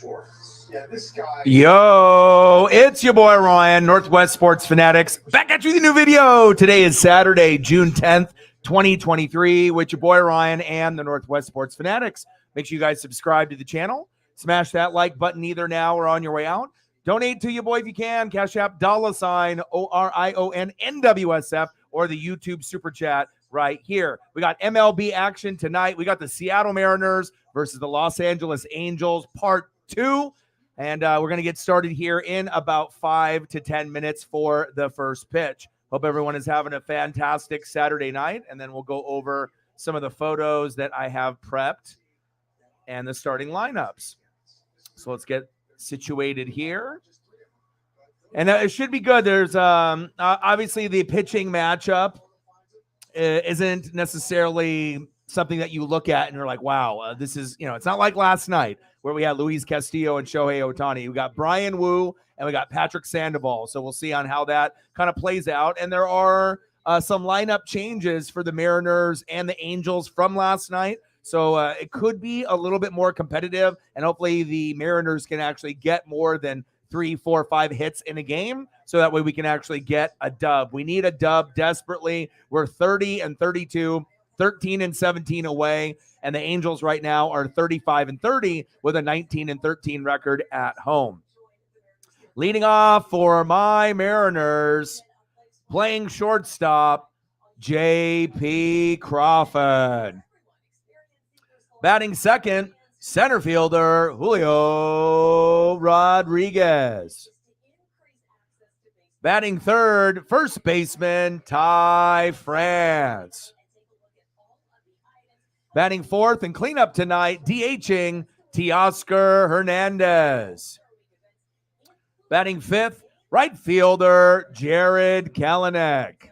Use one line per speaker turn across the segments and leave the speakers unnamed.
Yeah, this guy.
Yo, it's your boy Ryan, Northwest Sports Fanatics, back at you with a new video. Today is Saturday, June 10th, 2023, with your boy Ryan and the Northwest Sports Fanatics. Make sure you guys subscribe to the channel. Smash that like button either now or on your way out. Donate to your boy if you can. Cash App $ORIONNWSF or the YouTube Super Chat right here. We got MLB action tonight. We got the Seattle Mariners versus the Los Angeles Angels, part 2. And we're going to get started here in about 5 to 10 minutes for the first pitch. Hope everyone is having a fantastic Saturday night. And then we'll go over some of the photos that I have prepped and the starting lineups. So let's get situated here. And it should be good. There's obviously the pitching matchup isn't necessarily something that you look at and you're like, wow, this is, it's not like last night where we had Luis Castillo and Shohei Ohtani. We got Brian Wu and we got Patrick Sandoval. So we'll see on how that kind of plays out. And there are some lineup changes for the Mariners and the Angels from last night. So it could be a little bit more competitive, and hopefully the Mariners can actually get more than 3, 4, 5 hits in a game, so that way we can actually get a dub. We need a dub desperately. We're 30-32, 13-17 away, and the Angels right now are 35-30 with a 19-13 record at home. Leading off for my Mariners, playing shortstop, J.P. Crawford. Batting second, center fielder, Julio Rodriguez. Batting third, first baseman, Ty France. Batting fourth and cleanup tonight, DHing, Teoscar Hernandez. Batting fifth, right fielder, Jared Kelenic.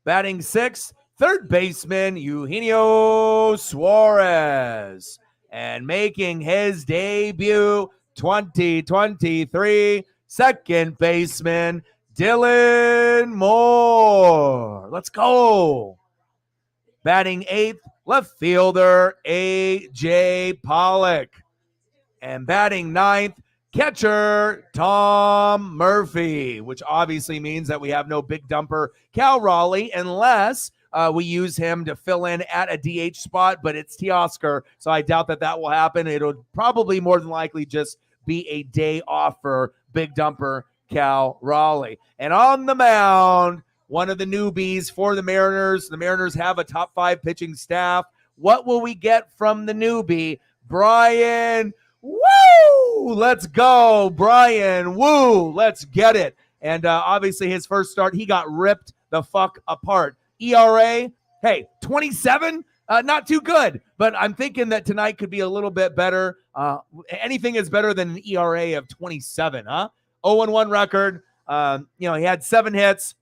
Batting sixth, third baseman, Eugenio Suarez. And making his debut, 2023, second baseman, Dylan Moore. Let's go. Batting eighth, left fielder, A.J. Pollock. And batting ninth, catcher, Tom Murphy, which obviously means that we have no big dumper Cal Raleigh unless we use him to fill in at a DH spot, but it's Teoscar, so I doubt that will happen. It'll probably more than likely just be a day off for big dumper Cal Raleigh. And on the mound, one of the newbies for the Mariners. The Mariners have a top 5 pitching staff. What will we get from the newbie? Brian Woo! Let's go, Brian Woo. Let's get it. And obviously his first start, he got ripped the fuck apart. ERA, hey, 27, not too good, but I'm thinking that tonight could be a little bit better. Anything is better than an ERA of 27, huh? 0-1 record. He had 7 hits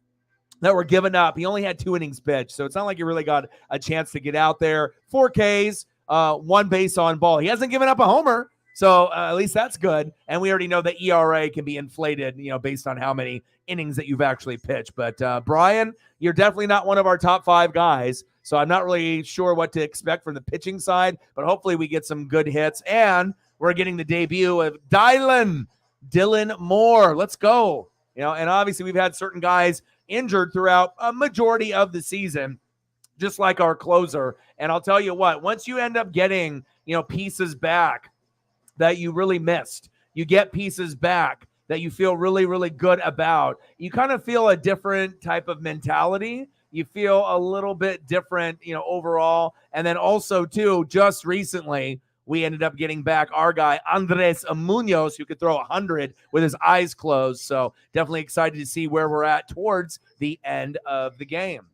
that were given up. He only had 2 innings pitched, so it's not like he really got a chance to get out there. 4 Ks, 1 base on ball. He hasn't given up a homer, so at least that's good. And we already know that ERA can be inflated, based on how many innings that you've actually pitched. But Brian, you're definitely not one of our top 5 guys, so I'm not really sure what to expect from the pitching side, but hopefully we get some good hits. And we're getting the debut of Dylan Moore. Let's go. And obviously we've had certain guys injured throughout a majority of the season, just like our closer. And I'll tell you what, once you end up getting, pieces back that you really missed, you get pieces back that you feel really, really good about, you kind of feel a different type of mentality. You feel a little bit different, overall. And then also, too, just recently, we ended up getting back our guy, Andres Munoz, who could throw 100 with his eyes closed. So definitely excited to see where we're at towards the end of the game.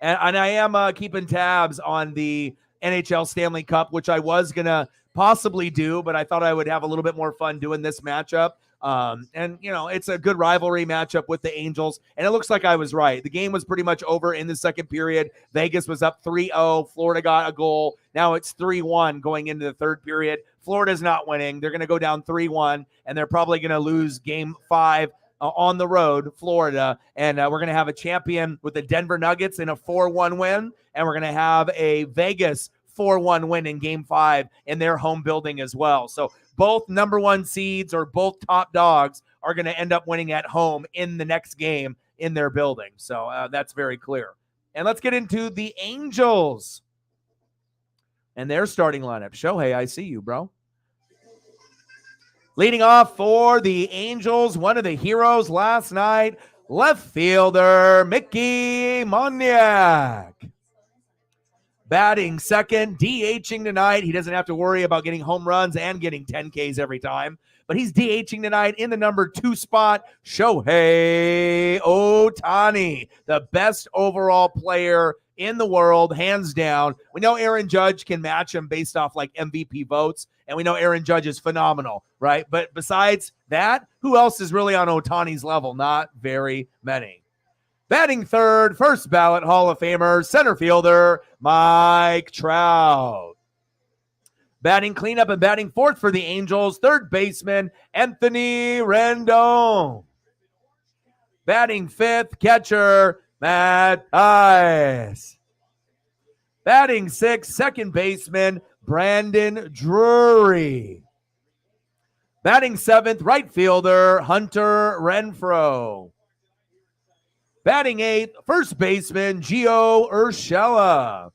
And I am keeping tabs on the NHL Stanley Cup, which I was going to possibly do, but I thought I would have a little bit more fun doing this matchup. And it's a good rivalry matchup with the Angels, and it looks like I was right. The game was pretty much over in the second period. Vegas was up 3-0. Florida got a goal. Now it's 3-1 going into the third period. Florida's not winning. They're going to go down 3-1, and they're probably going to lose game 5 on the road, Florida. And we're going to have a champion with the Denver Nuggets in a 4-1 win, and we're going to have a Vegas 4-1 win in Game 5 in their home building as well. So both number one seeds or both top dogs are going to end up winning at home in the next game in their building. So that's very clear. And let's get into the Angels and their starting lineup. Shohei, I see you, bro. Leading off for the Angels, one of the heroes last night, left fielder Mickey Moniak. Batting second, DHing tonight. He doesn't have to worry about getting home runs and getting 10 Ks every time. But he's DHing tonight in the number 2 spot, Shohei Ohtani, the best overall player in the world, hands down. We know Aaron Judge can match him based off like MVP votes, and we know Aaron Judge is phenomenal, right? But besides that, who else is really on Ohtani's level? Not very many. Batting third, first ballot Hall of Famer, center fielder Mike Trout. Batting cleanup and batting fourth for the Angels, third baseman Anthony Rendon. Batting fifth, catcher Matt Thaiss. Batting sixth, second baseman Brandon Drury. Batting seventh, right fielder Hunter Renfroe. Batting eighth, first baseman Gio Urshela.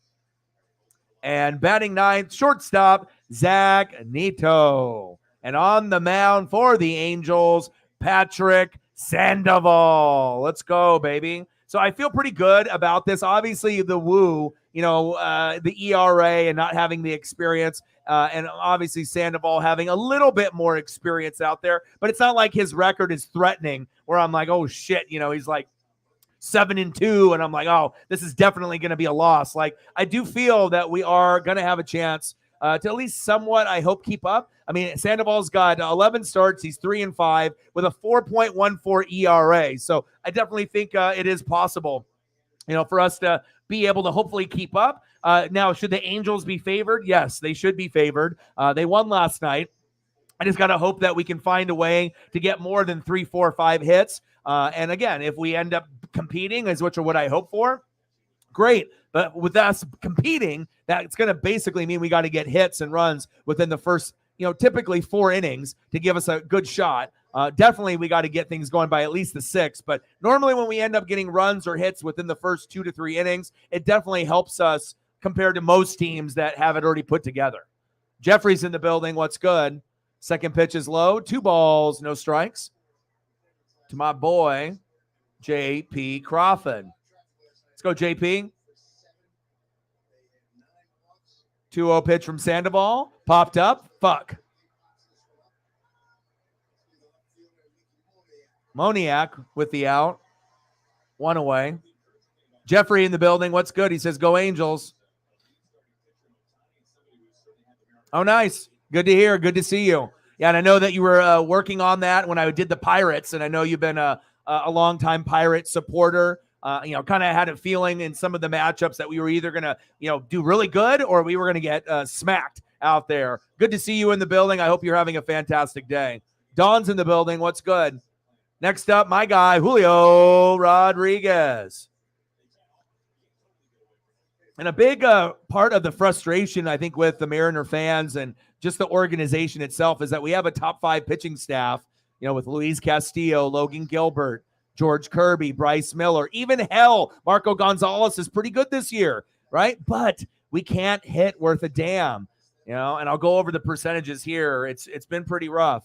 And batting ninth, shortstop Zach Neto. And on the mound for the Angels, Patrick Sandoval. Let's go, baby. So I feel pretty good about this. Obviously, the woo, the ERA and not having the experience, and obviously Sandoval having a little bit more experience out there. But it's not like his record is threatening where I'm like, oh, shit, he's like 7-2, and I'm like, oh, this is definitely going to be a loss. Like, I do feel that we are going to have a chance to at least somewhat, I hope, keep up. I mean, Sandoval's got 11 starts. He's 3-5 with a 4.14 ERA. So I definitely think it is possible, for us to be able to hopefully keep up. Now, should the Angels be favored? Yes, they should be favored. They won last night. I just got to hope that we can find a way to get more than 3, 4, 5 hits. And again, if we end up competing, which are what I hope for, great. But with us competing, that's going to basically mean we got to get hits and runs within the first, typically 4 innings to give us a good shot. Definitely we got to get things going by at least the 6th. But normally when we end up getting runs or hits within the first 2 to 3 innings, it definitely helps us compared to most teams that have it already put together. Jeffrey's in the building. What's good? Second pitch is low. 2 balls, no strikes. To my boy, J.P. Crawford. Let's go, J.P. 2-0 pitch from Sandoval. Popped up. Fuck. Moniak with the out. 1 away. Jeffrey in the building. What's good? He says, go Angels. Oh, nice. Good to hear. Good to see you. Yeah, and I know that you were working on that when I did the Pirates, and I know you've been a longtime Pirate supporter. Kind of had a feeling in some of the matchups that we were either going to, do really good or we were going to get smacked out there. Good to see you in the building. I hope you're having a fantastic day. Don's in the building. What's good? Next up, my guy, Julio Rodriguez. And a big part of the frustration, I think, with the Mariner fans and just the organization itself is that we have a top 5 pitching staff, with Luis Castillo, Logan Gilbert, George Kirby, Bryce Miller, even hell, Marco Gonzalez is pretty good this year, right? But we can't hit worth a damn, and I'll go over the percentages here. It's been pretty rough.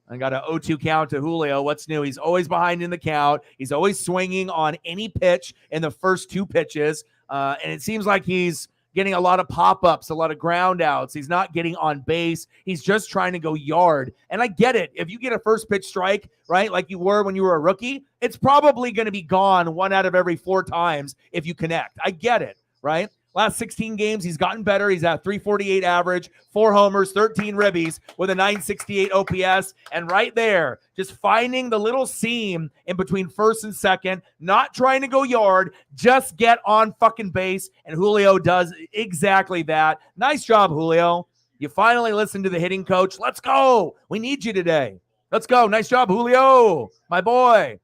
I got an 0-2 count to Julio. What's new? He's always behind in the count. He's always swinging on any pitch in the first 2 pitches. And it seems like he's getting a lot of pop-ups, a lot of ground outs. He's not getting on base. He's just trying to go yard. And I get it. If you get a first pitch strike, right, like you were when you were a rookie, it's probably going to be gone 1 out of every 4 times if you connect. I get it, right? Last 16 games, he's gotten better. He's at 348 average, 4 homers, 13 ribbies with a 968 OPS. And right there, just finding the little seam in between first and second, not trying to go yard, just get on fucking base. And Julio does exactly that. Nice job, Julio. You finally listened to the hitting coach. Let's go. We need you today. Let's go. Nice job, Julio, my boy.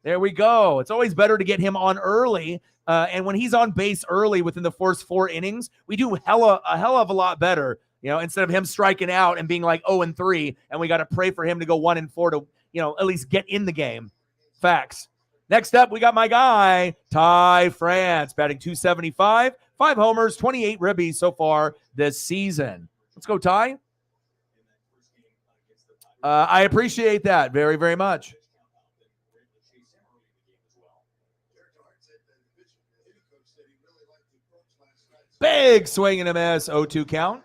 There we go. It's always better to get him on early And when he's on base early within the first 4 innings, we do a hell of a lot better. Instead of him striking out and being like 0-3, and we got to pray for him to go 1-4 to, at least get in the game. Facts. Next up, we got my guy, Ty France, batting .275, 5 homers, 28 ribbies so far this season. Let's go, Ty. I appreciate that very, very much. Big swing and a miss, 0-2 count.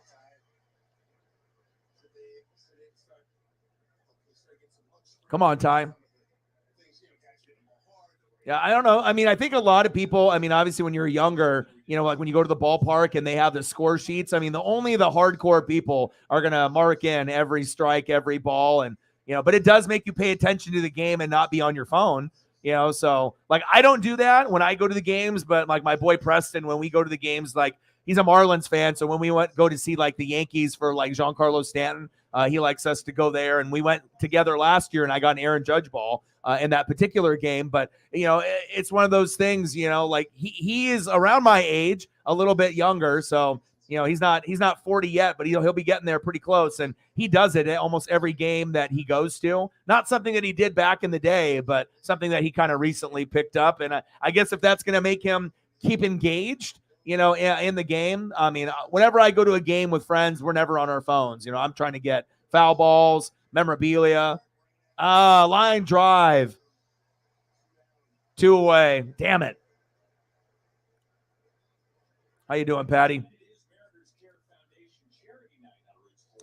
Come on, Ty. Yeah, I don't know. I mean, I think a lot of people, obviously when you're younger, like when you go to the ballpark and they have the score sheets, only the hardcore people are going to mark in every strike, every ball. And, but it does make you pay attention to the game and not be on your phone, so like, I don't do that when I go to the games, but like my boy Preston, when we go to the games, like he's a Marlins fan. So when we go to see like the Yankees for like Giancarlo Stanton, he likes us to go there. And we went together last year and I got an Aaron Judge ball in that particular game. But, it's one of those things, like he is around my age, a little bit younger. So, he's not 40 yet, but he'll be getting there pretty close. And he does it at almost every game that he goes to. Not something that he did back in the day, but something that he kind of recently picked up. And I guess if that's going to make him keep engaged, in the game. Whenever I go to a game with friends, we're never on our phones. I'm trying to get foul balls, memorabilia, line drive, 2 away. Damn it. How you doing, Patty?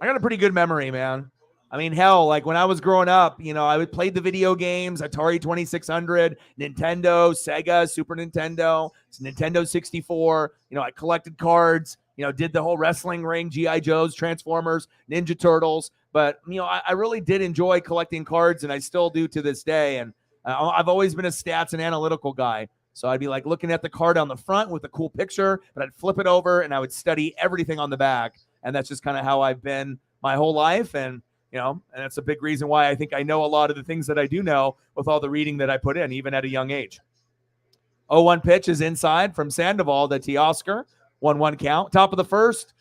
I got a pretty good memory, man. Hell, like when I was growing up, I would play the video games, Atari 2600, Nintendo, Sega, Super Nintendo, Nintendo 64. I collected cards, did the whole wrestling ring, G.I. Joes, Transformers, Ninja Turtles. But, I really did enjoy collecting cards, and I still do to this day. And I've always been a stats and analytical guy. So I'd be like looking at the card on the front with a cool picture, but I'd flip it over and I would study everything on the back. And that's just kind of how I've been my whole life. And and that's a big reason why I think I know a lot of the things that I do know with all the reading that I put in, even at a young age. 0-1 pitch is inside from Sandoval to Teoscar. 1-1 count. Top of the first.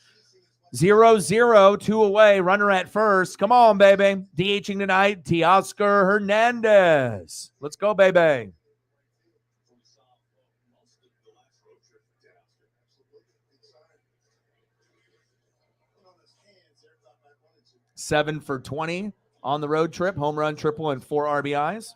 0-0, 2 away. Runner at first. Come on, baby. DHing tonight, Teoscar Hernandez. Let's go, baby. Seven for 20 on the road trip, home run, triple, and 4 RBIs.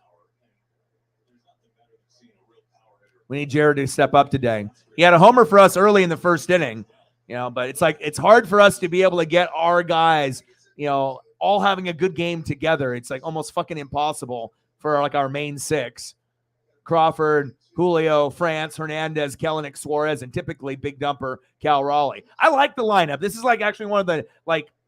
We need Jared to step up today. He had a homer for us early in the first inning, but it's hard for us to be able to get our guys, all having a good game together. It's like almost fucking impossible for like our main 6. Crawford, Julio, France, Hernandez, Kelenic, Suarez, and typically big dumper Cal Raleigh. I like the lineup. This is like actually one of the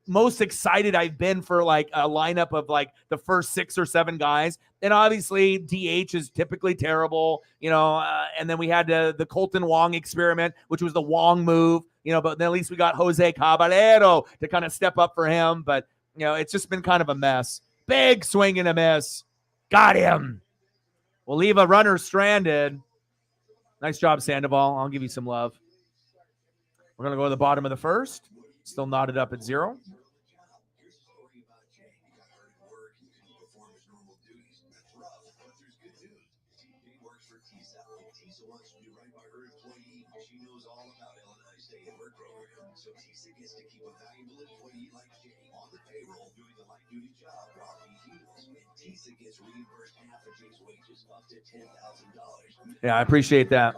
most excited I've been for like a lineup of like the first 6 or 7 guys. And obviously DH is typically terrible, and then we had the Colton Wong experiment, which was the Wong move, but then at least we got Jose Caballero to kind of step up for him. But, it's just been kind of a mess. Big swing and a miss. Got him. We'll leave a runner stranded. Nice job, Sandoval. I'll give you some love. We're going to go to the bottom of the first. Still knotted up at 0. Yeah, I appreciate that.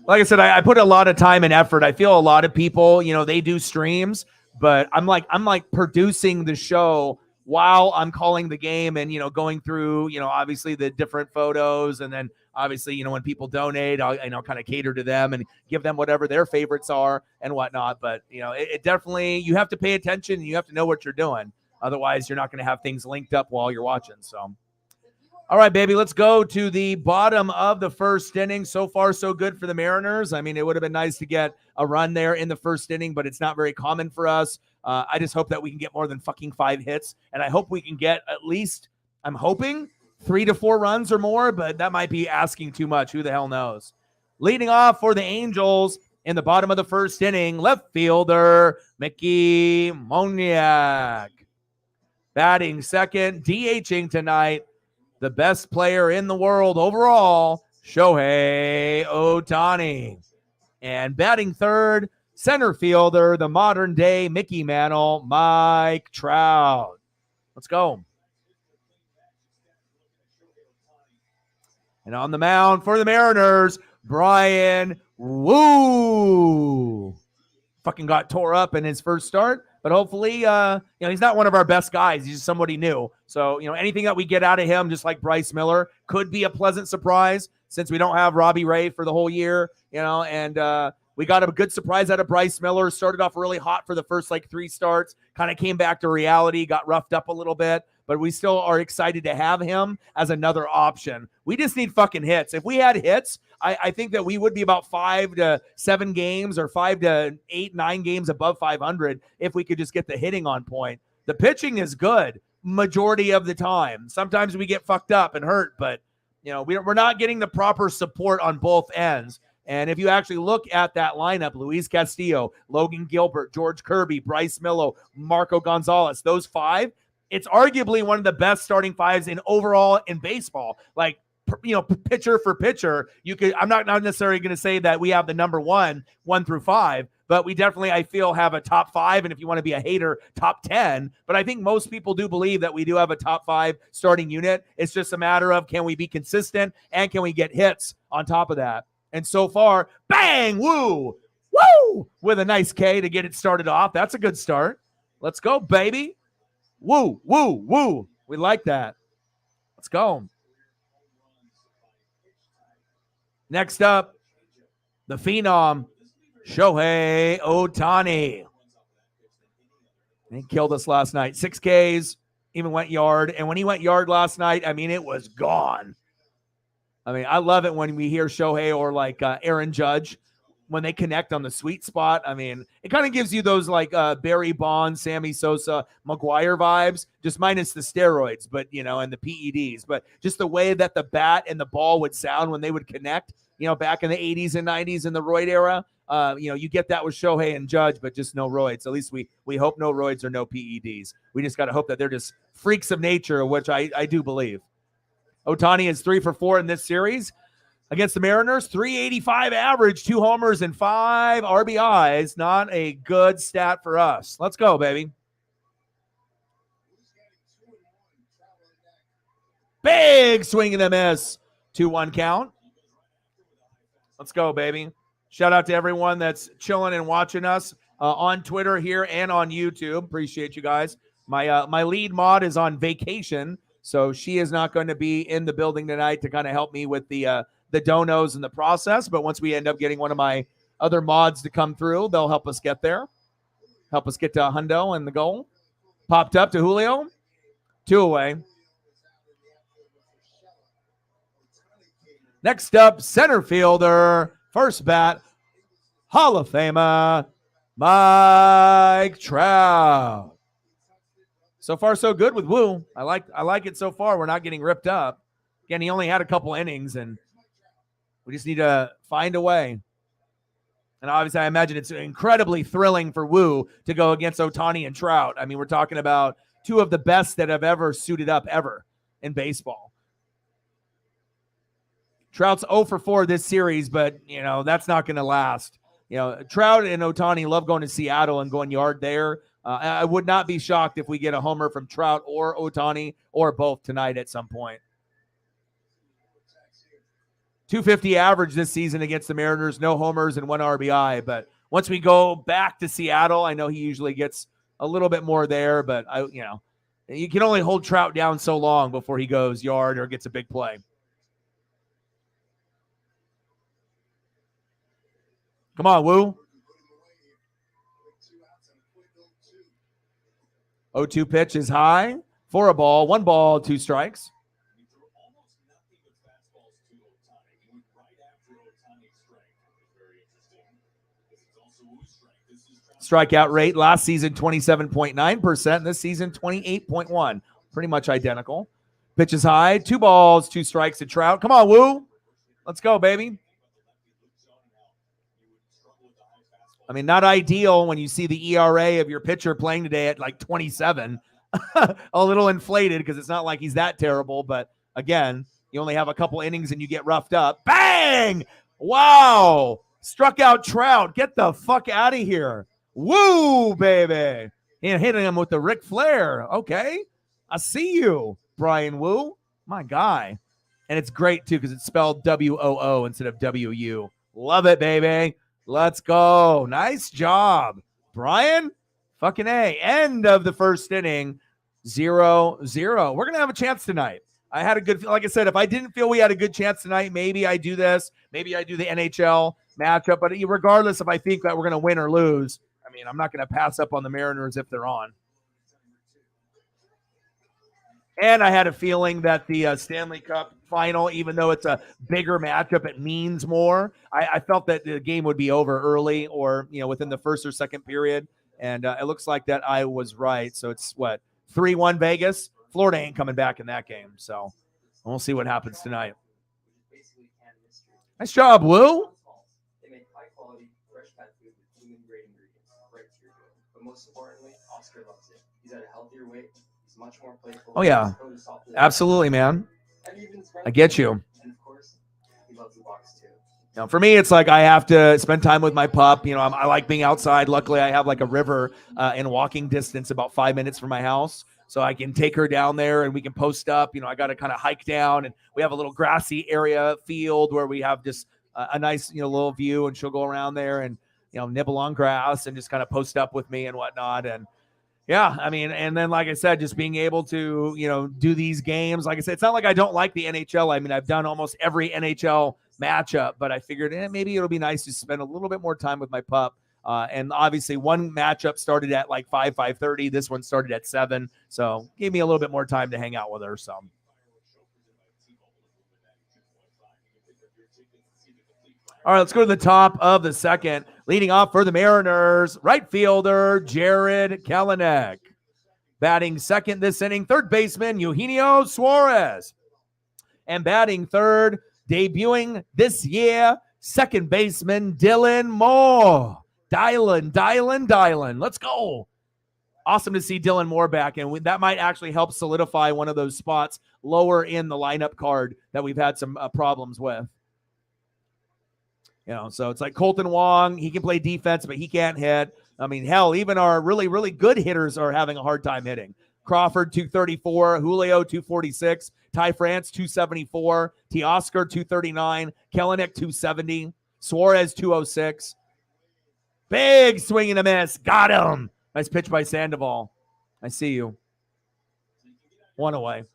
Like I said, I put a lot of time and effort. I feel a lot of people, they do streams, but I'm like producing the show while I'm calling the game and, going through, obviously the different photos. And then obviously, when people donate, I'll, kind of cater to them and give them whatever their favorites are and whatnot. But, it definitely, you have to pay attention and you have to know what you're doing. Otherwise, you're not going to have things linked up while you're watching. So. All right, baby, let's go to the bottom of the first inning. So far, so good for the Mariners. It would have been nice to get a run there in the first inning, but it's not very common for us. I just hope that we can get more than fucking 5 hits, and I hope we can get at least, I'm hoping, 3 to 4 runs or more, but that might be asking too much. Who the hell knows? Leading off for the Angels in the bottom of the first inning, left fielder Mickey Moniak. Batting second, DHing tonight, the best player in the world overall, Shohei Ohtani. And batting third, center fielder, the modern-day Mickey Mantle, Mike Trout. Let's go. And on the mound for the Mariners, Bryan Woo. Fucking got tore up in his first start, but hopefully, he's not one of our best guys. He's just somebody new. So, anything that we get out of him, just like Bryce Miller, could be a pleasant surprise since we don't have Robbie Ray for the whole year, and we got a good surprise out of Bryce Miller. Started off really hot for the first 3 starts, kind of came back to reality, got roughed up a little bit, but we still are excited to have him as another option. We just need fucking hits. If we had hits, I think that we would be about 5 to 7 games or 5 to 8, 9 games above 500 if we could just get the hitting on point. The pitching is good majority of the time. Sometimes we get fucked up and hurt, but we're not getting the proper support on both ends. And if you actually look at that lineup, Luis Castillo, Logan Gilbert, George Kirby, Bryce Miller, Marco Gonzalez, those 5, it's arguably one of the best starting 5s in overall in baseball. Pitcher for pitcher, I'm not necessarily going to say that we have the number 1 through 5, but we definitely, I feel, have a top 5. And if you want to be a hater, top 10. But I think most people do believe that we do have a top 5 starting unit. It's just a matter of, can we be consistent and can we get hits on top of that? And so far, bang, woo, with a nice K to get it started off. That's a good start. Let's go, baby. Woo, woo, woo. We like that. Let's go. Next up, the phenom, Shohei Ohtani. He killed us last night. 6 Ks, even went yard. And when he went yard last night, it was gone. I love it when we hear Shohei or Aaron Judge, when they connect on the sweet spot. It kind of gives you those Barry Bonds, Sammy Sosa, Maguire vibes, just minus the steroids, but, and the PEDs. But just the way that the bat and the ball would sound when they would connect, back in the 80s and 90s in the roid era, you get that with Shohei and Judge, but just no roids. At least we hope no roids or no PEDs. We just got to hope that they're just freaks of nature, which I do believe. Ohtani is 3 for 4 in this series against the Mariners. 385 average, 2 homers and 5 RBIs. Not a good stat for us. Let's go, baby. Big swing and a miss. 2-1 count. Let's go, baby. Shout out to everyone that's chilling and watching us on Twitter here and on YouTube. Appreciate you guys. My lead mod is on vacation, so she is not going to be in the building tonight to kind of help me with the donos and the process. But once we end up getting one of my other mods to come through, they'll help us get there. Help us get to Hundo and the goal. Popped up to Julio. 2 away. Next up, center fielder, first bat, Hall of Famer, Mike Trout. So far, so good with Woo. I like it so far. We're not getting ripped up. Again, he only had a couple innings, and we just need to find a way. And obviously, I imagine it's incredibly thrilling for Woo to go against Ohtani and Trout. We're talking about 2 of the best that have ever suited up ever in baseball. Trout's 0 for 4 this series, but, that's not going to last. Trout and Ohtani love going to Seattle and going yard there. I would not be shocked if we get a homer from Trout or Ohtani or both tonight at some point. 250 average this season against the Mariners, no homers and 1 RBI. But once we go back to Seattle, I know he usually gets a little bit more there, but you can only hold Trout down so long before he goes yard or gets a big play. Come on, Woo. 0-2 pitch is high. For a ball, 1 ball, 2 strikes. Strikeout rate last season 27.9%. This season 28.1%. Pretty much identical. Pitch is high. 2 balls, 2 strikes to Trout. Come on, Woo. Let's go, baby. I mean, not ideal when you see the ERA of your pitcher playing today at like 27. A little inflated because it's not like he's that terrible. But again, you only have a couple innings and you get roughed up. Bang! Wow! Struck out Trout. Get the fuck out of here. Woo, baby. And hitting him with the Ric Flair. Okay. I see you, Brian Woo. My guy. And it's great, too, because it's spelled W-O-O instead of W-U. Love it, baby. Let's go. Nice job, Brian. Fucking A. End of the first inning. 0-0. We're going to have a chance tonight. I had a good, like I said, if I didn't feel we had a good chance tonight, maybe I do this. Maybe I do the NHL matchup. But regardless if I think that we're going to win or lose, I mean, I'm not going to pass up on the Mariners if they're on. And I had a feeling that the Stanley Cup final, even though it's a bigger matchup, it means more. I felt that the game would be over early or, within the first or second period. And it looks like that I was right. So it's 3-1 Vegas. Florida ain't coming back in that game. So we'll see what happens tonight. Nice job, Woo.
They make high quality, fresh pet food with human grade ingredients right to your door. But most importantly, Oscar loves it. He's at a healthier weight. He's much more playful.
Oh, yeah. Absolutely, man. I get you.
And of course, he loves the box too.
Now, for me, it's like I have to spend time with my pup. I like being outside. Luckily, I have like a river in walking distance about 5 minutes from my house. So I can take her down there and we can post up. I got to kind of hike down and we have a little grassy area field where we have just a nice, little view, and she'll go around there and, nibble on grass and just kind of post up with me and whatnot. And yeah, I mean, and then, like I said, just being able to, do these games. Like I said, it's not like I don't like the NHL. I mean, I've done almost every NHL matchup, but I figured maybe it'll be nice to spend a little bit more time with my pup. And obviously one matchup started at like 5:30. This one started at 7. So gave me a little bit more time to hang out with her. So. All right, let's go to the top of the second. Leading off for the Mariners, right fielder Jarred Kelenic. Batting second this inning, third baseman Eugenio Suarez. And batting third, debuting this year, second baseman Dylan Moore. Dylan. Let's go. Awesome to see Dylan Moore back, and that might actually help solidify one of those spots lower in the lineup card that we've had some problems with. So it's like Colton Wong. He can play defense, but he can't hit. I mean, hell, even our really, really good hitters are having a hard time hitting. Crawford, 234. Julio, 246. Ty France, 274. Teoscar, 239. Kelenic, 270. Suarez, 206. Big swing and a miss. Got him. Nice pitch by Sandoval. I see you. 1 away.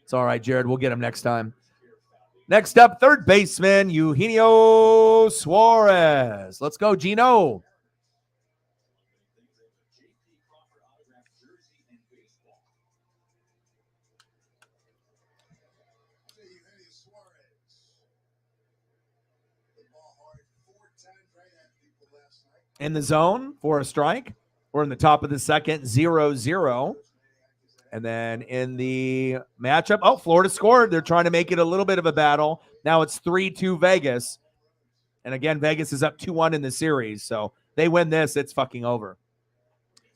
It's all right, Jared. We'll get him next time. Next up, third baseman, Eugenio Suarez. Let's go, Gino. In the zone for a strike. We're in the top of the second, 0-0. And then in the matchup, Florida scored. They're trying to make it a little bit of a battle. Now it's 3-2 Vegas. And again, Vegas is up 2-1 in the series. So they win this, it's fucking over.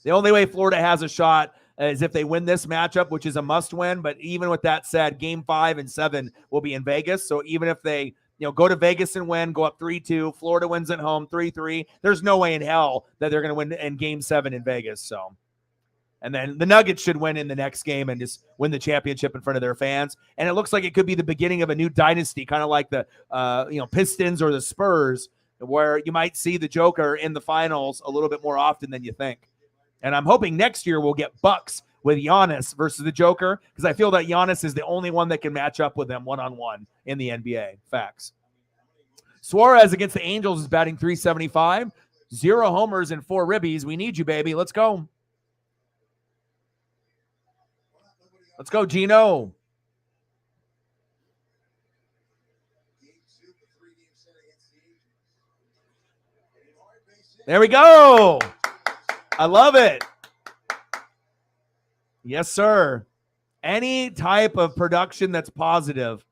The only way Florida has a shot is if they win this matchup, which is a must win. But even with that said, game 5 and 7 will be in Vegas. So even if they go to Vegas and win, go up 3-2, Florida wins at home 3-3, there's no way in hell that they're going to win in game 7 in Vegas. So. And then the Nuggets should win in the next game and just win the championship in front of their fans. And it looks like it could be the beginning of a new dynasty, kind of like the Pistons or the Spurs, where you might see the Joker in the finals a little bit more often than you think. And I'm hoping next year we'll get Bucks with Giannis versus the Joker, because I feel that Giannis is the only one that can match up with them one-on-one in the NBA. Facts. Suarez against the Angels is batting .375. 0 homers and 4 ribbies. We need you, baby. Let's go. Let's go, Gino. There we go. I love it. Yes, sir. Any type of production that's positive.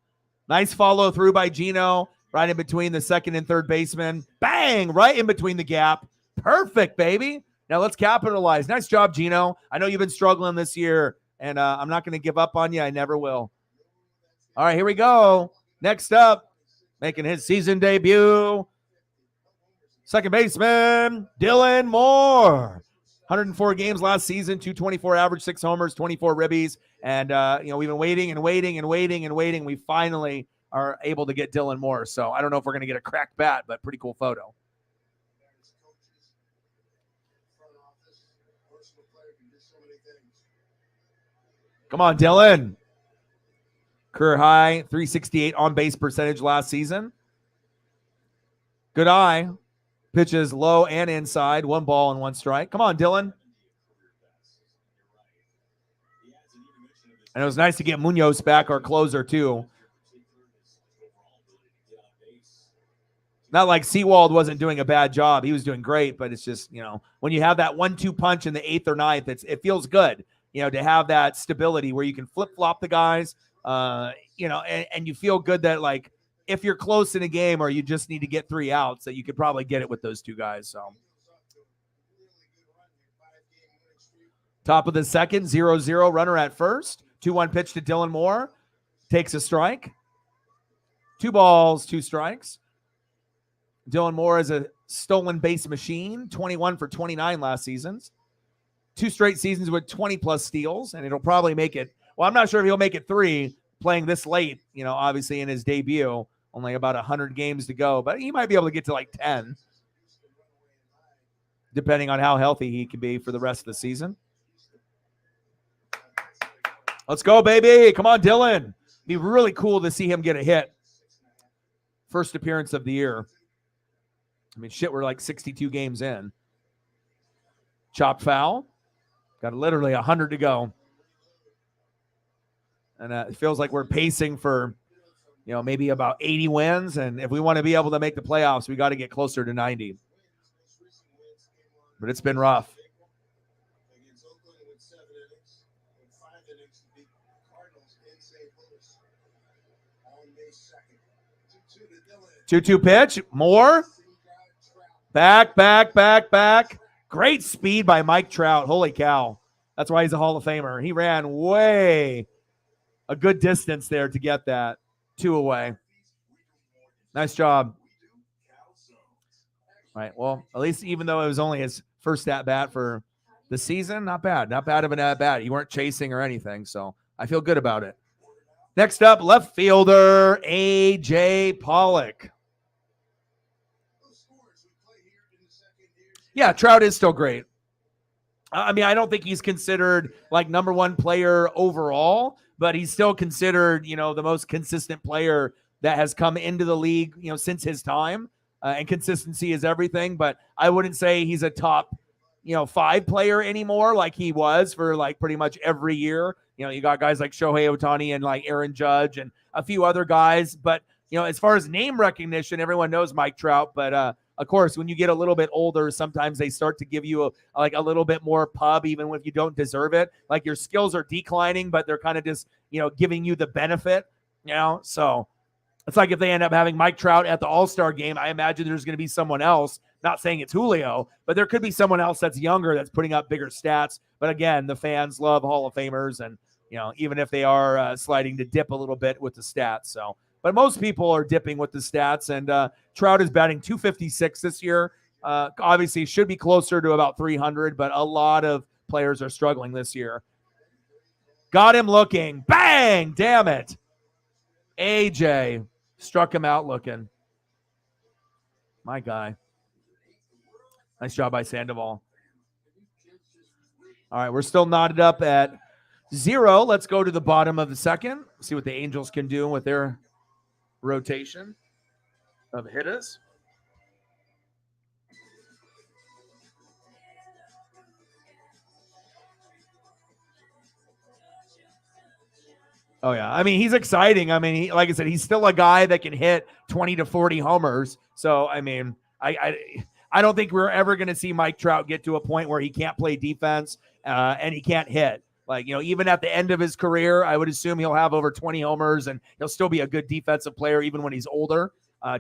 Nice follow through by Gino. right in between the second and third baseman. Bang! Right in between the gap. Perfect, baby. Now let's capitalize. Nice job, Gino. I know you've been struggling this year, and I'm not going to give up on you. I never will. All right, here we go. Next up, making his season debut, second baseman, Dylan Moore. 104 games last season, 224 average, 6 homers, 24 ribbies. And, we've been waiting and waiting and waiting and waiting. We finally are able to get Dylan Moore. So I don't know if we're going to get a cracked bat, but pretty cool photo. Come on, Dylan. Career high, 368 on-base percentage last season. Good eye. Pitches low and inside. 1 ball and 1 strike. Come on, Dylan. And it was nice to get Munoz back, our closer, too. Not like Sewald wasn't doing a bad job. He was doing great, but it's just, when you have that 1-2 punch in the 8th or 9th, it feels good, to have that stability where you can flip-flop the guys, and you feel good that, like, if you're close in a game or you just need to get 3 outs, that you could probably get it with those 2 guys. So, top of the second, 0-0, runner at first. 2-1 pitch to Dylan Moore. Takes a strike. 2 balls, 2 strikes. Dylan Moore is a stolen base machine, 21 for 29 last seasons. 2 straight seasons with 20-plus steals, and it'll probably make it. Well, I'm not sure if he'll make it 3 playing this late, obviously in his debut. Only about 100 games to go, but he might be able to get to like 10, depending on how healthy he can be for the rest of the season. Let's go, baby. Come on, Dylan. It'd be really cool to see him get a hit. First appearance of the year. I mean, shit, we're like 62 games in. Chopped foul. Got literally 100 to go. And it feels like we're pacing for, maybe about 80 wins. And if we want to be able to make the playoffs, we got to get closer to 90. But it's been rough. 2-2 pitch. Moore. Back. Great speed by Mike Trout. Holy cow. That's why he's a Hall of Famer. He ran way a good distance there to get that. 2 away. Nice job. All right. Well, at least even though it was only his first at-bat for the season, not bad. Not bad of an at-bat. You weren't chasing or anything, so I feel good about it. Next up, left fielder, A.J. Pollock. Yeah, Trout is still great. I mean, I don't think he's considered like number 1 player overall, but he's still considered, the most consistent player that has come into the league, since his time. And consistency is everything, but I wouldn't say he's a top, 5 player anymore like he was for like pretty much every year. You got guys like Shohei Ohtani and like Aaron Judge and a few other guys. But, as far as name recognition, everyone knows Mike Trout, but of course, when you get a little bit older, sometimes they start to give you a little bit more pub, even if you don't deserve it. Like your skills are declining, but they're kind of just, giving you the benefit, So it's like if they end up having Mike Trout at the All-Star game, I imagine there's going to be someone else, not saying it's Julio, but there could be someone else that's younger that's putting up bigger stats. But again, the fans love Hall of Famers, and, even if they are sliding to dip a little bit with the stats. So. But most people are dipping with the stats, and Trout is batting .256 this year. Obviously, should be closer to about 300, but a lot of players are struggling this year. Got him looking. Bang! Damn it. AJ struck him out looking. My guy. Nice job by Sandoval. All right, we're still knotted up at 0. Let's go to the bottom of the second. See what the Angels can do with their rotation of hitters. Oh, yeah. I mean, he's exciting. I mean, like I said, he's still a guy that can hit 20 to 40 homers. So, I mean, I don't think we're ever going to see Mike Trout get to a point where he can't play defense and he can't hit. Like, even at the end of his career, I would assume he'll have over 20 homers and he'll still be a good defensive player even when he's older.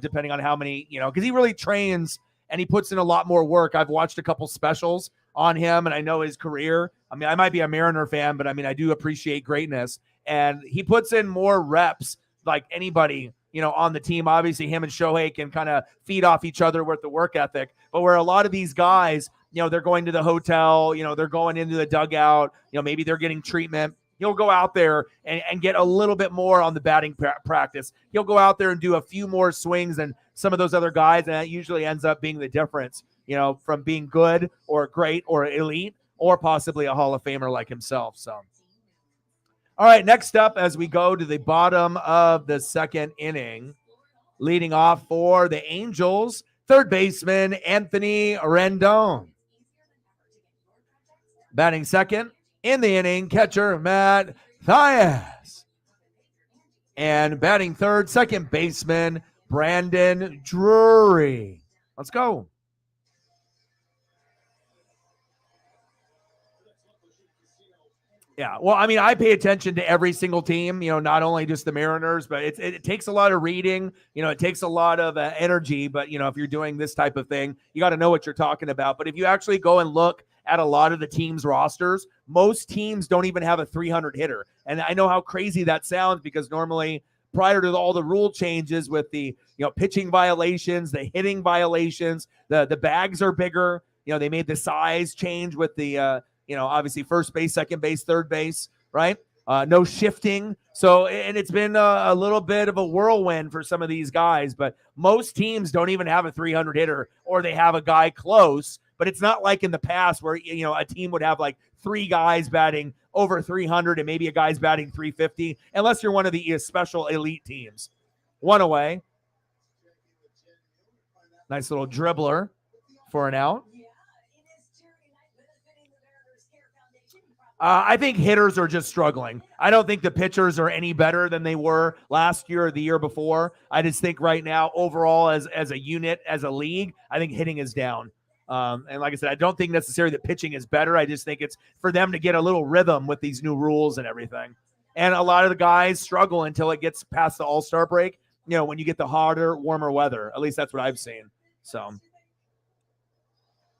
depending on how many, because he really trains and he puts in a lot more work. I've watched a couple specials on him, and I know his career. I mean, I might be a Mariner fan, but I mean, I do appreciate greatness. And he puts in more reps like anybody, on the team. Obviously, him and Shohei can kind of feed off each other with the work ethic. But where a lot of these guys, they're going to the hotel, they're going into the dugout, maybe they're getting treatment. He'll go out there and get a little bit more on the batting practice. He'll go out there and do a few more swings than some of those other guys, and that usually ends up being the difference, from being good or great or elite or possibly a Hall of Famer like himself. So, all right, next up as we go to the bottom of the second inning, leading off for the Angels, third baseman Anthony Rendon. Batting second in the inning, catcher Matt Thaiss. And batting third, second baseman Brandon Drury. Let's go. Yeah, well, I mean, I pay attention to every single team, not only just the Mariners, but it takes a lot of reading, it takes a lot of energy, but, if you're doing this type of thing, you got to know what you're talking about. But if you actually go and look at a lot of the teams' rosters, most teams don't even have a 300 hitter. And I know how crazy that sounds because normally prior to all the rule changes with the, pitching violations, the hitting violations, the bags are bigger. They made the size change with the, obviously first base, second base, third base, right? No shifting. So, and it's been a little bit of a whirlwind for some of these guys, but most teams don't even have a 300 hitter or they have a guy close, but it's not like in the past where, a team would have like three guys batting over 300 and maybe a guy's batting 350, unless you're one of the special elite teams. One away. Nice little dribbler for an out. I think hitters are just struggling. I don't think the pitchers are any better than they were last year or the year before. I just think right now, overall, as a unit, as a league, I think hitting is down. And like I said, I don't think necessarily that pitching is better. I just think it's for them to get a little rhythm with these new rules and everything. And a lot of the guys struggle until it gets past the All-Star break, when you get the hotter, warmer weather. At least that's what I've seen. So,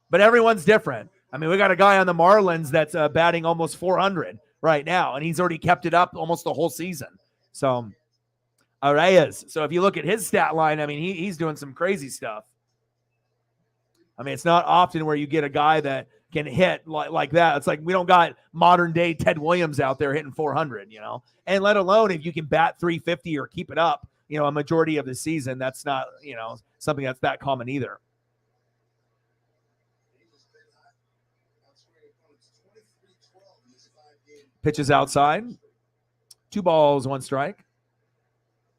but everyone's different. I mean, we got a guy on the Marlins that's batting almost 400 right now, and he's already kept it up almost the whole season. So, Reyes. So if you look at his stat line, I mean, he's doing some crazy stuff. I mean, it's not often where you get a guy that can hit like that. It's like we don't got modern-day Ted Williams out there hitting 400, And let alone if you can bat 350 or keep it up, a majority of the season, that's not, something that's that common either. Pitches outside. 2 balls, 1 strike.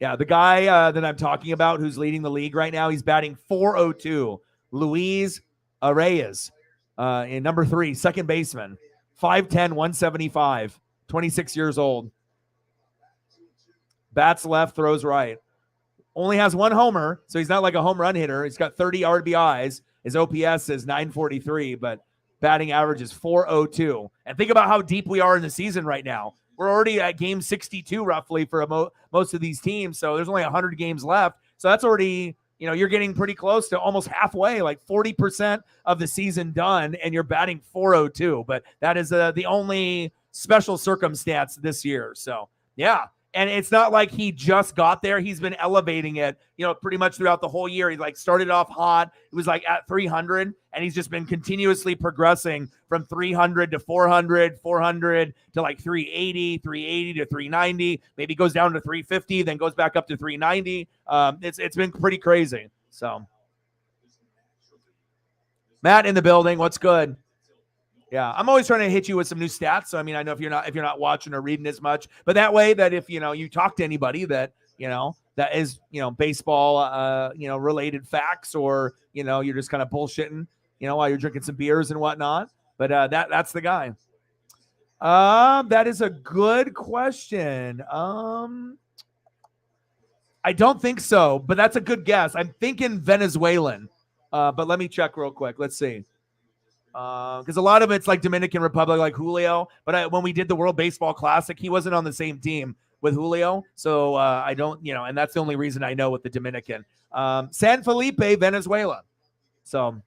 Yeah, the guy that I'm talking about who's leading the league right now, he's batting .402. Luis Reyes, in number 3, second baseman. 5'10", 175, 26 years old. Bats left, throws right. Only has 1 homer, so he's not like a home run hitter. He's got 30 RBIs. His OPS is 943, but batting average is .402. And think about how deep we are in the season right now. We're already at game 62 roughly for most of these teams, so there's only 100 games left. So that's already, you're getting pretty close to almost halfway, like 40% of the season done, and you're batting .402. But that is the only special circumstance this year. So, yeah. And it's not like he just got there. He's been elevating it, pretty much throughout the whole year. He started off hot. It was at 300, and he's just been continuously progressing from 300 to 400, 400 to 380, 380 to 390. Maybe goes down to 350, then goes back up to 390. It's been pretty crazy. So, Matt in the building. What's good? Yeah, I'm always trying to hit you with some new stats. So I mean, I know if you're not watching or reading as much, but that way that if you talk to anybody that that is baseball related facts, or you're just kind of bullshitting while you're drinking some beers and whatnot. But that's the guy. That is a good question. I don't think so, but that's a good guess. I'm thinking Venezuelan, but let me check real quick. Let's see. Because a lot of it's like Dominican Republic, like Julio. But when we did the World Baseball Classic, he wasn't on the same team with Julio. So I don't, and that's the only reason I know with the Dominican. San Felipe, Venezuela. So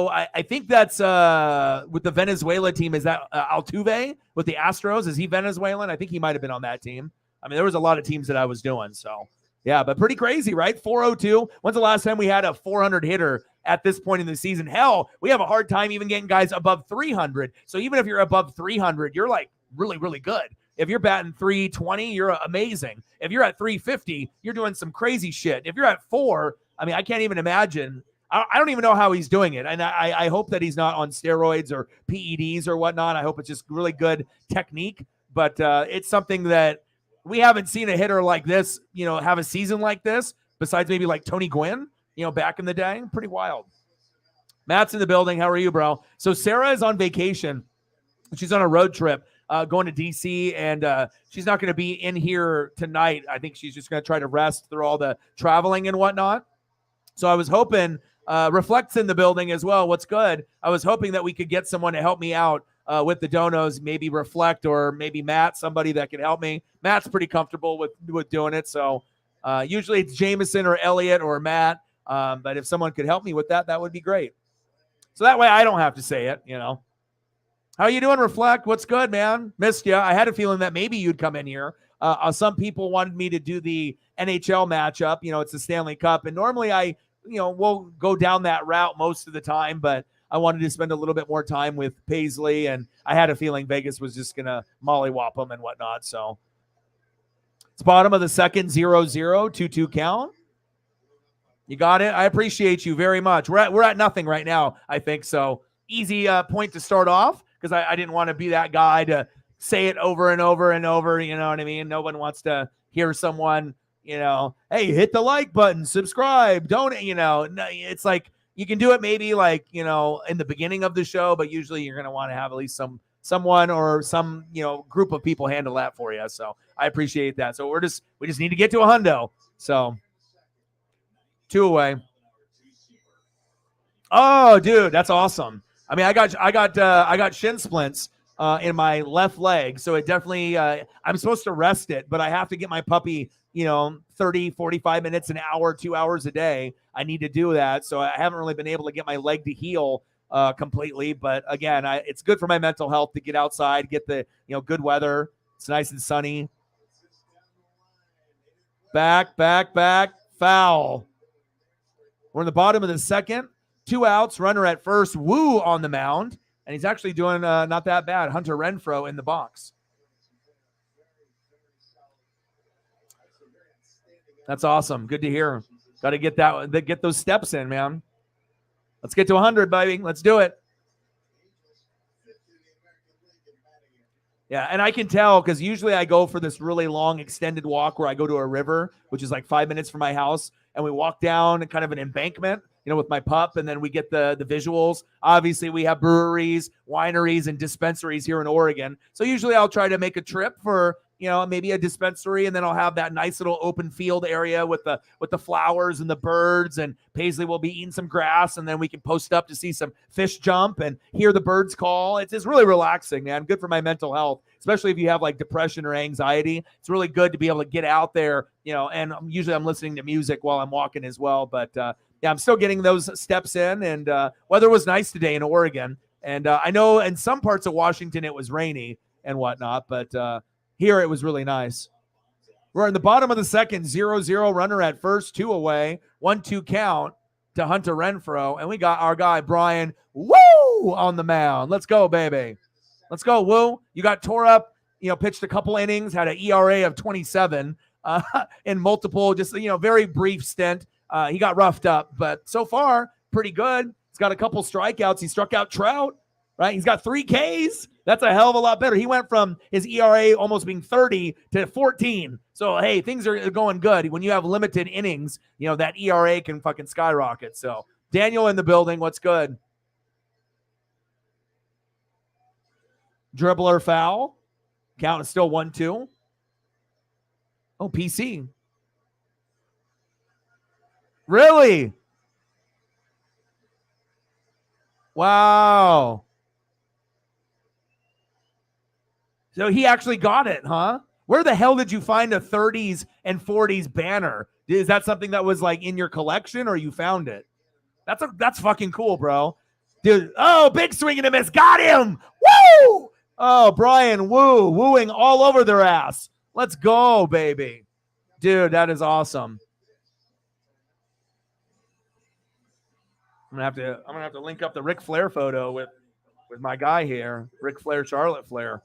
I think that's with the Venezuela team. Is that Altuve with the Astros? Is he Venezuelan? I think he might have been on that team. I mean, there was a lot of teams that I was doing. So, yeah, but pretty crazy, right? 402. When's the last time we had a 400 hitter at this point in the season? Hell, we have a hard time even getting guys above 300. So even if you're above 300, you're like really, really good. If you're batting 320, you're amazing. If you're at 350, you're doing some crazy shit. If you're at 4, I mean, I can't even imagine. I don't even know how he's doing it. And I hope that he's not on steroids or PEDs or whatnot. I hope it's just really good technique. But it's something that we haven't seen a hitter like this, have a season like this, besides maybe like Tony Gwynn, back in the day. Pretty wild. Matt's in the building. How are you, bro? So Sarah is on vacation. She's on a road trip going to D.C., and she's not going to be in here tonight. I think she's just going to try to rest through all the traveling and whatnot. So I was hoping Reflect's in the building as well. What's good? I was hoping that we could get someone to help me out with the donos, maybe Reflect or maybe Matt, somebody that can help me. Matt's pretty comfortable with doing it. So usually it's Jameson or Elliot or Matt. But if someone could help me with that, that would be great. So that way I don't have to say it, How you doing, Reflect? What's good, man? Missed you. I had a feeling that maybe you'd come in here. Some people wanted me to do the NHL matchup. It's the Stanley Cup. And normally we'll go down that route most of the time, but I wanted to spend a little bit more time with Paisley, and I had a feeling Vegas was just going to mollywop them and whatnot. So it's bottom of the second, 0-0, 2-2 count. You got it? I appreciate you very much. We're at nothing right now, I think. So easy point to start off, because I didn't want to be that guy to say it over and over and over. You know what I mean? No one wants to hear someone, hey, hit the like button, subscribe, don't, it's like you can do it maybe like, in the beginning of the show, but usually you're going to want to have at least someone or some, group of people handle that for you. So I appreciate that. So we just need to get to a hundo. So 2 away. Oh, dude, that's awesome. I mean, I got shin splints in my left leg, so it definitely I'm supposed to rest it, but I have to get my puppy 30, 45 minutes, an hour, 2 hours a day. I need to do that. So I haven't really been able to get my leg to heal completely. But again, it's good for my mental health to get outside, get the, good weather. It's nice and sunny. Back, foul. We're in the bottom of the second. 2 outs, runner at first. Woo on the mound. And he's actually doing not that bad. Hunter Renfroe in the box. That's awesome. Good to hear. Got to get those steps in, man. Let's get to 100, baby. Let's do it. Yeah, and I can tell because usually I go for this really long extended walk where I go to a river, which is like 5 minutes from my house, and we walk down kind of an embankment, with my pup, and then we get the visuals. Obviously, we have breweries, wineries, and dispensaries here in Oregon. So usually I'll try to make a trip for maybe a dispensary, and then I'll have that nice little open field area with the flowers and the birds, and Paisley will be eating some grass, and then we can post up to see some fish jump and hear the birds call. It's really relaxing, man. Good for my mental health, especially if you have like depression or anxiety. It's really good to be able to get out there, and usually I'm listening to music while I'm walking as well. But yeah, I'm still getting those steps in, and weather was nice today in Oregon. And I know in some parts of Washington it was rainy and whatnot, but here it was really nice. We're in the bottom of the second, 0-0, runner at first, 2 away, 1-2 count to Hunter Renfroe. And we got our guy, Brian, woo, on the mound. Let's go, baby. Let's go, woo. You got tore up, pitched a couple innings, had an ERA of 27 in multiple, just, very brief stint. He got roughed up, but so far, pretty good. He's got a couple strikeouts. He struck out Trout, right? He's got 3 Ks. That's a hell of a lot better. He went from his ERA almost being 30 to 14. So, hey, things are going good. When you have limited innings, that ERA can fucking skyrocket. So, Daniel in the building. What's good? Dribbler foul. Count is still 1-2. Oh, PC. Really? Wow. So he actually got it, huh? Where the hell did you find a 30s and 40s banner? Is that something that was like in your collection or you found it? That's fucking cool, bro. Dude, oh, big swing and a miss. Got him. Woo! Oh, Brian wooing all over their ass. Let's go, baby. Dude, that is awesome. I'm gonna have to link up the Ric Flair photo with my guy here, Ric Flair, Charlotte Flair.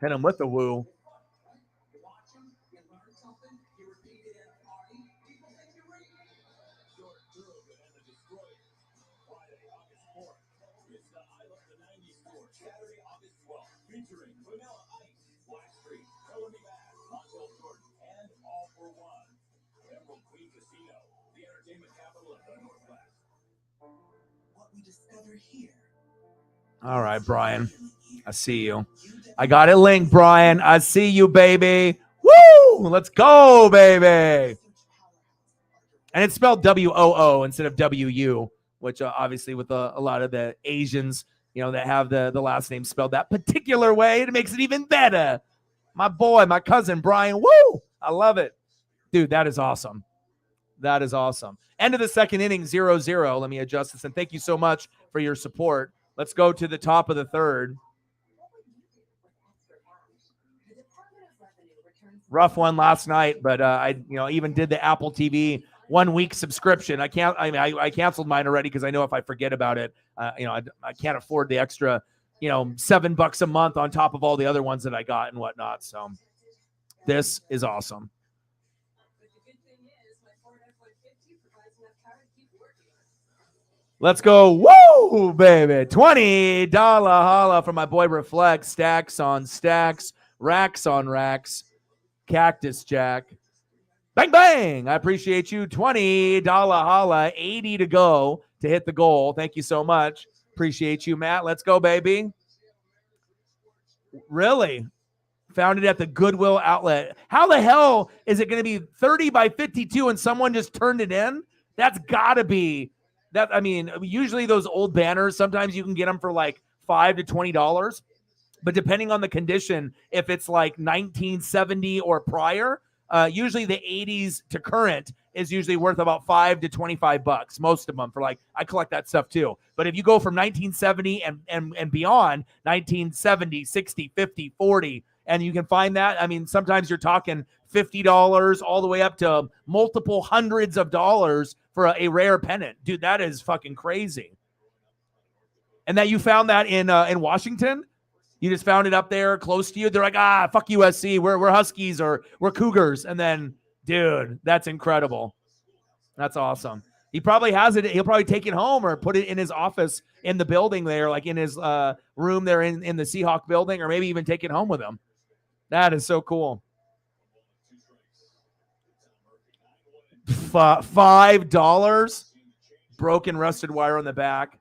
Hit him with the woo. All right, Brian. I see you. I got it linked, Brian. I see you, baby. Woo! Let's go, baby. And it's spelled W-O-O instead of W-U, which obviously with a lot of the Asians, that have the last name spelled that particular way, it makes it even better. My boy, my cousin, Brian. Woo! I love it. Dude, that is awesome. That is awesome. End of the second inning, 0-0. Let me adjust this. And thank you so much for your support. Let's go to the top of the third. Rough one last night, but I even did the Apple TV 1 week subscription. I canceled mine already because I know if I forget about it, I can't afford the extra, $7 a month on top of all the other ones that I got and whatnot. So this is awesome. Let's go. Woo, baby. $20 holla from my boy Reflect. Stacks on stacks. Racks on racks. Cactus Jack. Bang, bang. I appreciate you. $20 holla. 80 to go to hit the goal. Thank you so much. Appreciate you, Matt. Let's go, baby. Really? Found it at the Goodwill outlet. How the hell is it going to be 30 by 52 and someone just turned it in? That's got to be... usually those old banners, sometimes you can get them for like $5 to $20, but depending on the condition, if it's like 1970 or prior, usually the 80s to current is usually worth about $5 to $25. Most of them I collect that stuff too. But if you go from 1970 and beyond, 1970, 60, 50, 40, and you can find that, sometimes you're talking $50 all the way up to multiple hundreds of dollars for a rare pennant. Dude, that is fucking crazy. And that you found that in Washington? You just found it up there close to you? They're like, fuck USC. We're Huskies or we're Cougars. And then, dude, that's incredible. That's awesome. He probably has it. He'll probably take it home or put it in his office in the building there, like in his room there in the Seahawk building, or maybe even take it home with him. That is so cool. $5 broken rusted wire on the back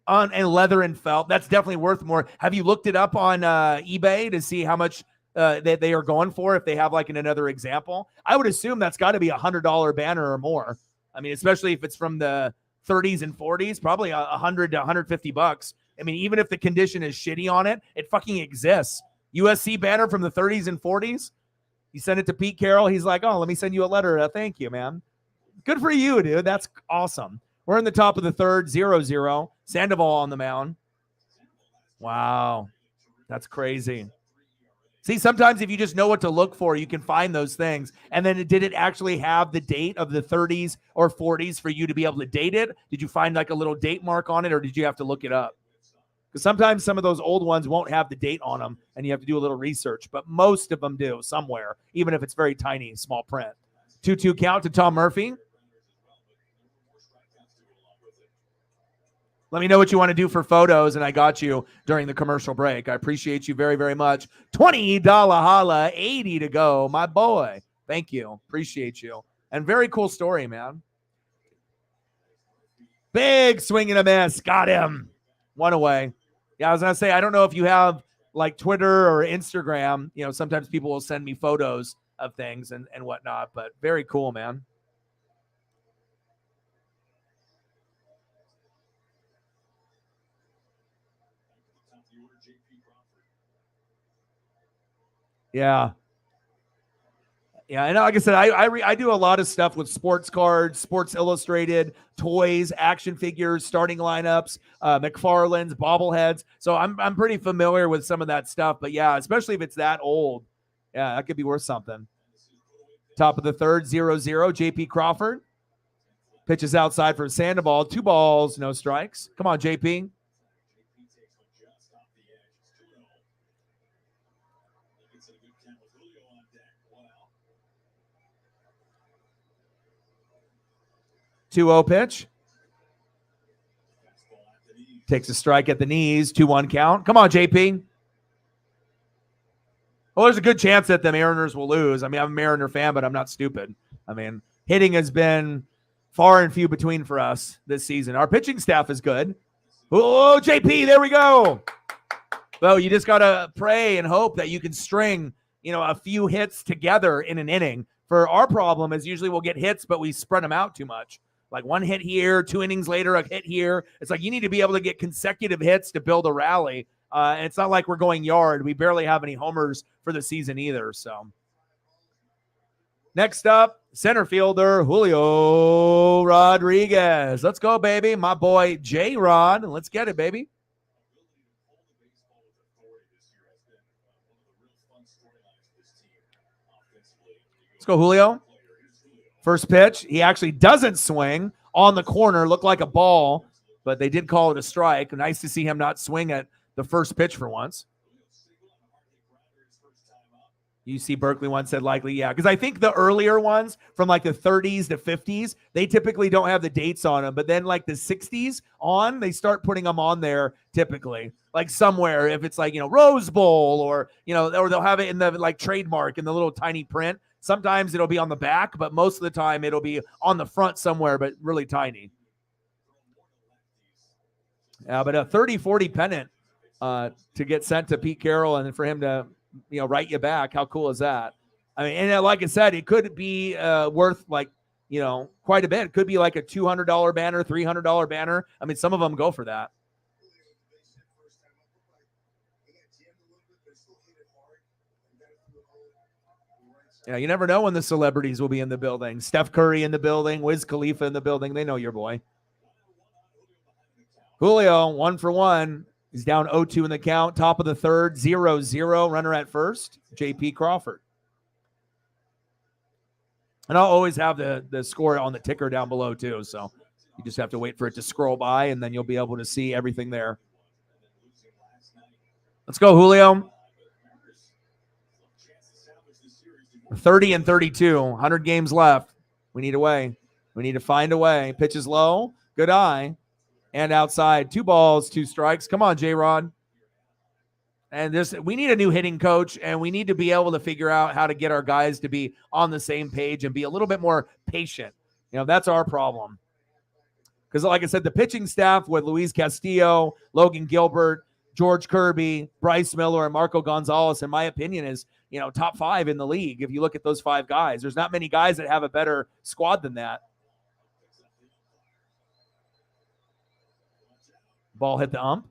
and leather and felt. That's definitely worth more. Have you looked it up on eBay to see how much they are going for if they have like in another example? I would assume that's got to be $100 banner or more. Especially if it's from the 30s and 40s, probably $100 to $150. Even if the condition is shitty on it, it fucking exists. USC banner from the 30s and 40s. You send it to Pete Carroll. He's like, oh, let me send you a letter. Thank you, man. Good for you, dude. That's awesome. We're in the top of the third, 0-0. Sandoval on the mound. Wow. That's crazy. See, sometimes if you just know what to look for, you can find those things. And then did it actually have the date of the 30s or 40s for you to be able to date it? Did you find like a little date mark on it, or did you have to look it up? Because sometimes some of those old ones won't have the date on them, and you have to do a little research. But most of them do somewhere, even if it's very tiny, small print. 2-2 count to Tom Murphy. Let me know what you want to do for photos, and I got you during the commercial break. I appreciate you very, very much. $20 holla, 80 to go, my boy. Thank you. Appreciate you. And very cool story, man. Big swing and a miss. Got him. One away. Yeah, I was going to say, I don't know if you have like Twitter or Instagram. Sometimes people will send me photos of things and whatnot, but very cool, man. Yeah. Yeah, and like I said, I do a lot of stuff with sports cards, Sports Illustrated, toys, action figures, starting lineups, McFarlane's, bobbleheads. So I'm pretty familiar with some of that stuff. But yeah, especially if it's that old, yeah, that could be worth something. Top of the third, 0-0, JP Crawford. Pitches outside for Sandoval. 2 balls, no strikes. Come on, JP. Two-zero pitch. Takes a strike at the knees. 2-1 count. Come on, JP. Well, there's a good chance that the Mariners will lose. I mean, I'm a Mariner fan, but I'm not stupid. I mean, hitting has been far and few between for us this season. Our pitching staff is good. Oh, JP, there we go. Well, you just got to pray and hope that you can string, a few hits together in an inning. For our problem is usually we'll get hits, but we spread them out too much. Like 1 hit here, 2 innings later, a hit here. It's like you need to be able to get consecutive hits to build a rally. And it's not like we're going yard. We barely have any homers for the season either. So next up, center fielder Julio Rodriguez. Let's go, baby. My boy J-Rod. Let's get it, baby. Let's go, Julio. First pitch. He actually doesn't swing on the corner. Looked like a ball, but they did call it a strike. Nice to see him not swing at the first pitch for once. UC Berkeley one said likely, yeah. Because I think the earlier ones from like the 30s to 50s, they typically don't have the dates on them. But then like the 60s on, they start putting them on there typically. Like somewhere, if it's like, Rose Bowl or, or they'll have it in the like trademark in the little tiny print. Sometimes it'll be on the back, but most of the time it'll be on the front somewhere, but really tiny. Yeah, but a 30-40 pennant to get sent to Pete Carroll and for him to, write you back. How cool is that? I mean, and like I said, it could be worth like, quite a bit. It could be like a $200 banner, $300 banner. I mean, some of them go for that. Yeah, you never know when the celebrities will be in the building. Steph Curry in the building, Wiz Khalifa in the building. They know your boy. Julio, 1 for 1. He's down 0-2 in the count. Top of the third, 0-0. Runner at first, JP Crawford. And I'll always have the score on the ticker down below too. So you just have to wait for it to scroll by, and then you'll be able to see everything there. Let's go, Julio. 30-32, 100 games left. We need a way. We need to find a way. Pitches low, good eye, and outside. 2 balls, 2 strikes. Come on, J-Rod. And we need a new hitting coach, and we need to be able to figure out how to get our guys to be on the same page and be a little bit more patient. That's our problem. Because like I said, the pitching staff with Luis Castillo, Logan Gilbert, George Kirby, Bryce Miller, and Marco Gonzalez, in my opinion, is top 5 in the league. If you look at those 5 guys, there's not many guys that have a better squad than that. Ball hit the ump.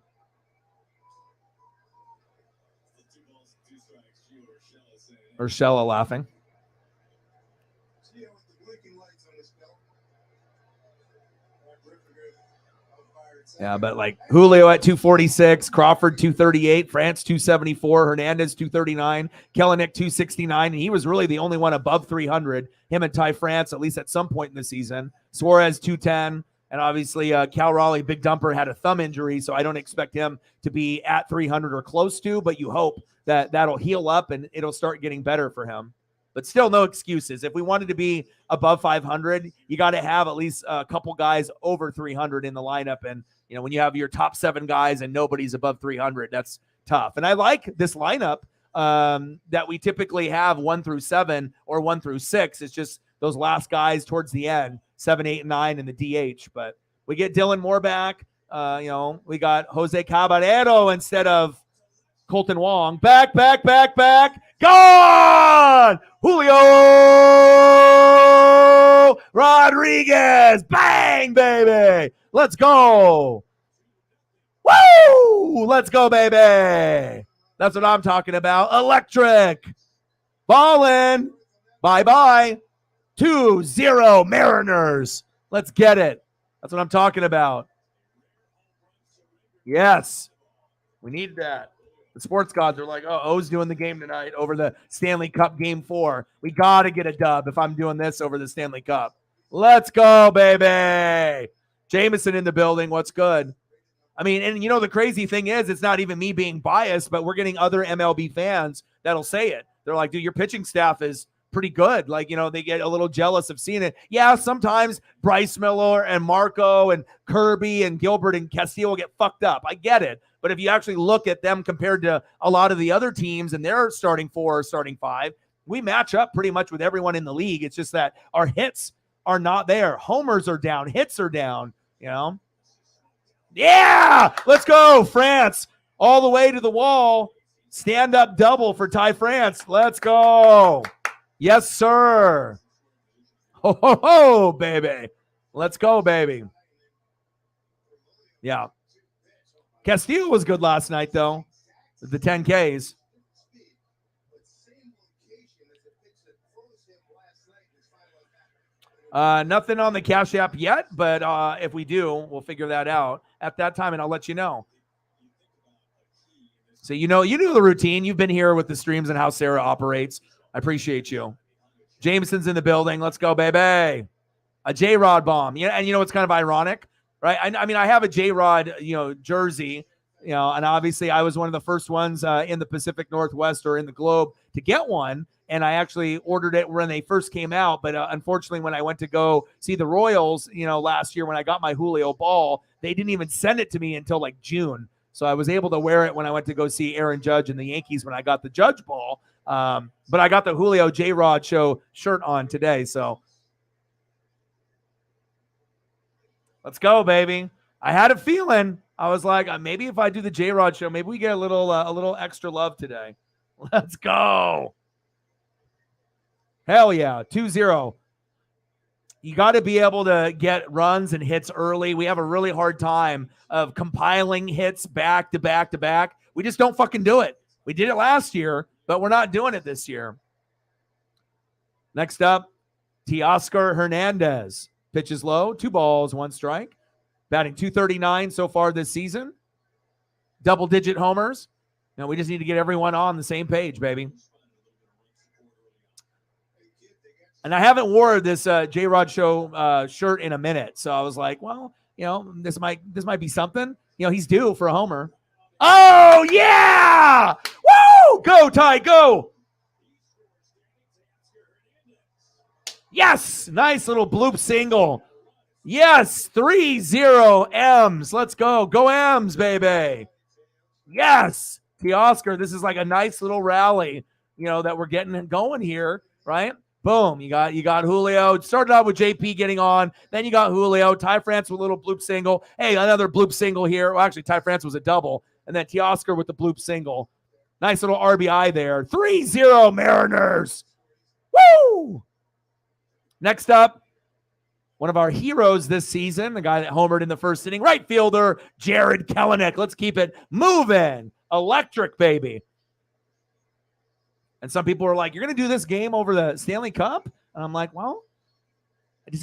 Urshela laughing. Yeah, but like Julio at 246, Crawford 238, France 274, Hernandez 239, Kelenic 269, and he was really the only one above 300. Him and Ty France, at least at some point in the season. Suarez 210, and obviously Cal Raleigh, big dumper, had a thumb injury, so I don't expect him to be at 300 or close to, but you hope that that'll heal up and it'll start getting better for him. But still no excuses. If we wanted to be above 500, you got to have at least a couple guys over 300 in the lineup. And, when you have your top 7 guys and nobody's above 300, that's tough. And I like this lineup that we typically have 1 through 7 or 1 through 6. It's just those last guys towards the end, 7, 8, and 9 in the DH. But we get Dylan Moore back. We got Jose Caballero instead of Colton Wong. Back. Gone! Julio Rodriguez. Bang, baby. Let's go. Woo! Let's go, baby. That's what I'm talking about. Electric. Ballin'. Bye-bye. 2-0 Mariners. Let's get it. That's what I'm talking about. Yes. We need that. The sports gods are like, oh, O's doing the game tonight over the Stanley Cup Game 4. We got to get a dub if I'm doing this over the Stanley Cup. Let's go, baby. Jameson in the building. What's good? I mean, and you know, the crazy thing is, it's not even me being biased, but we're getting other MLB fans that'll say it. They're like, dude, your pitching staff is pretty good. Like, you know, they get a little jealous of seeing it. Yeah, sometimes Bryce Miller and Marco and Kirby and Gilbert and Castillo get fucked up. I get it. But if you actually look at them compared to a lot of the other teams and their starting 4 or starting 5, we match up pretty much with everyone in the league. It's just that our hits are not there. Homers are down. Hits are down, you know? Yeah, let's go, France. All the way to the wall. Stand-up double for Ty France. Let's go. Yes, sir. Ho, ho, ho, baby. Let's go, baby. Yeah. Castillo was good last night, though. The 10Ks. Nothing on the Cash App yet, but if we do, we'll figure that out at that time, and I'll let you know. So you know the routine. You've been here with the streams and how Sarah operates. I appreciate you. Jameson's in the building. Let's go, baby. A J-Rod bomb. Yeah, and you know what's kind of ironic, right? I mean, I have a J-Rod, jersey, and obviously I was one of the first ones in the Pacific Northwest or in the globe to get one. And I actually ordered it when they first came out. But unfortunately, when I went to go see the Royals, last year when I got my Julio ball, they didn't even send it to me until like June. So I was able to wear it when I went to go see Aaron Judge and the Yankees when I got the Judge ball. But I got the Julio J-Rod Show shirt on today. So let's go, baby. I had a feeling. I was like, maybe if I do the J-Rod Show, maybe we get a little extra love today. Let's go. Hell yeah, 2-0. You got to be able to get runs and hits early. We have a really hard time of compiling hits back to back to back. We just don't fucking do it. We did it last year, but we're not doing it this year. Next up, Teoscar Hernandez. Pitches low, 2 balls, 1 strike. Batting .239 so far this season. Double-digit homers. Now we just need to get everyone on the same page, baby. And I haven't wore this J-Rod Show shirt in a minute. So I was like, well, this might be something. He's due for a homer. Oh, yeah! Woo! Go, Ty, go! Yes! Nice little bloop single. Yes! 3-0 M's. Let's go. Go M's, baby. Yes! Teoscar, this is like a nice little rally, that we're getting going here, right? Boom, you got Julio. It started out with JP getting on. Then you got Julio. Ty France with a little bloop single. Hey, another bloop single here. Well, actually, Ty France was a double. And then Teoscar with the bloop single. Nice little RBI there. 3-0 Mariners. Woo! Next up, one of our heroes this season, the guy that homered in the first inning, right fielder, Jared Kelenic. Let's keep it moving. Electric, baby. And some people are like, you're going to do this game over the Stanley Cup? And I'm like, well,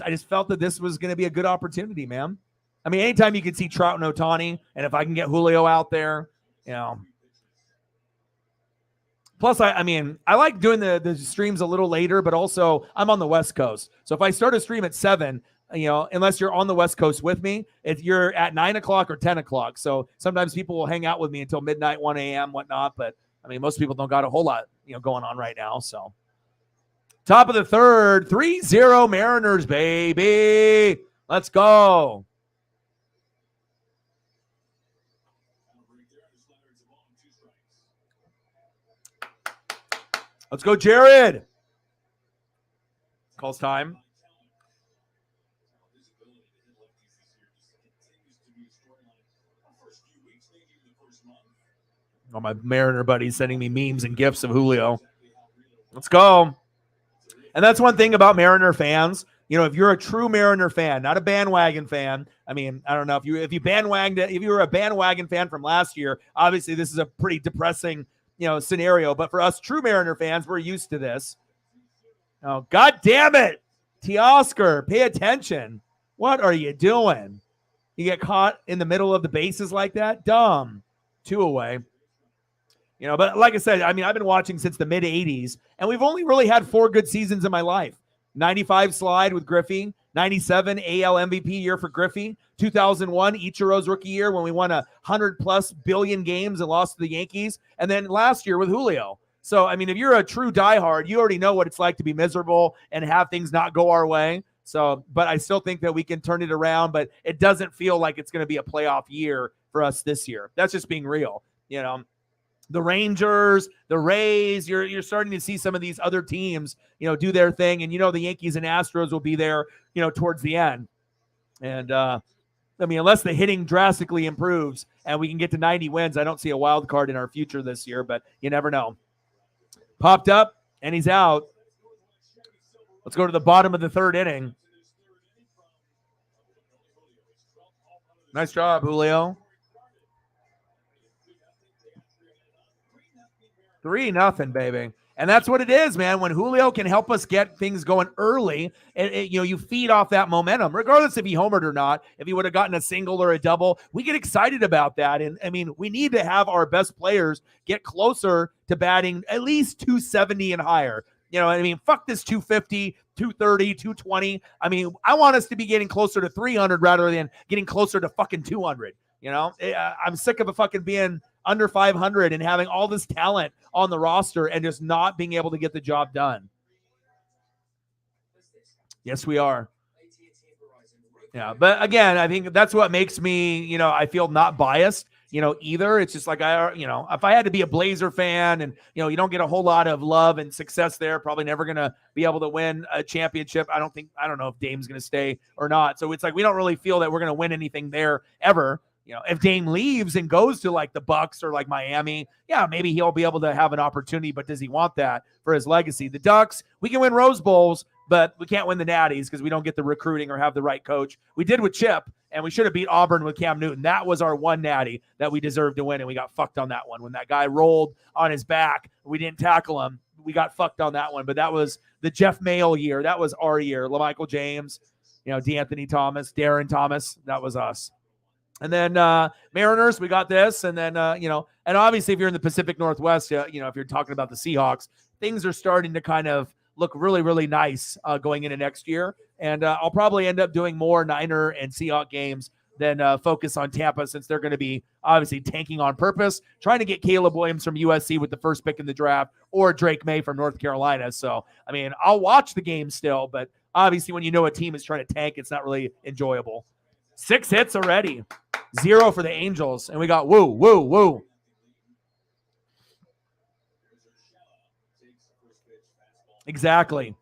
I just felt that this was going to be a good opportunity, man. I mean, anytime you can see Trout and Ohtani, and if I can get Julio out there, Plus, I like doing the streams a little later, but also I'm on the West Coast. So if I start a stream at 7, unless you're on the West Coast with me, if you're at 9 o'clock or 10 o'clock. So sometimes people will hang out with me until midnight, 1 a.m., whatnot. But most people don't got a whole lot, going on right now. So top of the third, 3-0 Mariners, baby. Let's go. Let's go, Jared. Calls time. All my Mariner buddies sending me memes and gifs of Julio. Let's go. And that's one thing about Mariner fans. If you're a true Mariner fan, not a bandwagon fan, I don't know if you were a bandwagon fan from last year, obviously this is a pretty depressing, scenario. But for us true Mariner fans, we're used to this. Oh, God damn it. Teoscar, pay attention. What are you doing? You get caught in the middle of the bases like that? Dumb. 2 away. But like I said, I mean, I've been watching since the mid 80s, and we've only really had 4 good seasons in my life. 95 slide with Griffey, 97 AL MVP year for Griffey, 2001 Ichiro's rookie year when we won 100+ billion games and lost to the Yankees, and then last year with Julio. So, I mean, if you're a true diehard, you already know what it's like to be miserable and have things not go our way. So, but I still think that we can turn it around, but it doesn't feel like it's going to be a playoff year for us this year. That's just being real. The Rangers, the Rays, you're starting to see some of these other teams, do their thing. And, the Yankees and Astros will be there, towards the end. And, I mean, unless the hitting drastically improves and we can get to 90 wins, I don't see a wild card in our future this year, but you never know. Popped up, and he's out. Let's go to the bottom of the 3rd inning. Nice job, Julio. 3-0, baby. And that's what it is, man. When Julio can help us get things going early, and you feed off that momentum, regardless if he homered or not. If he would have gotten a single or a double, we get excited about that. And I mean, we need to have our best players get closer to batting at least 270 and higher. I mean, fuck this 250, 230, 220. I mean, I want us to be getting closer to 300 rather than getting closer to fucking 200. I'm sick of fucking being under 500 and having all this talent on the roster and just not being able to get the job done. Yes, we are. Yeah, but again, I think that's what makes me, I feel not biased, either. It's just like if I had to be a Blazer fan and, you don't get a whole lot of love and success there, probably never going to be able to win a championship. I don't know if Dame's going to stay or not. So it's like we don't really feel that we're going to win anything there ever. If Dame leaves and goes to like the Bucks or like Miami, yeah, maybe he'll be able to have an opportunity, but does he want that for his legacy? The Ducks, we can win Rose Bowls, but we can't win the Natties because we don't get the recruiting or have the right coach. We did with Chip, and we should have beat Auburn with Cam Newton. That was our one Natty that we deserved to win, and we got fucked on that one. When that guy rolled on his back, we didn't tackle him. We got fucked on that one, but that was the Jeff Mayle year. That was our year. LaMichael James, DeAnthony Thomas, Darren Thomas, that was us. And then Mariners, we got this. And then, and obviously if you're in the Pacific Northwest, if you're talking about the Seahawks, things are starting to kind of look really, really nice going into next year. And I'll probably end up doing more Niner and Seahawk games than focus on Tampa, since they're going to be obviously tanking on purpose, trying to get Caleb Williams from USC with the first pick in the draft, or Drake May from North Carolina. So, I mean, I'll watch the game still, but obviously when a team is trying to tank, it's not really enjoyable. 6 hits already. 0 for the Angels. And we got woo, woo, woo. Exactly.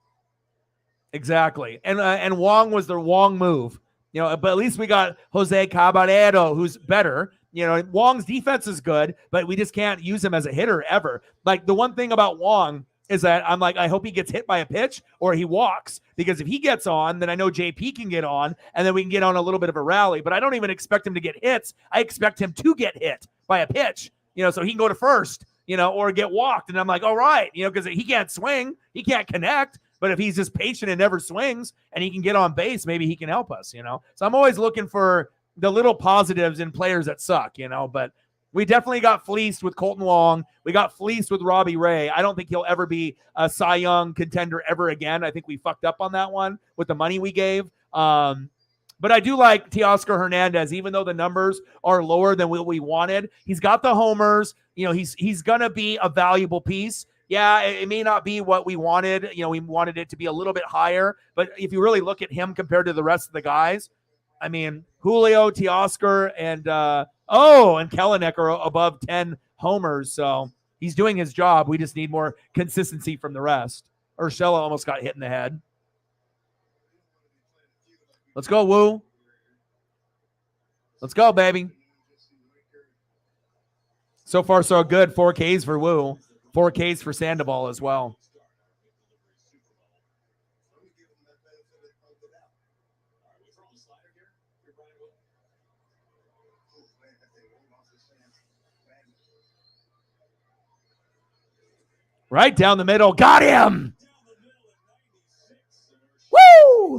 And Wong was the Wong move. But at least we got Jose Caballero, who's better. Wong's defense is good, but we just can't use him as a hitter ever. Like, the one thing about Wong is that I'm like, I hope he gets hit by a pitch or he walks, because if he gets on, then I know JP can get on, and then we can get on a little bit of a rally. But I don't even expect him to get hits. I expect him to get hit by a pitch, so he can go to first, or get walked. And I'm like, all right, because he can't swing, he can't connect. But if he's just patient and never swings and he can get on base, maybe he can help us, So I'm always looking for the little positives in players that suck, but we definitely got fleeced with Colton Wong. We got fleeced with Robbie Ray. I don't think he'll ever be a Cy Young contender ever again. I think we fucked up on that one with the money we gave. But I do like Teoscar Hernandez, even though the numbers are lower than what we wanted. He's got the homers. He's going to be a valuable piece. Yeah, it may not be what we wanted. We wanted it to be a little bit higher. But if you really look at him compared to the rest of the guys, I mean, Julio, Teoscar, and Kelenic are above 10 homers. So he's doing his job. We just need more consistency from the rest. Urshela almost got hit in the head. Let's go, Woo. Let's go, baby. So far, so good. 4 Ks for Woo. 4 Ks for Sandoval as well. Right down the middle. Got him.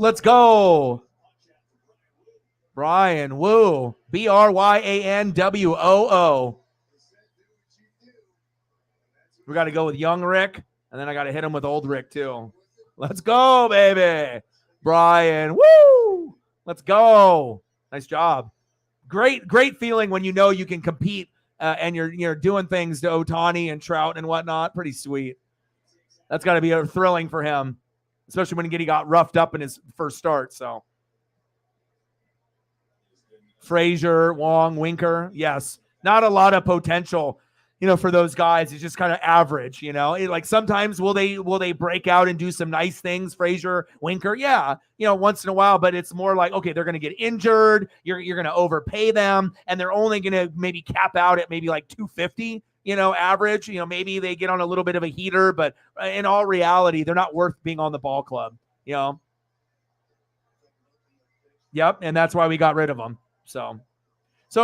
let's go. Bryan Woo. BRYANWOO. We got to go with young Rick, and then I got to hit him with old Rick too. Let's go, baby. Bryan, woo! Let's go. Nice job. Great feeling when you know you can compete and you're doing things to Ohtani and Trout and whatnot. Pretty sweet. That's got to be thrilling for him, especially when he got roughed up in his first start. So, Frazier, Wong, Winker, yes, not a lot of potential. For those guys, it's just kind of average, like sometimes will they break out and do some nice things? Frazier, Winker. Yeah. Once in a while, but it's more like, okay, they're going to get injured. You're going to overpay them and they're only going to maybe cap out at maybe like 250, average, maybe they get on a little bit of a heater, but in all reality, they're not worth being on the ball club, Yep. And that's why we got rid of them. So,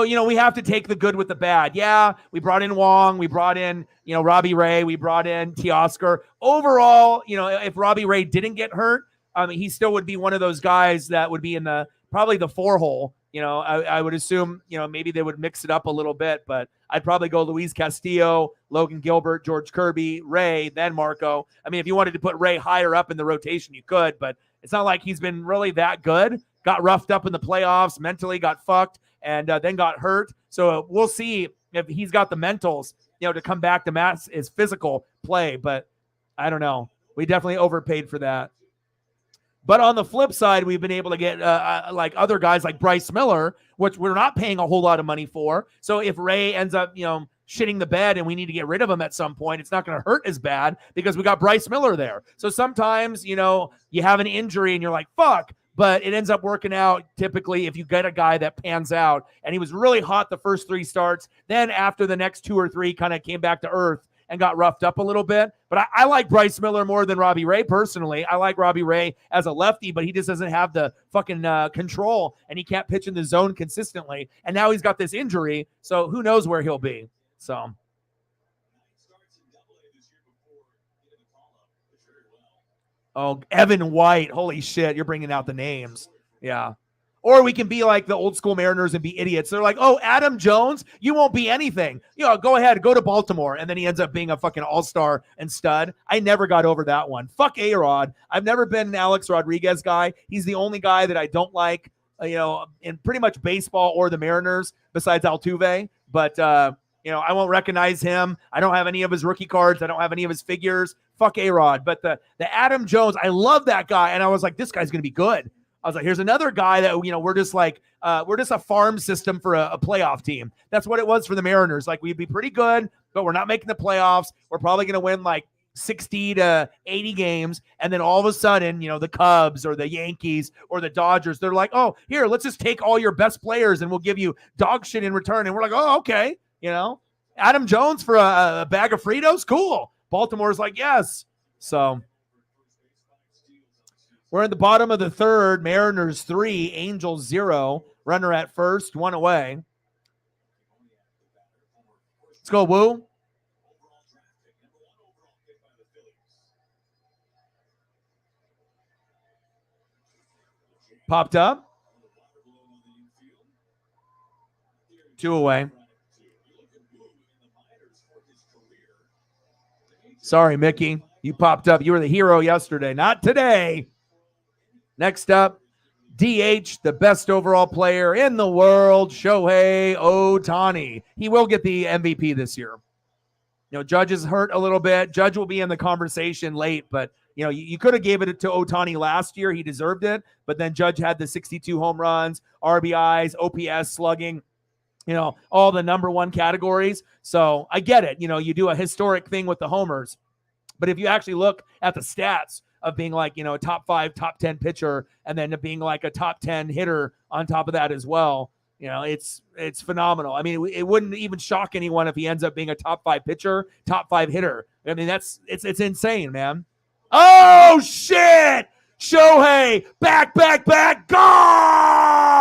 we have to take the good with the bad. Yeah, we brought in Wong. We brought in, Robbie Ray. We brought in Teoscar. Overall, if Robbie Ray didn't get hurt, he still would be one of those guys that would be in probably the 4-hole. I would assume, maybe they would mix it up a little bit, but I'd probably go Luis Castillo, Logan Gilbert, George Kirby, Ray, then Marco. I mean, if you wanted to put Ray higher up in the rotation, you could, but it's not like he's been really that good. Got roughed up in the playoffs, mentally got fucked, and then got hurt. So we'll see if he's got the mentals, to come back to match his physical play. But I don't know. We definitely overpaid for that. But on the flip side, we've been able to get like other guys like Bryce Miller, which we're not paying a whole lot of money for. So if Ray ends up, shitting the bed and we need to get rid of him at some point, it's not going to hurt as bad because we got Bryce Miller there. So sometimes, you have an injury and you're like, fuck. But it ends up working out typically if you get a guy that pans out. And he was really hot the first 3 starts. Then after the next 2 or 3 kind of came back to earth and got roughed up a little bit. But I like Bryce Miller more than Robbie Ray personally. I like Robbie Ray as a lefty, but he just doesn't have the fucking control and he can't pitch in the zone consistently. And now he's got this injury. So who knows where he'll be. So. Oh, Evan White. Holy shit. You're bringing out the names. Yeah. Or we can be like the old school Mariners and be idiots. They're like, oh, Adam Jones, you won't be anything. Go ahead, go to Baltimore. And then he ends up being a fucking all-star and stud. I never got over that one. Fuck A-Rod. I've never been an Alex Rodriguez guy. He's the only guy that I don't like, in pretty much baseball or the Mariners besides Altuve. But, I won't recognize him. I don't have any of his rookie cards. I don't have any of his figures. Fuck A-Rod. But the Adam Jones, I love that guy. And I was like, this guy's going to be good. I was like, here's another guy that, we're just like, we're just a farm system for a playoff team. That's what it was for the Mariners. Like, we'd be pretty good, but we're not making the playoffs. We're probably going to win like 60 to 80 games. And then all of a sudden, the Cubs or the Yankees or the Dodgers, they're like, oh, here, let's just take all your best players and we'll give you dog shit in return. And we're like, oh, okay. Adam Jones for a bag of Fritos. Cool. Baltimore's like, yes. So we're in the bottom of the third. Mariners 3, Angels 0. Runner at first, 1 away. Let's go, Woo. Popped up. 2 away. Sorry, Mickey. You popped up. You were the hero yesterday. Not today. Next up, DH, the best overall player in the world, Shohei Ohtani. He will get the MVP this year. Judge is hurt a little bit. Judge will be in the conversation late, but you could have gave it to Ohtani last year. He deserved it, but then Judge had the 62 home runs, RBIs, OPS, slugging, all the number 1 categories. So I get it. You do a historic thing with the homers, but if you actually look at the stats of being like, a top 5, top 10 pitcher, and then being like a top 10 hitter on top of that as well, it's phenomenal. I mean, it wouldn't even shock anyone if he ends up being a top 5 pitcher, top 5 hitter. I mean, it's insane, man. Oh shit! Shohei, back, gone!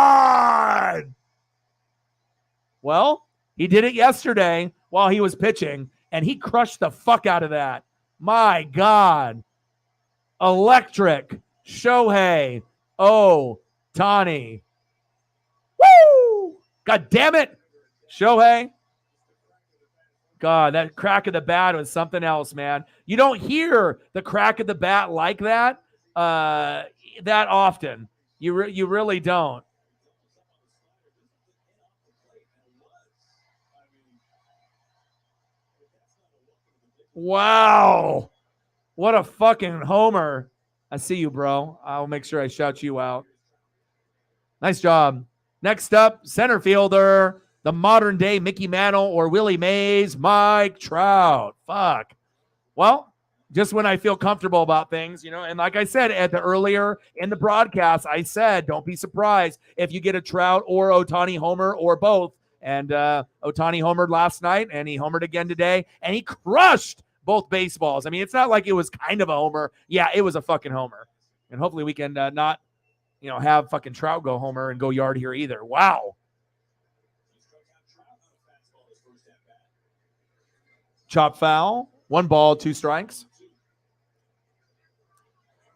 Well, he did it yesterday while he was pitching, and he crushed the fuck out of that. My God. Electric. Shohei. Oh, Tani. Woo! God damn it. Shohei. God, that crack of the bat was something else, man. You don't hear the crack of the bat like that that often. You really don't. Wow. What a fucking homer. I see you, bro. I'll make sure I shout you out. Nice job. Next up, center fielder, the modern day Mickey Mantle or Willie Mays, Mike Trout. Fuck. Well, just when I feel comfortable about things, and like I said at the earlier in the broadcast, I said, don't be surprised if you get a Trout or Ohtani homer or both. And Ohtani homered last night, and he homered again today, and he crushed both baseballs. I mean, it's not like it was kind of a homer. Yeah, it was a fucking homer. And hopefully we can not, have fucking Trout go homer and go yard here either. Wow. Chop foul. 1 ball, 2 strikes.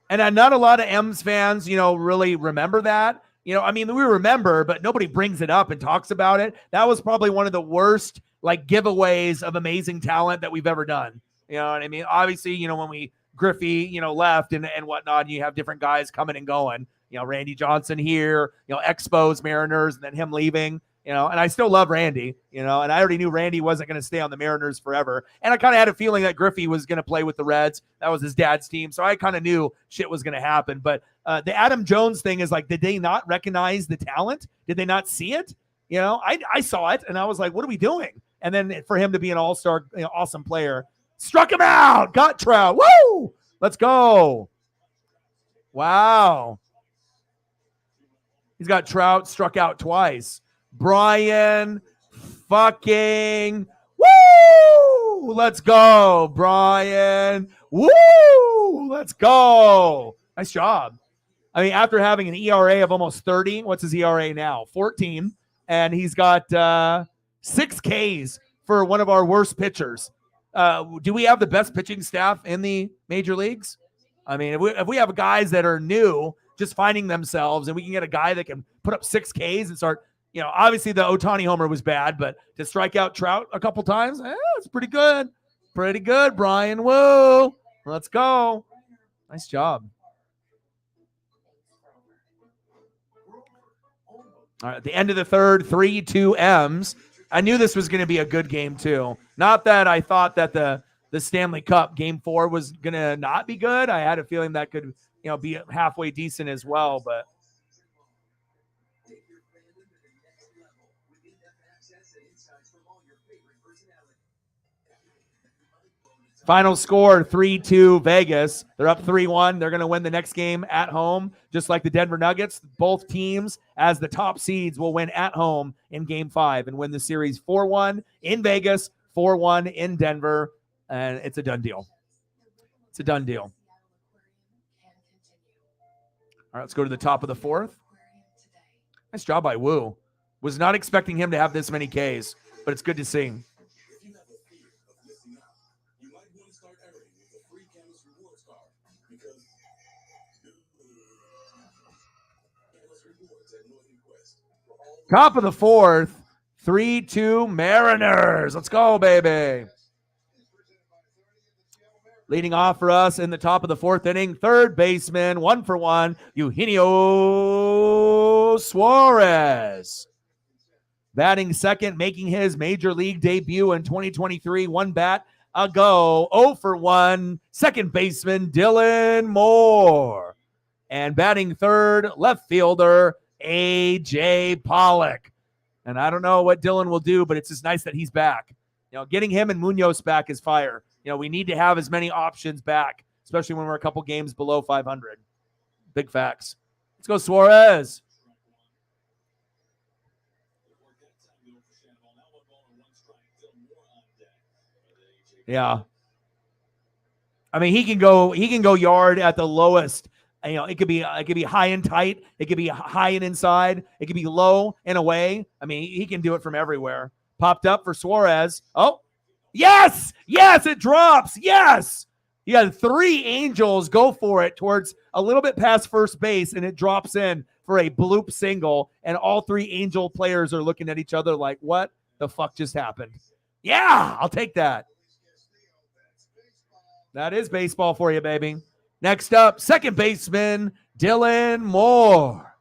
And not a lot of M's fans, really remember that. We remember, but nobody brings it up and talks about it. That was probably one of the worst giveaways of amazing talent that we've ever done. You know what I mean? Obviously, when Griffey, left and whatnot, you have different guys coming and going. Randy Johnson here, Expos, Mariners, and then him leaving. And I still love Randy, and I already knew Randy wasn't going to stay on the Mariners forever. And I kind of had a feeling that Griffey was going to play with the Reds. That was his dad's team. So I kind of knew shit was going to happen. But the Adam Jones thing is did they not recognize the talent? Did they not see it? I saw it and I was like, what are we doing? And then for him to be an all-star, awesome player, struck him out, got Trout. Woo! Let's go. Wow. He's got Trout struck out twice. Brian fucking woo! Let's go, Brian. Woo! Let's go. Nice job. I mean, after having an ERA of almost 30, what's his ERA now? 14. And he's got 6 Ks for one of our worst pitchers. Do we have the best pitching staff in the major leagues? I mean, if we have guys that are new, just finding themselves, and we can get a guy that can put up 6 Ks and start, obviously the Ohtani homer was bad, but to strike out Trout a couple times, it's pretty good. Pretty good, Brian. Woo! Let's go. Nice job. All right, at the end of the third, 3-2 M's. I knew this was going to be a good game too. Not that I thought that the Stanley Cup Game 4 was going to not be good. I had a feeling that could, be halfway decent as well, but final score 3-2 Vegas. They're up 3-1. They're going to win the next game at home, just like the Denver Nuggets. Both teams, as the top seeds, will win at home in Game 5 and win the series 4-1 in Vegas, 4-1 in Denver, and it's a done deal. It's a done deal. All right, let's go to the top of the 4th. Nice job by Wu. Was not expecting him to have this many Ks, but it's good to see. Top of the 4th, 3-2 Mariners. Let's go, baby. Leading off for us in the top of the 4th inning, third baseman, 1-for-1, Eugenio Suarez. Batting second, making his major league debut in 2023, 1 bat ago, 0-for-1, second baseman, Dylan Moore. And batting third, left fielder, A.J. Pollock. And I don't know what Dylan will do, but it's just nice that he's back. Getting him and Munoz back is fire. We need to have as many options back, especially when we're a couple games below 500. Big facts. Let's go, Suarez. Yeah. I mean, he can go yard at the lowest. It could be high and tight. It could be high and inside. It could be low and away. I mean, he can do it from everywhere. Popped up for Suarez. Oh, yes, it drops. Yes. You had 3 Angels go for it towards a little bit past first base, and it drops in for a bloop single, and all 3 Angel players are looking at each other like, what the fuck just happened? Yeah, I'll take that. That is baseball for you, baby. Next up, second baseman, Dylan Moore.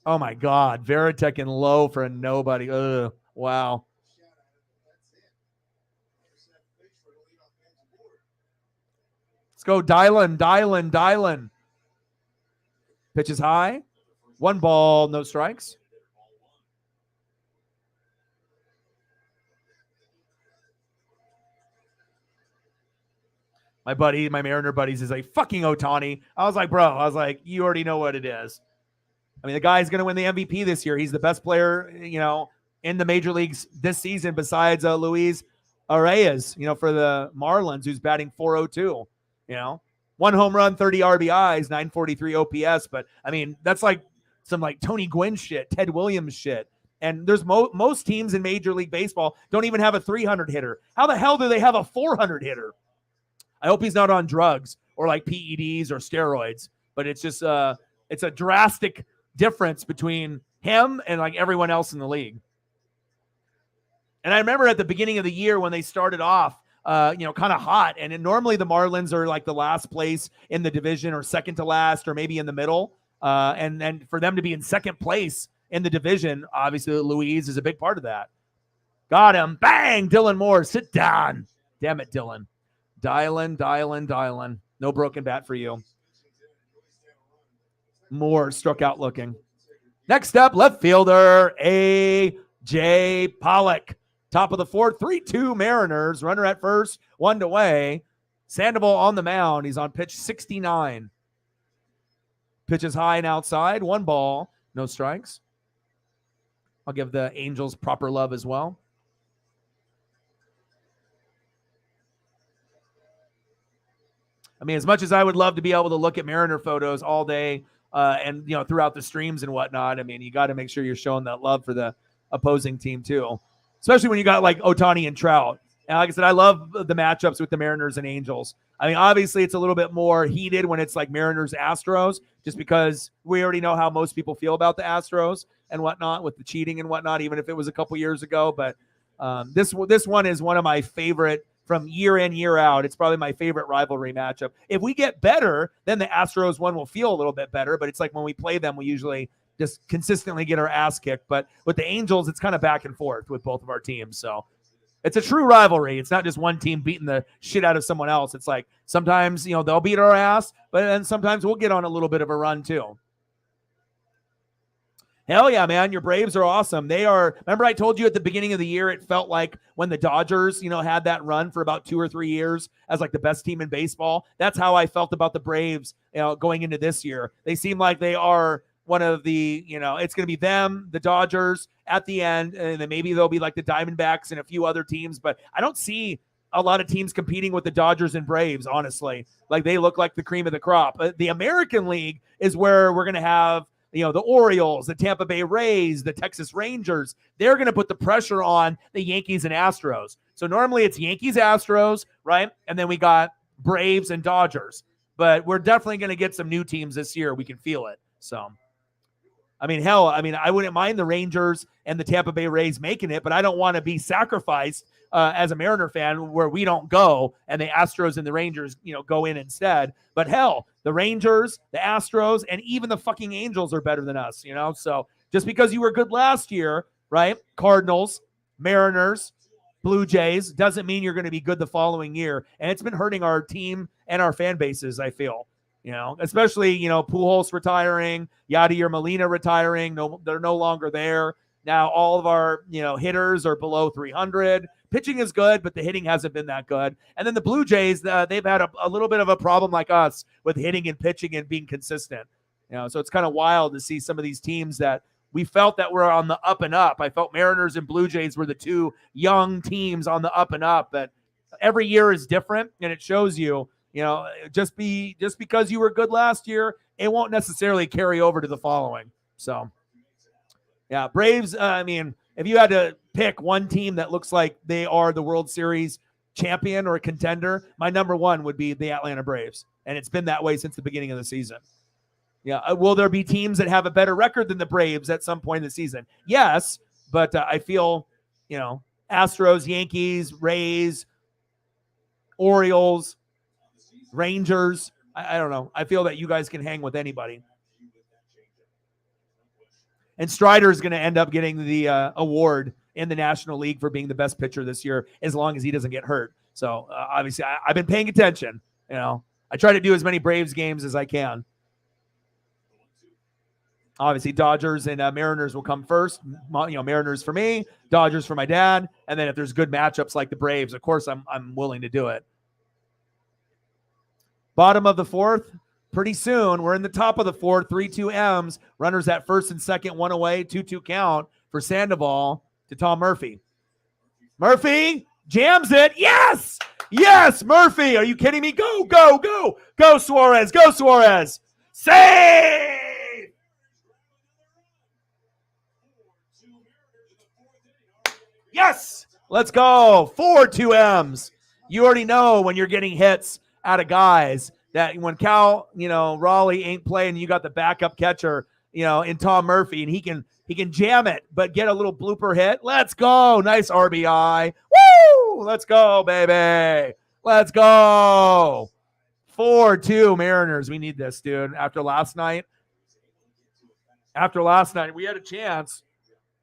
Oh, my God. Veritek and low for a nobody. Ugh, wow. Let's go Dylan. Pitch is high. 1 ball, no strikes. My buddy, my Mariner buddies is like, fucking Ohtani. I was like, bro, you already know what it is. I mean, the guy's going to win the MVP this year. He's the best player, in the major leagues this season besides Luis Arias, for the Marlins, who's batting .402, 1 home run, 30 RBIs, 943 OPS. But, I mean, that's like some like Tony Gwynn shit, Ted Williams shit. And there's most teams in Major League Baseball don't even have a 300 hitter. How the hell do they have a 400 hitter? I hope he's not on drugs or like PEDs or steroids, but it's just it's a drastic difference between him and like everyone else in the league. And I remember at the beginning of the year when they started off, kind of hot, and normally the Marlins are like the last place in the division or second to last or maybe in the middle. And for them to be in second place in the division, obviously Luis is a big part of that. Got him. Bang! Dylan Moore, sit down. Damn it, Dylan. Dylan. No broken bat for you. Moore struck out looking. Next up, left fielder, A.J. Pollock. Top of the 4th, 3-2 Mariners. Runner at first, 1 away. Sandoval on the mound. He's on pitch 69. Pitch is high and outside. 1 ball, no strikes. I'll give the Angels proper love as well. I mean, as much as I would love to be able to look at Mariner photos all day and, throughout the streams and whatnot, I mean, you got to make sure you're showing that love for the opposing team too, especially when you got like Ohtani and Trout. And like I said, I love the matchups with the Mariners and Angels. I mean, obviously it's a little bit more heated when it's like Mariners Astros, just because we already know how most people feel about the Astros and whatnot with the cheating and whatnot, even if it was a couple years ago. But this one is one of my favorite from year in, year out. It's probably my favorite rivalry matchup. If we get better, then the Astros one will feel a little bit better. But it's like when we play them, we usually just consistently get our ass kicked. But with the Angels, it's kind of back and forth with both of our teams. So it's a true rivalry. It's not just one team beating the shit out of someone else. It's like sometimes, they'll beat our ass, but then sometimes we'll get on a little bit of a run too. Hell yeah, man. Your Braves are awesome. They are. Remember I told you at the beginning of the year, it felt like when the Dodgers, had that run for about 2 or 3 years as like the best team in baseball. That's how I felt about the Braves, going into this year. They seem like they are one of the, it's going to be them, the Dodgers at the end, and then maybe they'll be like the Diamondbacks and a few other teams, but I don't see a lot of teams competing with the Dodgers and Braves, honestly. Like they look like the cream of the crop. The American League is where we're going to have, the Orioles, the Tampa Bay Rays, the Texas Rangers. They're going to put the pressure on the Yankees and Astros. So normally it's Yankees, Astros, right? And then we got Braves and Dodgers. But we're definitely going to get some new teams this year. We can feel it. So, I mean, I wouldn't mind the Rangers and the Tampa Bay Rays making it, but I don't want to be sacrificed as a Mariner fan where we don't go and the Astros and the Rangers, go in instead. But hell, the Rangers, the Astros, and even the fucking Angels are better than us, So just because you were good last year, right? Cardinals, Mariners, Blue Jays, doesn't mean you're going to be good the following year. And it's been hurting our team and our fan bases, I feel. Especially, Pujols retiring, Yadier Molina retiring. No, they're no longer there. Now all of our, hitters are below 300. Pitching is good, but the hitting hasn't been that good. And then the Blue Jays, they've had a little bit of a problem like us with hitting and pitching and being consistent. So it's kind of wild to see some of these teams that we felt that were on the up and up. I felt Mariners and Blue Jays were the 2 young teams on the up and up. But every year is different, and it shows you, just because you were good last year, it won't necessarily carry over to the following. So, yeah, Braves, if you had to pick one team that looks like they are the World Series champion or a contender, my number one would be the Atlanta Braves. And it's been that way since the beginning of the season. Yeah. Will there be teams that have a better record than the Braves at some point in the season? Yes. But I feel, Astros, Yankees, Rays, Orioles, Rangers. I don't know. I feel that you guys can hang with anybody. And Strider is going to end up getting the award in the National League for being the best pitcher this year, as long as he doesn't get hurt. So obviously, I've been paying attention. I try to do as many Braves games as I can. Obviously, Dodgers and Mariners will come first. Mariners for me, Dodgers for my dad, and then if there's good matchups like the Braves, of course, I'm willing to do it. Bottom of the fourth, pretty soon. We're in the top of the fourth, 3-2 M's. Runners at first and second, one away, 2-2 count for Sandoval to Tom Murphy. Murphy jams it. Yes! Yes, Murphy. Are you kidding me? Go, go, go. Go, Suarez. Go, Suarez. Save! Yes! Let's go. 4-2 M's. You already know when you're getting hits out of guys that when Cal, Raleigh ain't playing, you got the backup catcher, in Tom Murphy, and he can jam it, but get a little blooper hit. Let's go. Nice RBI. Woo! Let's go, baby. Let's go. 4-2 Mariners. We need this, dude. After last night, we had a chance.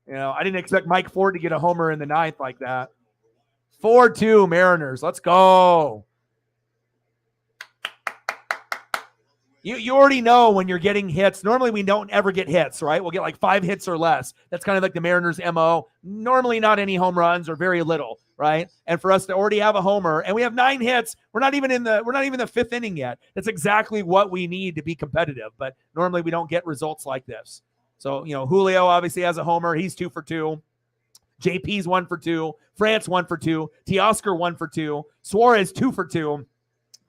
I didn't expect Mike Ford to get a homer in the ninth like that. 4-2 Mariners. Let's go. You already know when you're getting hits. Normally, we don't ever get hits, right? We'll get like 5 hits or less. That's kind of like the Mariners' MO. Normally, not any home runs or very little, right? And for us to already have a homer, and we have 9 hits, we're not even in the fifth inning yet. That's exactly what we need to be competitive. But normally, we don't get results like this. So, Julio obviously has a homer. He's 2 for 2. JP's 1 for 2. France 1 for 2. Teoscar 1 for 2. Suarez 2 for 2.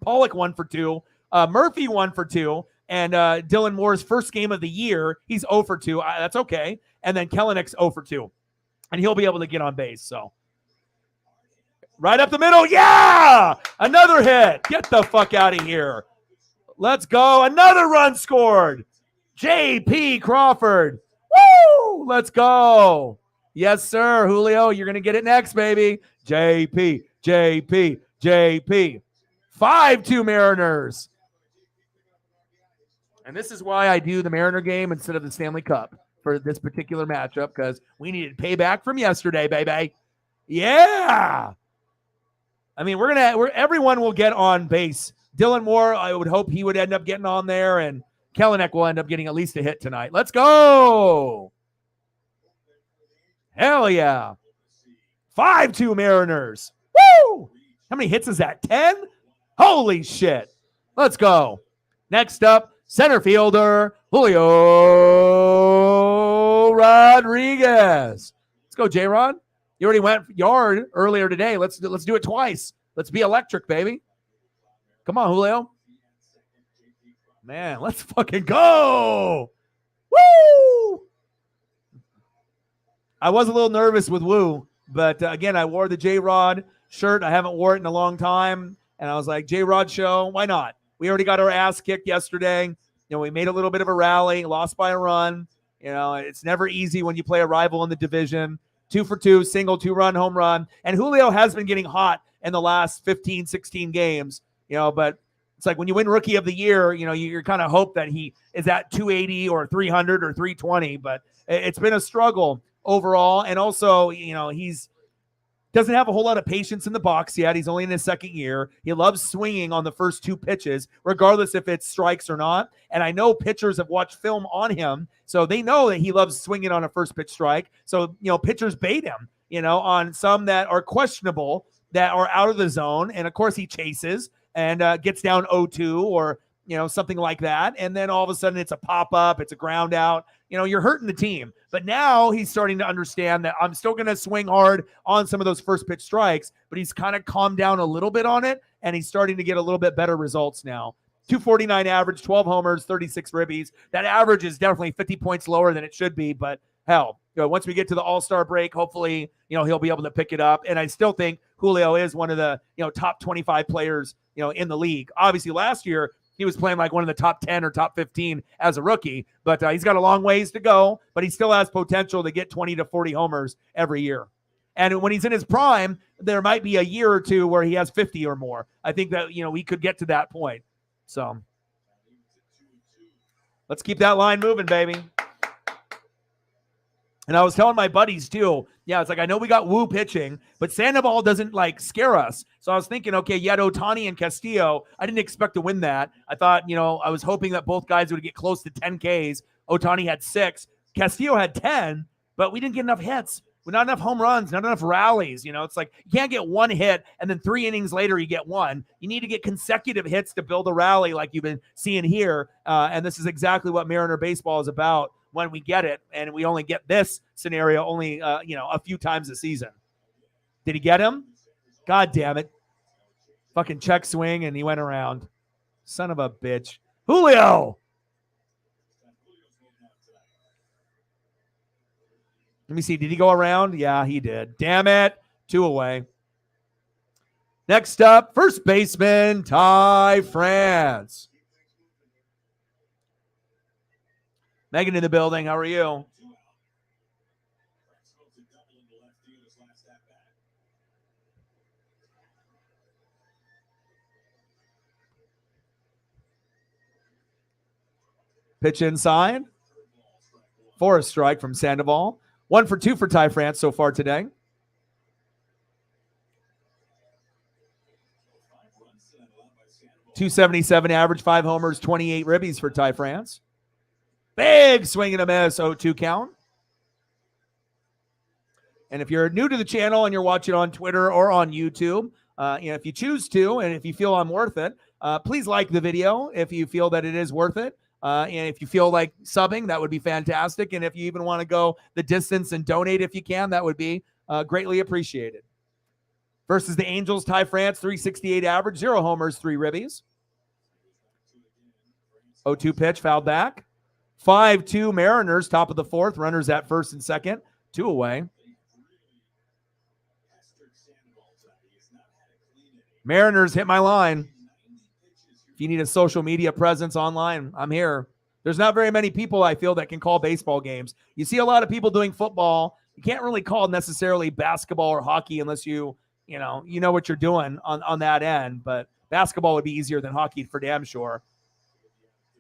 Pollock 1 for 2. Murphy 1 for 2, and Dylan Moore's first game of the year, he's 0 for 2. That's okay. And then Kelenick's 0 for 2, and he'll be able to get on base. So right up the middle, yeah, another hit. Get the fuck out of here. Let's go. Another run scored. J.P. Crawford. Woo! Let's go. Yes, sir. Julio, you're gonna get it next, baby. J.P. 5-2 Mariners. And this is why I do the Mariner game instead of the Stanley Cup for this particular matchup, because we needed payback from yesterday, baby. Yeah. I mean, everyone will get on base. Dylan Moore, I would hope he would end up getting on there, and Kelenic will end up getting at least a hit tonight. Let's go. Hell yeah. 5-2 Mariners. Woo! How many hits is that? 10? Holy shit. Let's go. Next up, center fielder, Julio Rodriguez. Let's go, J-Rod. You already went yard earlier today. Let's do it twice. Let's be electric, baby. Come on, Julio. Man, let's fucking go. Woo! I was a little nervous with Woo, but again, I wore the J-Rod shirt. I haven't worn it in a long time. And I was like, J-Rod show, why not? We already got our ass kicked yesterday. We made a little bit of a rally, lost by a run. It's never easy when you play a rival in the division. 2 for 2, single 2-run home run. And Julio has been getting hot in the last 15, 16 games, but it's like when you win Rookie of the Year, you're kind of hope that he is at 280 or 300 or 320, but it's been a struggle overall. And also, he's doesn't have a whole lot of patience in the box yet. He's only in his second year. He loves swinging on the first 2 pitches, regardless if it's strikes or not. And I know pitchers have watched film on him, so they know that he loves swinging on a first pitch strike. So, pitchers bait him, on some that are questionable, that are out of the zone. And, of course, he chases and gets down 0-2 or, something like that. And then all of a sudden it's a pop-up, it's a ground out. You're hurting the team. But now he's starting to understand that I'm still going to swing hard on some of those first pitch strikes, but he's kind of calmed down a little bit on it, and he's starting to get a little bit better results now. 249 average, 12 homers, 36 ribbies. That average is definitely 50 points lower than it should be, but hell, once we get to the All-Star break, hopefully, he'll be able to pick it up. And I still think Julio is one of the, top 25 players, in the league. Obviously, last year he was playing like one of the top 10 or top 15 as a rookie, but he's got a long ways to go, but he still has potential to get 20 to 40 homers every year. And when he's in his prime, there might be a year or two where he has 50 or more. I think that, we could get to that point. So let's keep that line moving, baby. And I was telling my buddies too, it's like, I know we got Wu pitching, but Sandoval doesn't scare us. So I was thinking, okay, you had Ohtani and Castillo. I didn't expect to win that. I thought, I was hoping that both guys would get close to 10 Ks. Ohtani had 6. Castillo had 10, but we didn't get enough hits. Not enough home runs, not enough rallies. It's like you can't get one hit and then 3 innings later you get one. You need to get consecutive hits to build a rally like you've been seeing here. And this is exactly what Mariner baseball is about when we get it. And we only get this scenario only, a few times a season. Did he get him? God damn it. Fucking check swing and he went around. Son of a bitch. Julio. Let me see. Did he go around? Yeah, he did. Damn it. 2 away. Next up, first baseman, Ty France. Megan in the building. How are you? Pitch inside. For a strike from Sandoval. 1 for 2 for Ty France so far today. .277 average, 5 homers, 28 ribbies for Ty France. Big swing and a miss, 0-2 count. And if you're new to the channel and you're watching on Twitter or on YouTube, if you choose to, and if you feel I'm worth it, please like the video if you feel that it is worth it. And if you feel like subbing, that would be fantastic. And if you even want to go the distance and donate if you can, that would be greatly appreciated. Versus the Angels, Ty France, .368 average, 0 homers, 3 ribbies. 0-2 pitch, fouled back. 5-2 Mariners, top of the 4th, runners at first and second, 2 away. Mariners hit my line. If you need a social media presence online, I'm here. There's not very many people I feel that can call baseball games. You see a lot of people doing football. You can't really call necessarily basketball or hockey unless you know what you're doing on that end. But basketball would be easier than hockey for damn sure.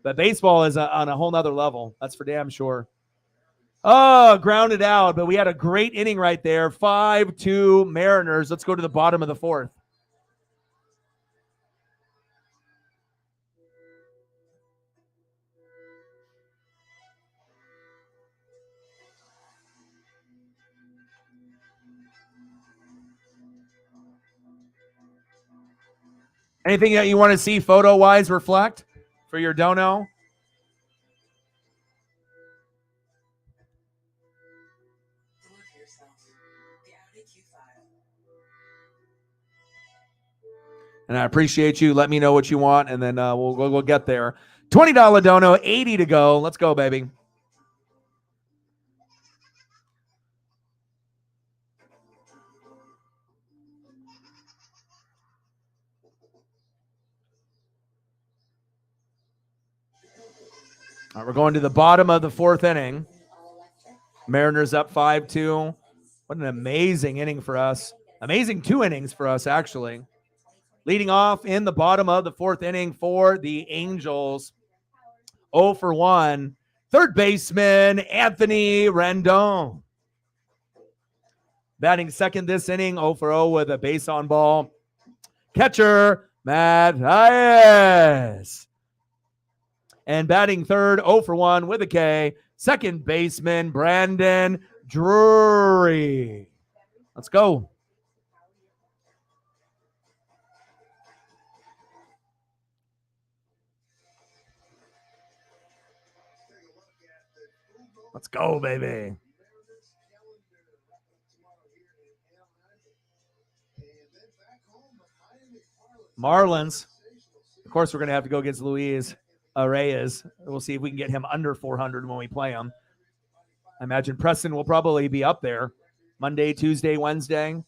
But baseball is on a whole nother level. That's for damn sure. Oh, grounded out. But we had a great inning right there. 5-2 Mariners. Let's go to the bottom of the 4th. Anything that you want to see photo-wise reflect for your dono? And I appreciate you. Let me know what you want, and then we'll get there. $20 dono, 80 to go. Let's go, baby. All right, we're going to the bottom of the 4th inning. Mariners up 5-2. What an amazing inning for us. Amazing 2 innings for us, actually. Leading off in the bottom of the 4th inning for the Angels. 0 for 1. Third baseman, Anthony Rendon. Batting second this inning, 0 for 0 with a base on ball. Catcher, Matt Hayes. And batting third, 0 for 1 with a K, second baseman, Brandon Drury. Let's go. Let's go, baby. Marlins. Of course, we're going to have to go against Luis Reyes. We'll see if we can get him under 400 when we play him. I imagine Preston will probably be up there Monday, Tuesday, Wednesday.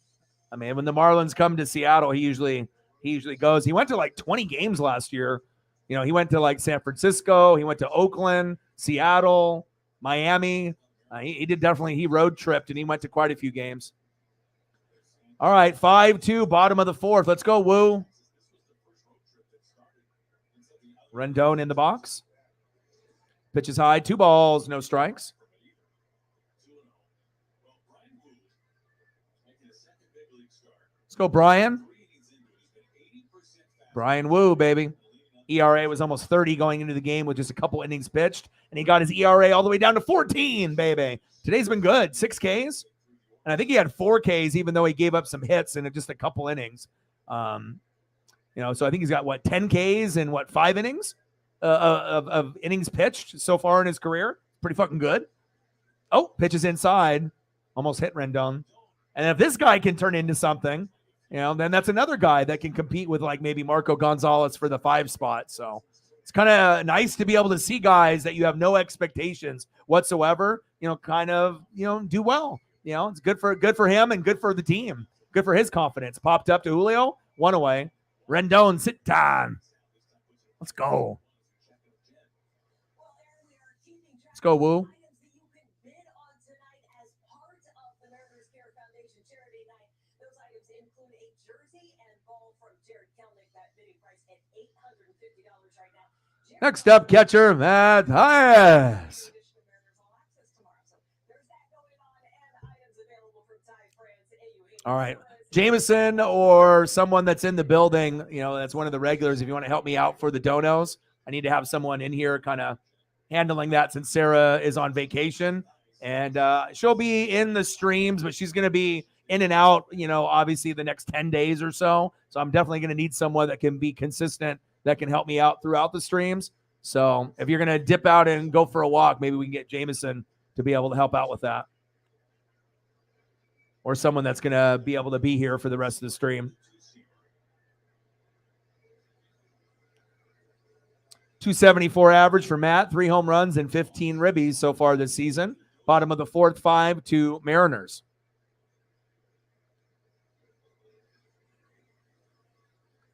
I mean, when the Marlins come to Seattle, he usually goes. He went to like 20 games last year. You know, he went to like San Francisco. He went to Oakland, Seattle, Miami. He did definitely. He road tripped and he went to quite a few games. All right, 5-2, bottom of the fourth. Let's go, Woo. Rendon in the box. Pitches high, 2 balls, no strikes. Let's go, Brian. Brian Woo, baby. ERA was almost 30 going into the game with just a couple innings pitched, and he got his ERA all the way down to 14, baby. Today's been good. 6 Ks, and I think he had 4 Ks, even though he gave up some hits in just a couple innings. You know, so I think he's got, 10 Ks in, 5 innings of innings pitched so far in his career. Pretty fucking good. Oh, pitches inside. Almost hit Rendon. And if this guy can turn into something, you know, then that's another guy that can compete with like maybe Marco Gonzalez for the 5 spot. So it's kind of nice to be able to see guys that you have no expectations whatsoever, you know, kind of, you know, do well. You know, it's good for him and good for the team. Good for his confidence. Popped up to Julio, 1 away. Rendon, sit time. Let's go. Let's go, Woo. Next up, catcher Matthias. All right. Jameson or someone that's in the building, you know, that's one of the regulars. If you want to help me out for the donos, I need to have someone in here kind of handling that since Sarah is on vacation. And she'll be in the streams, but she's going to be in and out, you know, obviously the next 10 days or so. So I'm definitely going to need someone that can be consistent, that can help me out throughout the streams. So if you're going to dip out and go for a walk, maybe we can get Jameson to be able to help out with that. Or someone that's going to be able to be here for the rest of the stream. 274 average for Matt, 3 home runs and 15 ribbies so far this season. Bottom of the fourth, 5-2 Mariners.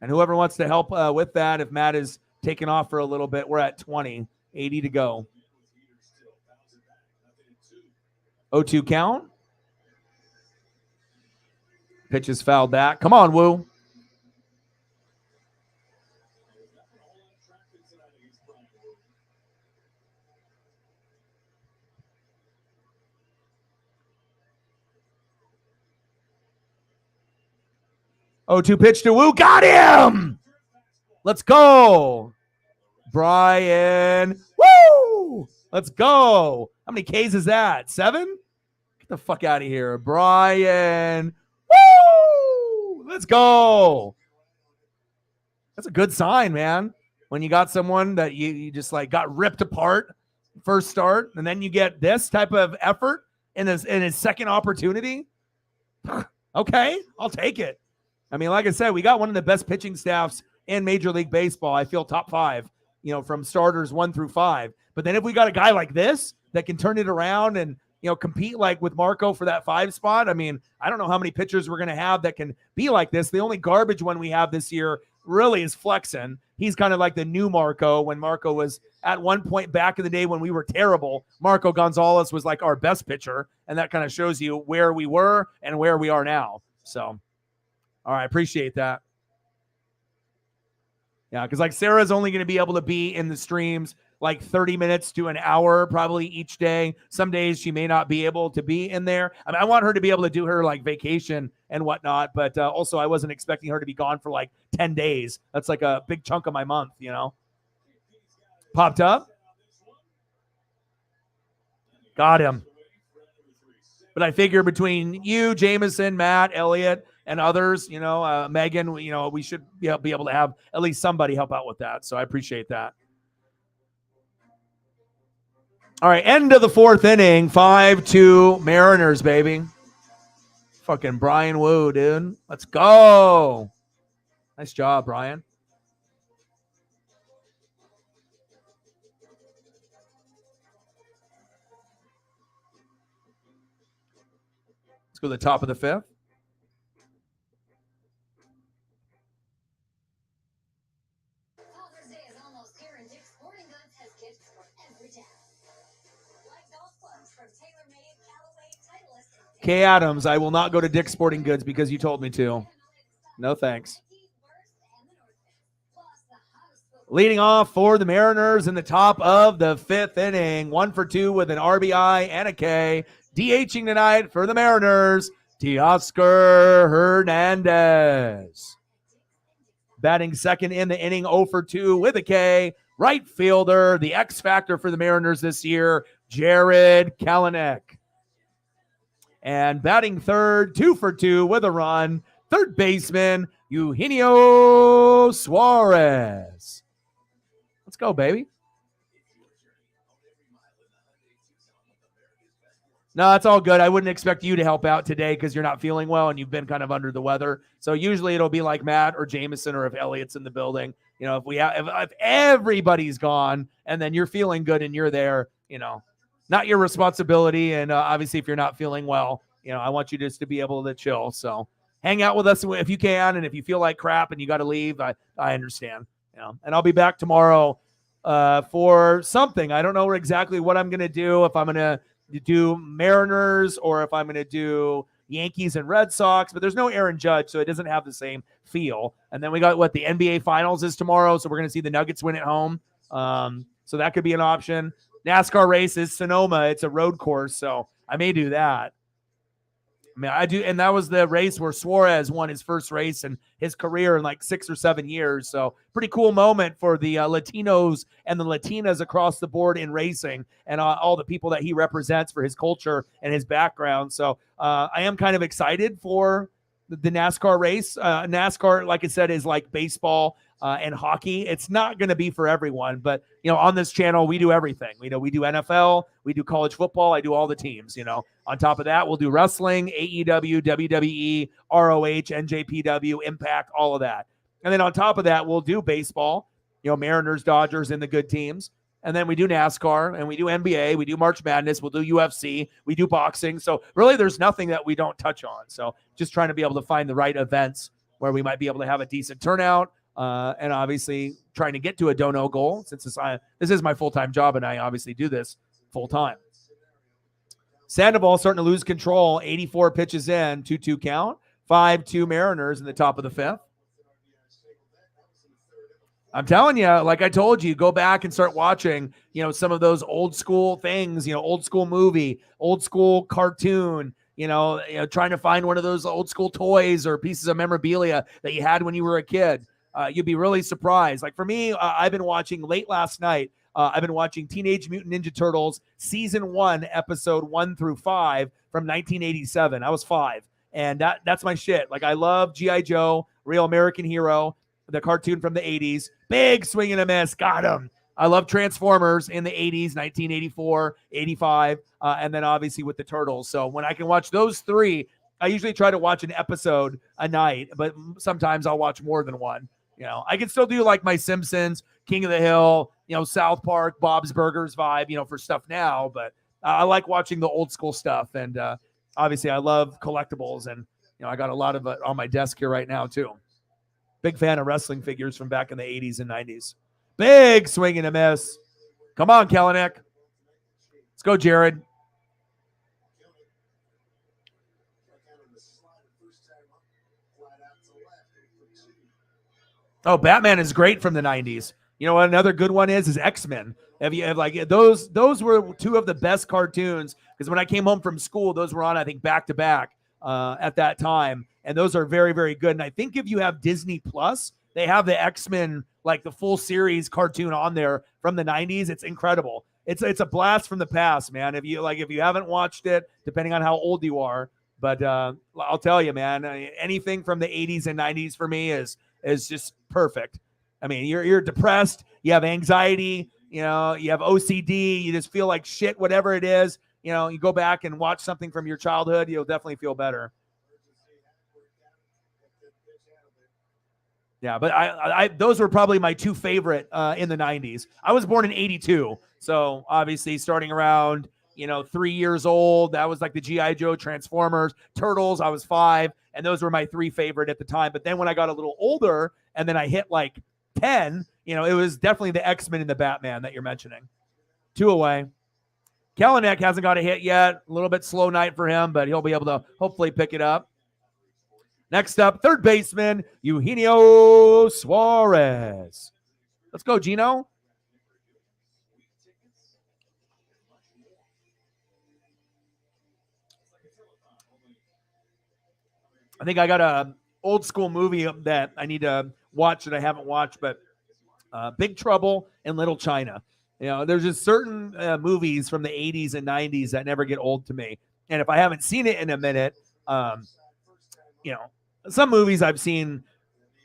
And whoever wants to help with that, if Matt is taking off for a little bit, we're at 20, 80 to go. 0-2 count. Pitch is fouled back. Come on, Woo. Oh, 2 pitch to Woo. Got him. Let's go. Brian. Woo. Let's go. How many Ks is that? 7? Get the fuck out of here. Brian. Woo. Let's go. That's a good sign, man. When you got someone that you just like got ripped apart first start, and then you get this type of effort in his second opportunity. Okay, I'll take it. I mean, like I said, we got one of the best pitching staffs in Major League Baseball. I feel top 5, you know, from starters 1 through 5. But then if we got a guy like this that can turn it around and, you know, compete like with Marco for that 5 spot, I mean, I don't know how many pitchers we're going to have that can be like this. The only garbage one we have this year really is Flexen. He's kind of like the new Marco. When Marco was at one point back in the day when we were terrible, Marco Gonzalez was like our best pitcher. And that kind of shows you where we were and where we are now. So, all right, appreciate that. Yeah, because like Sarah's only going to be able to be in the streams like 30 minutes to an hour probably each day. Some days she may not be able to be in there. I mean, I want her to be able to do her like vacation and whatnot, but also I wasn't expecting her to be gone for like 10 days. That's like a big chunk of my month, you know. Popped up. Got him. But I figure between you, Jameson, Matt, Elliot, and others, you know, Megan, you know, we should be able to have at least somebody help out with that. So I appreciate that. All right, end of the 4th inning, 5-2 Mariners, baby. Fucking Brian Woo, dude. Let's go. Nice job, Brian. Let's go to the top of the fifth.
Father's Day is almost here, and Dick's Sporting Goods has gifts for every dad. Like golf clubs from TaylorMade, Callaway, Titleist, and
Kay Adams, I will not go to Dick's Sporting Goods because you told me to. No thanks. Leading off for the Mariners in the top of the fifth inning. 1 for 2 with an RBI and a K. DHing tonight for the Mariners, Teoscar Hernandez. Batting second in the inning, 0 for 2 with a K. Right fielder, the X factor for the Mariners this year, Jarred Kelenic. And batting third, 2 for 2 with a run, third baseman, Eugenio Suarez. Let's go, baby. No, it's all good. I wouldn't expect you to help out today because you're not feeling well and you've been kind of under the weather. So usually it'll be like Matt or Jameson or if Elliot's in the building. You know, if everybody's gone and then you're feeling good and you're there, you know, not your responsibility. And obviously if you're not feeling well, you know, I want you just to be able to chill. So hang out with us if you can. And if you feel like crap and you got to leave, I understand. You know, and I'll be back tomorrow for something. I don't know exactly what I'm going to do, if I'm going to do Mariners or if I'm going to do Yankees and Red Sox, but there's no Aaron Judge, so it doesn't have the same feel. And then we got the NBA Finals is tomorrow, so we're going to see the Nuggets win at home. So that could be an option. NASCAR race is Sonoma. It's a road course, so I may do that. I mean, I do, and that was the race where Suarez won his first race in his career in like 6 or 7 years. So pretty cool moment for the Latinos and the Latinas across the board in racing and all the people that he represents for his culture and his background. So I am kind of excited for the NASCAR race. NASCAR, like I said, is like baseball and hockey. It's not going to be for everyone, but you know, on this channel, we do everything. We do NFL, we do college football. I do all the teams, you know. On top of that, we'll do wrestling, AEW, WWE, ROH, NJPW, Impact, all of that. And then on top of that, we'll do baseball, you know, Mariners, Dodgers, and the good teams. And then we do NASCAR and we do NBA, we do March Madness, we'll do UFC, we do boxing. So really there's nothing that we don't touch on. So just trying to be able to find the right events where we might be able to have a decent turnout. And obviously trying to get to a dono goal since this is my full-time job and I obviously do this full-time. Sandoval starting to lose control, 84 pitches in, 2-2 count, 5-2 Mariners in the top of the fifth. I'm telling you, like I told you, go back and start watching, you know, some of those old school things, you know, old school movie, old school cartoon, you know, trying to find one of those old school toys or pieces of memorabilia that you had when you were a kid. You'd be really surprised. Like for me, I've been watching late last night. I've been watching Teenage Mutant Ninja Turtles season 1, episode 1 through 5 from 1987. I was 5, and that's my shit. Like I love G.I. Joe, Real American Hero, the cartoon from the 80s. Big swing and a miss, got him. I love Transformers in the 80s, 1984, 85, and then obviously with the Turtles. So when I can watch those 3, I usually try to watch an episode a night, but sometimes I'll watch more than one. You know, I can still do like my Simpsons, King of the Hill, you know, South Park, Bob's Burgers vibe, you know, for stuff now. But I like watching the old school stuff. And obviously I love collectibles. And, you know, I got a lot of it on my desk here right now, too. Big fan of wrestling figures from back in the 80s and 90s. Big swing and a miss. Come on, Kelenic. Let's go, Jared. Oh, Batman is great from the 90s. You know what another good one is X-Men. Those were 2 of the best cartoons because when I came home from school, those were on, I think, back to back at that time. And those are very, very good. And I think if you have Disney Plus, they have the X-Men, like the full series cartoon on there from the 90s. It's incredible. It's a blast from the past, man. If you haven't watched it, depending on how old you are, but I'll tell you, man, anything from the 80s and 90s for me is just perfect. I mean, you're depressed, you have anxiety, you know, you have OCD, you just feel like shit, whatever it is, you know, you go back and watch something from your childhood, you'll definitely feel better. Yeah, but I those were probably my 2 favorite in the 90s. I was born in 82, so obviously starting around 3 years old. That was like the G.I. Joe, Transformers, Turtles. I was 5, and those were my 3 favorite at the time. But then when I got a little older and then I hit like 10, it was definitely the X-Men and the Batman that you're mentioning. 2 away. Kelenic hasn't got a hit yet. A little bit slow night for him, but he'll be able to hopefully pick it up. Next up, third baseman, Eugenio Suarez. Let's go, Gino. I think I got a old school movie that I need to watch that I haven't watched, but Big Trouble in Little China. There's just certain movies from the 80s and 90s that never get old to me. And if I haven't seen it in a minute, some movies I've seen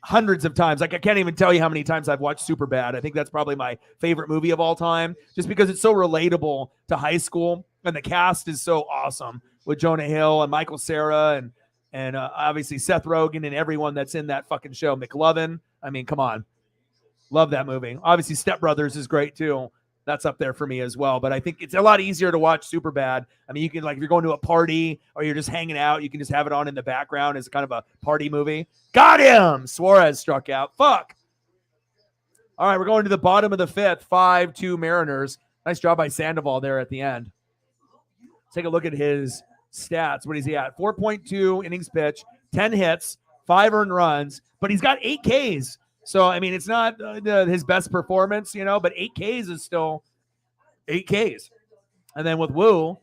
hundreds of times. Like I can't even tell you how many times I've watched Superbad. I think that's probably my favorite movie of all time, just because it's so relatable to high school, and the cast is so awesome with Jonah Hill and Michael Cera and obviously Seth Rogen and everyone that's in that fucking show. McLovin. I mean, come on. Love that movie. Obviously, Step Brothers is great too. That's up there for me as well. But I think it's a lot easier to watch Superbad. I mean, you can, like, if you're going to a party or you're just hanging out, you can just have it on in the background as kind of a party movie. Got him! Suarez struck out. Fuck. All right, we're going to the bottom of the 5th. 5-2 Mariners. Nice job by Sandoval there at the end. Take a look at his stats. What is he at? 4.2 innings pitched, 10 hits, 5 earned runs, but he's got 8 Ks. So, I mean, it's not his best performance, but 8 Ks is still 8 Ks. And then with Wu,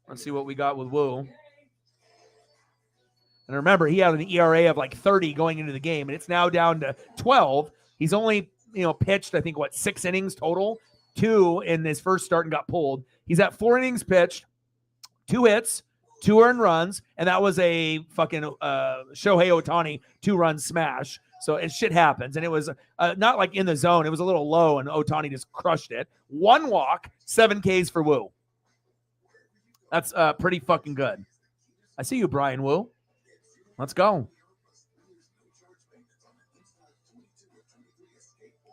let's see what we got with Wu. And remember, he had an ERA of like 30 going into the game, and it's now down to 12. He's only, pitched, I think, 6 innings total, 2 in his first start and got pulled. He's at 4 innings pitched, 2 hits, 2 earned runs, and that was a fucking Shohei Ohtani 2-run smash. So shit happens, and it was not like in the zone. It was a little low, and Ohtani just crushed it. 1 walk, 7 Ks for Wu. That's pretty fucking good. I see you, Brian Wu. Let's go. All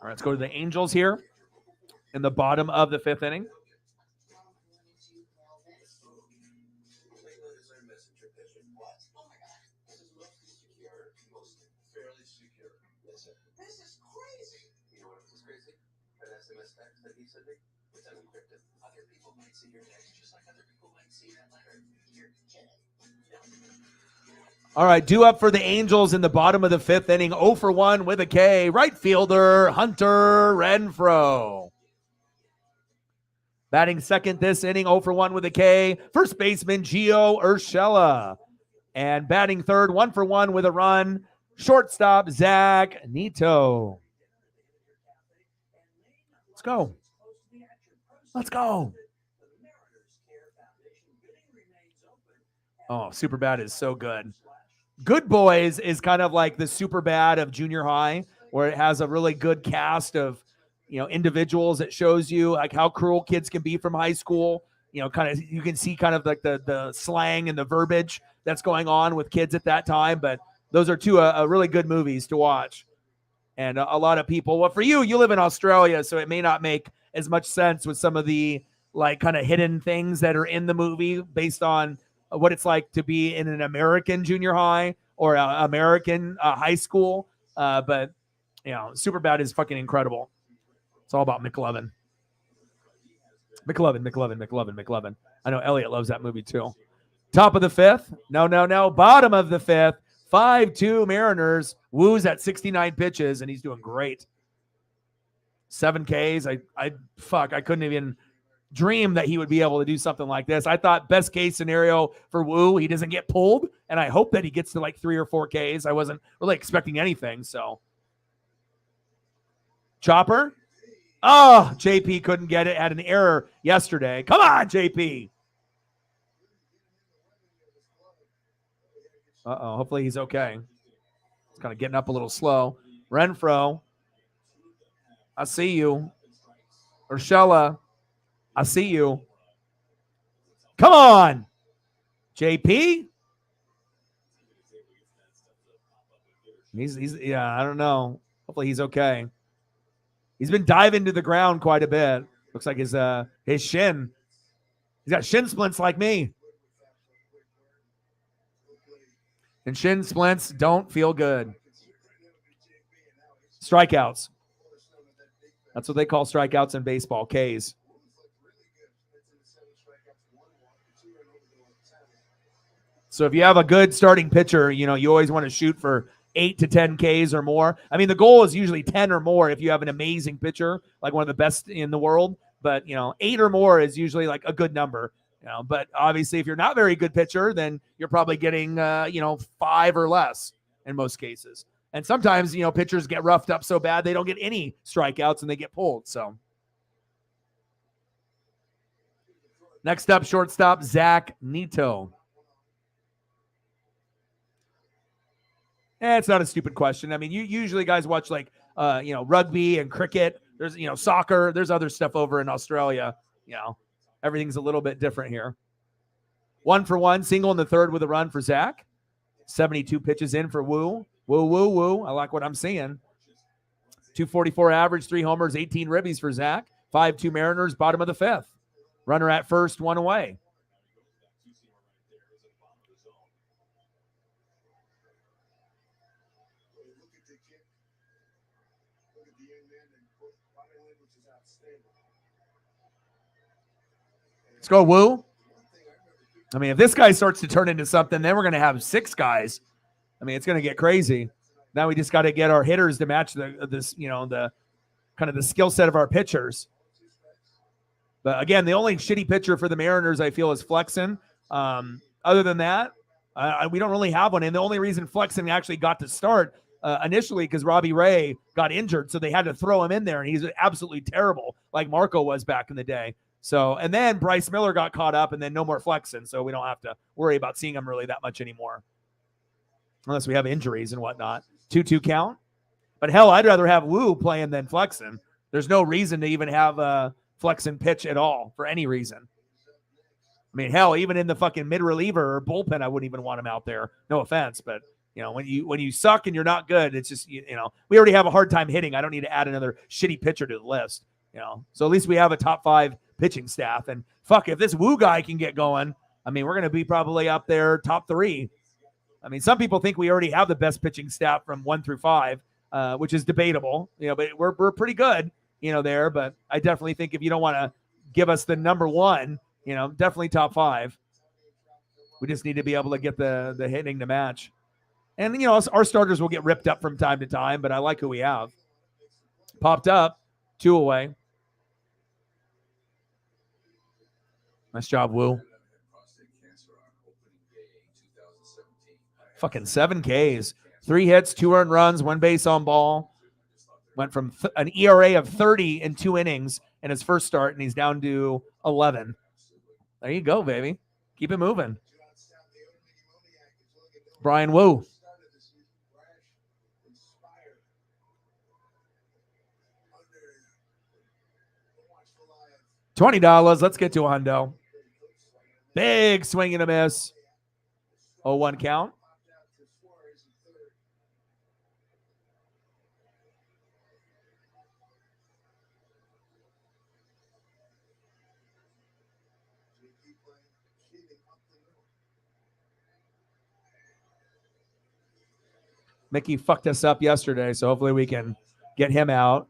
right, let's go to the Angels here in the bottom of the 5th inning. All right, due up for the Angels in the bottom of the 5th inning, 0 for 1 with a K. Right fielder, Hunter Renfroe. Batting second this inning, 0 for 1 with a K. First baseman, Gio Urshela. And batting third, 1 for 1 with a run, shortstop, Zach Neto. Let's go. Let's go. Oh, Superbad is so good. Good Boys is kind of like the Superbad of junior high, where it has a really good cast of, individuals that shows you like how cruel kids can be from high school. Kind of, you can see kind of like the slang and the verbiage that's going on with kids at that time. But those are 2 really good movies to watch. And a lot of people, well, for you live in Australia, so it may not make as much sense with some of the like kind of hidden things that are in the movie based on what it's like to be in an American junior high or American high school. But, Superbad is fucking incredible. It's all about McLovin. McLovin. I know Elliot loves that movie too. Top of the 5th. No. Bottom of the 5th. 5-2 Mariners. Wu's at 69 pitches, and he's doing great. 7 Ks. I couldn't even dream that he would be able to do something like this. I thought best case scenario for Wu, he doesn't get pulled, and I hope that he gets to like 3 or 4 Ks. I wasn't really expecting anything, so. Chopper. Oh, JP couldn't get it. Had an error yesterday. Come on, JP. Uh-oh, hopefully he's okay. He's kind of getting up a little slow. Renfroe. I see you. Urshela. I see you. Come on, JP. He's I don't know. Hopefully he's okay. He's been diving to the ground quite a bit. Looks like his shin. He's got shin splints like me. And shin splints don't feel good. Strikeouts. That's what they call strikeouts in baseball, Ks. So if you have a good starting pitcher, you always want to shoot for 8 to 10 Ks or more. I mean, the goal is usually 10 or more if you have an amazing pitcher, like one of the best in the world. But, 8 or more is usually like a good number. But obviously, if you're not very good pitcher, then you're probably getting, 5 or less in most cases. And sometimes, pitchers get roughed up so bad they don't get any strikeouts and they get pulled. So next up, shortstop, Zach Neto. It's not a stupid question. I mean, you usually guys watch like, rugby and cricket. There's, soccer. There's other stuff over in Australia. Everything's a little bit different here. 1 for 1, single in the third with a run for Zach. 72 pitches in for Woo. Woo. I like what I'm seeing. 244 average, 3 homers, 18 ribbies for Zach. 5-2 Mariners, bottom of the 5th. Runner at first, 1 away. Let's go, Woo. I mean, if this guy starts to turn into something, then we're going to have 6 guys. I mean, it's going to get crazy. Now we just got to get our hitters to match the kind of the skill set of our pitchers. But again, the only shitty pitcher for the Mariners I feel is Flexen. Other than that, we don't really have one. And the only reason Flexen actually got to start initially because Robbie Ray got injured, so they had to throw him in there, and he's absolutely terrible, like Marco was back in the day. So, and then Bryce Miller got caught up, and then no more Flexen, so we don't have to worry about seeing him really that much anymore, unless we have injuries and whatnot. 2-2 count. But hell, I'd rather have Woo playing than Flexen. There's no reason to even have Flexen pitch at all for any reason. I mean, hell, even in the fucking mid reliever or bullpen, I wouldn't even want him out there. No offense, but when you suck and you're not good, it's just we already have a hard time hitting. I don't need to add another shitty pitcher to the list. So at least we have a top 5 pitching staff. And fuck, if this Woo guy can get going, I mean, we're going to be probably up there top 3. I mean, some people think we already have the best pitching staff from 1 through 5, which is debatable, but we're pretty good, there. But I definitely think if you don't want to give us the number 1, definitely top 5. We just need to be able to get the hitting to match. And, our starters will get ripped up from time to time, but I like who we have. Popped up, 2 away. Nice job, Woo. Fucking 7 Ks. 3 hits, 2 earned runs, 1 base on ball. Went from an ERA of 30 in 2 innings in his first start, and he's down to 11. There you go, baby. Keep it moving. Brian Woo. $20. Let's get to a hundo. Big swing and a miss. 0-1 count. Mickey fucked us up yesterday, so hopefully we can get him out.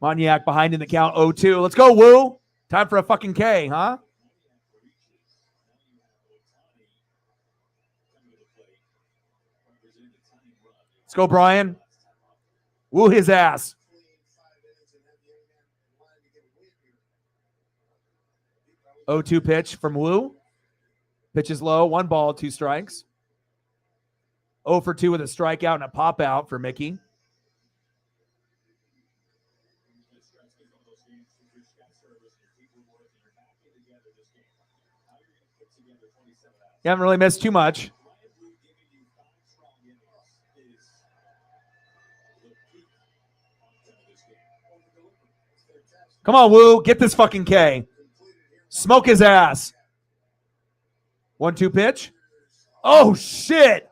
Moniak behind in the count, 0-2. Let's go, Woo. Time for a fucking K, huh? Let's go, Brian. Woo his ass. 0-2 pitch from Woo. Pitch is low. 1 ball, 2 strikes. 0 for 2 with a strikeout and a pop out for Mickey. You haven't really missed too much. Come on, Woo. Get this fucking K. Smoke his ass. 1-2 pitch. Oh, shit.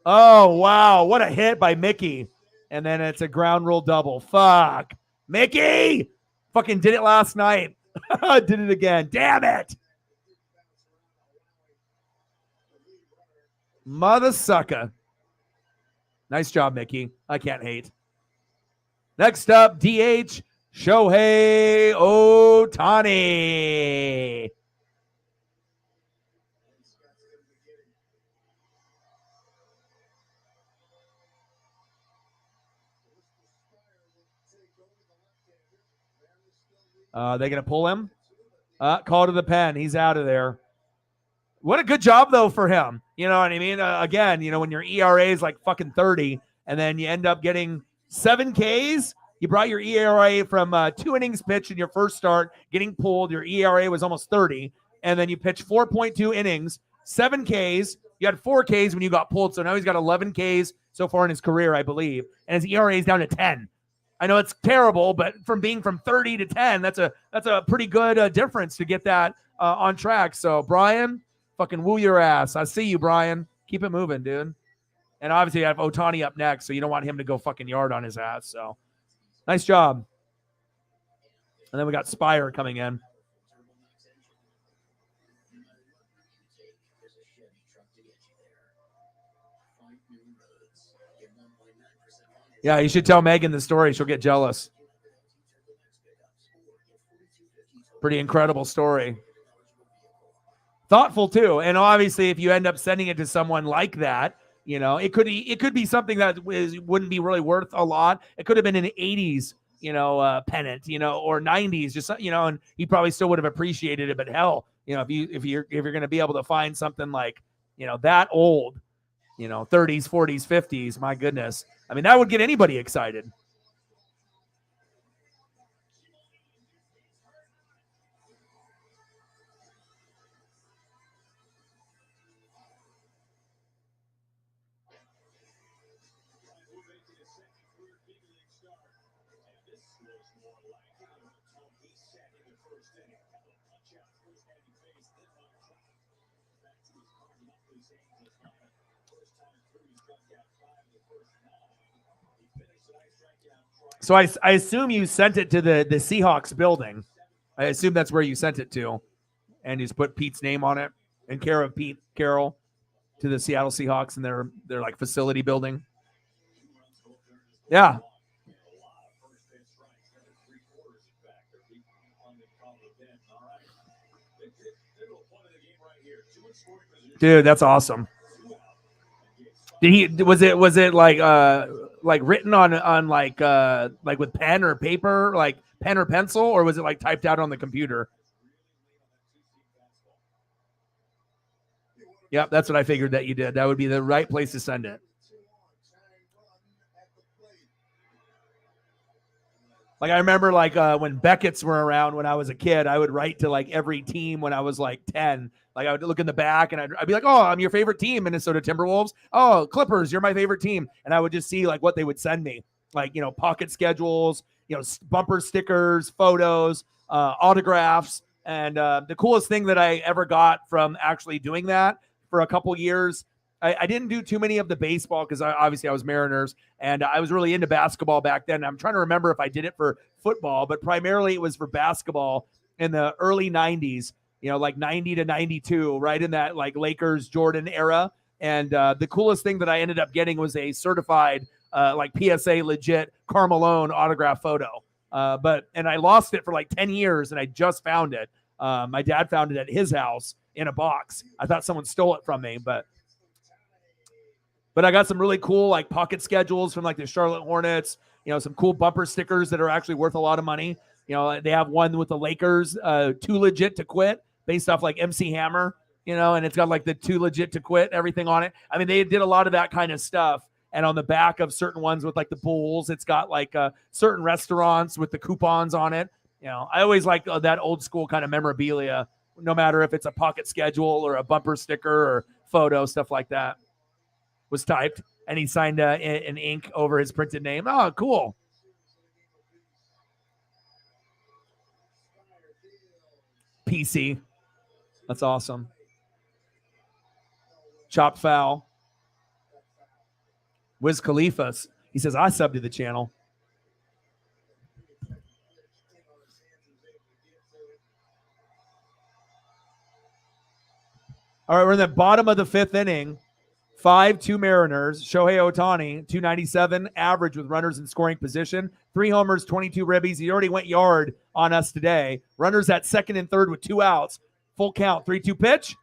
Oh, wow. What a hit by Mickey. And then it's a ground rule double. Fuck. Mickey. Fucking did it last night. Did it again. Damn it. Mother sucker. Nice job, Mickey. I can't hate. Next up, DH Shohei Ohtani. They going to pull him? Call to the pen. He's out of there. What a good job, though, for him. You know what I mean? Again, you know, when your ERA is like fucking 30 and then you end up getting 7 Ks, you brought your ERA from 2 innings pitched in your first start, getting pulled. Your ERA was almost 30. And then you pitched 4.2 innings, 7 Ks. You had 4 Ks when you got pulled. So now he's got 11 Ks so far in his career, I believe. And his ERA is down to 10. I know it's terrible, but from being from 30 to 10, that's a pretty good difference to get that on track. So, Brian, fucking woo your ass. I see you, Brian. Keep it moving, dude. And obviously, I have Ohtani up next, so you don't want him to go fucking yard on his ass. So, nice job. And then we got Spire coming in. Yeah, you should tell Megan the story. She'll get jealous. Pretty incredible story. Thoughtful too. And obviously, if you end up sending it to someone like that, you know, it could be something that wouldn't be really worth a lot. It could have been an 80s, you know, pennant, you know, or 90s, just, you know, and he probably still would have appreciated it. But hell, you know, if you're going to be able to find something like, you know, that old, you know, 30s, 40s, 50s, my goodness. I mean, that would get anybody excited. So I assume you sent it to the Seahawks building. I assume that's where you sent it to. And you just put Pete's name on it in care of Pete Carroll to the Seattle Seahawks in their like facility building. Yeah. Dude, that's awesome. Was it like written on like with pen or paper, like pen or pencil, or was it like typed out on the computer? Yep, that's what I figured that you did. That would be the right place to send it. Like I remember like when Beckett's were around when I was a kid, I would write to like every team when I was like 10. Like I would look in the back and I'd be like, oh, I'm your favorite team, Minnesota Timberwolves. Oh, Clippers, you're my favorite team. And I would just see like what they would send me, like, you know, pocket schedules, you know, bumper stickers, photos, autographs. And the coolest thing that I ever got from actually doing that for a couple years, I didn't do too many of the baseball because obviously I was Mariners and I was really into basketball back then. I'm trying to remember if I did it for football, but primarily it was for basketball in the early 90s. You know, like 90 to 92, right in that like Lakers Jordan era. And the coolest thing that I ended up getting was a certified like PSA legit Karl Malone autograph photo. And I lost it for like 10 years and I just found it. My dad found it at his house in a box. I thought someone stole it from me, but I got some really cool like pocket schedules from like the Charlotte Hornets, you know, some cool bumper stickers that are actually worth a lot of money. You know, they have one with the Lakers, Too Legit to Quit, based off like MC Hammer, you know, and it's got like the Too Legit to Quit, everything on it. I mean, they did a lot of that kind of stuff. And on the back of certain ones with like the Bulls, it's got like certain restaurants with the coupons on it. You know, I always like that old school kind of memorabilia, no matter if it's a pocket schedule or a bumper sticker or photo, stuff like that was typed. And he signed an ink over his printed name. Oh, cool. PC. That's awesome. Chopped foul. Wiz Khalifa. He says, I subbed to the channel. All right, we're in the bottom of the 5th inning. 5-2 Mariners. Shohei Ohtani, 297 average with runners in scoring position. 3 homers, 22 ribbies. He already went yard on us today. Runners at second and third with 2 outs. Full count. 3-2 pitch.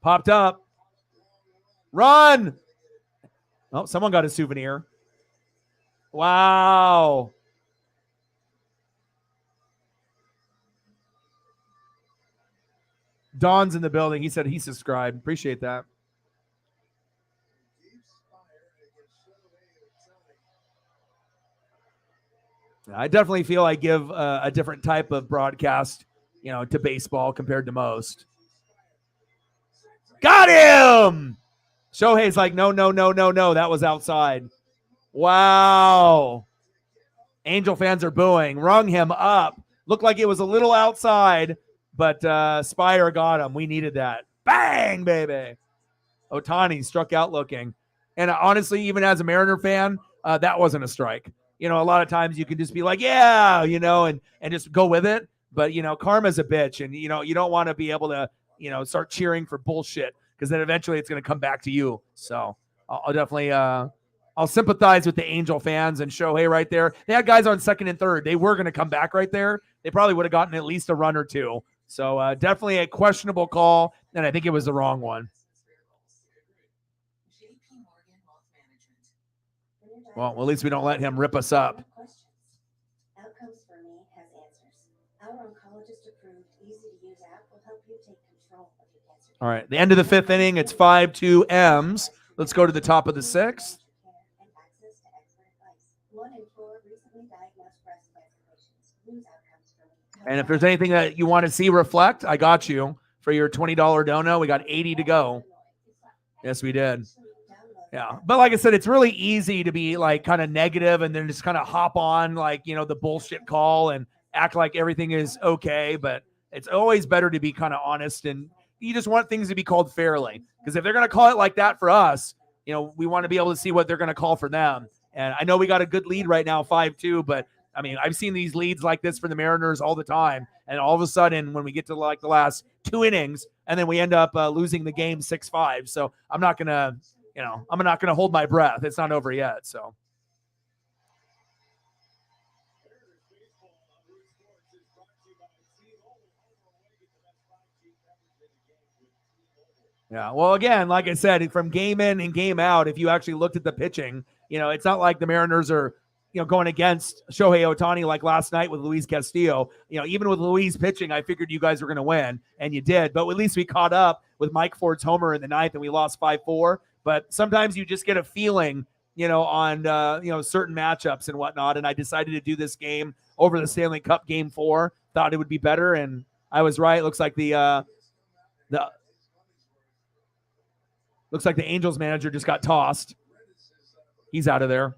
Popped up. Run. Oh, someone got a souvenir. Wow. Don's in the building. He said he subscribed. Appreciate that. I definitely feel I give a different type of broadcast, to baseball compared to most. Got him! Shohei's like, no. That was outside. Wow. Angel fans are booing. Rung him up. Looked like it was a little outside, but Spire got him. We needed that. Bang, baby. Ohtani struck out looking. And honestly, even as a Mariner fan, that wasn't a strike. A lot of times you can just be like, yeah, and just go with it. But, karma's a bitch. And, you don't want to be able to, start cheering for bullshit because then eventually it's going to come back to you. So I'll definitely, I'll sympathize with the Angel fans and Shohei right there. They had guys on second and third. They were going to come back right there. They probably would have gotten at least a run or two. So definitely a questionable call. And I think it was the wrong one. Well, at least we don't let him rip us up.
Outcomes for me has answers. Our oncologist approved, easy to use app will help you take control of your cancer.
All right, the end of the 5th inning. It's 5-2 M's. Let's go to the top of the 6th.
And access to expert advice. 1 in 4 recently diagnosed breast cancer patients lose outcomes from it.
And if there's anything that you want to see reflect, I got you for your $20 dono. We got 80 to go. Yes, we did. Yeah. But like I said, it's really easy to be like kind of negative and then just kind of hop on like, the bullshit call and act like everything is okay. But it's always better to be kind of honest, and you just want things to be called fairly. Because if they're going to call it like that for us, we want to be able to see what they're going to call for them. And I know we got a good lead right now, 5-2, but I mean, I've seen these leads like this for the Mariners all the time. And all of a sudden, when we get to like the last 2 innings, and then we end up losing the game 6-5. So I'm not going to, I'm not going to hold my breath. It's not over yet. So. Yeah. Well, again, like I said, from game in and game out, if you actually looked at the pitching, it's not like the Mariners are, going against Shohei Ohtani like last night with Luis Castillo. Even with Luis pitching, I figured you guys were going to win, and you did. But at least we caught up with Mike Ford's homer in the 9th, and we lost 5-4. But sometimes you just get a feeling, on, certain matchups and whatnot. And I decided to do this game over the Stanley Cup Game 4. Thought it would be better, and I was right. Looks like the Angels manager just got tossed. He's out of there.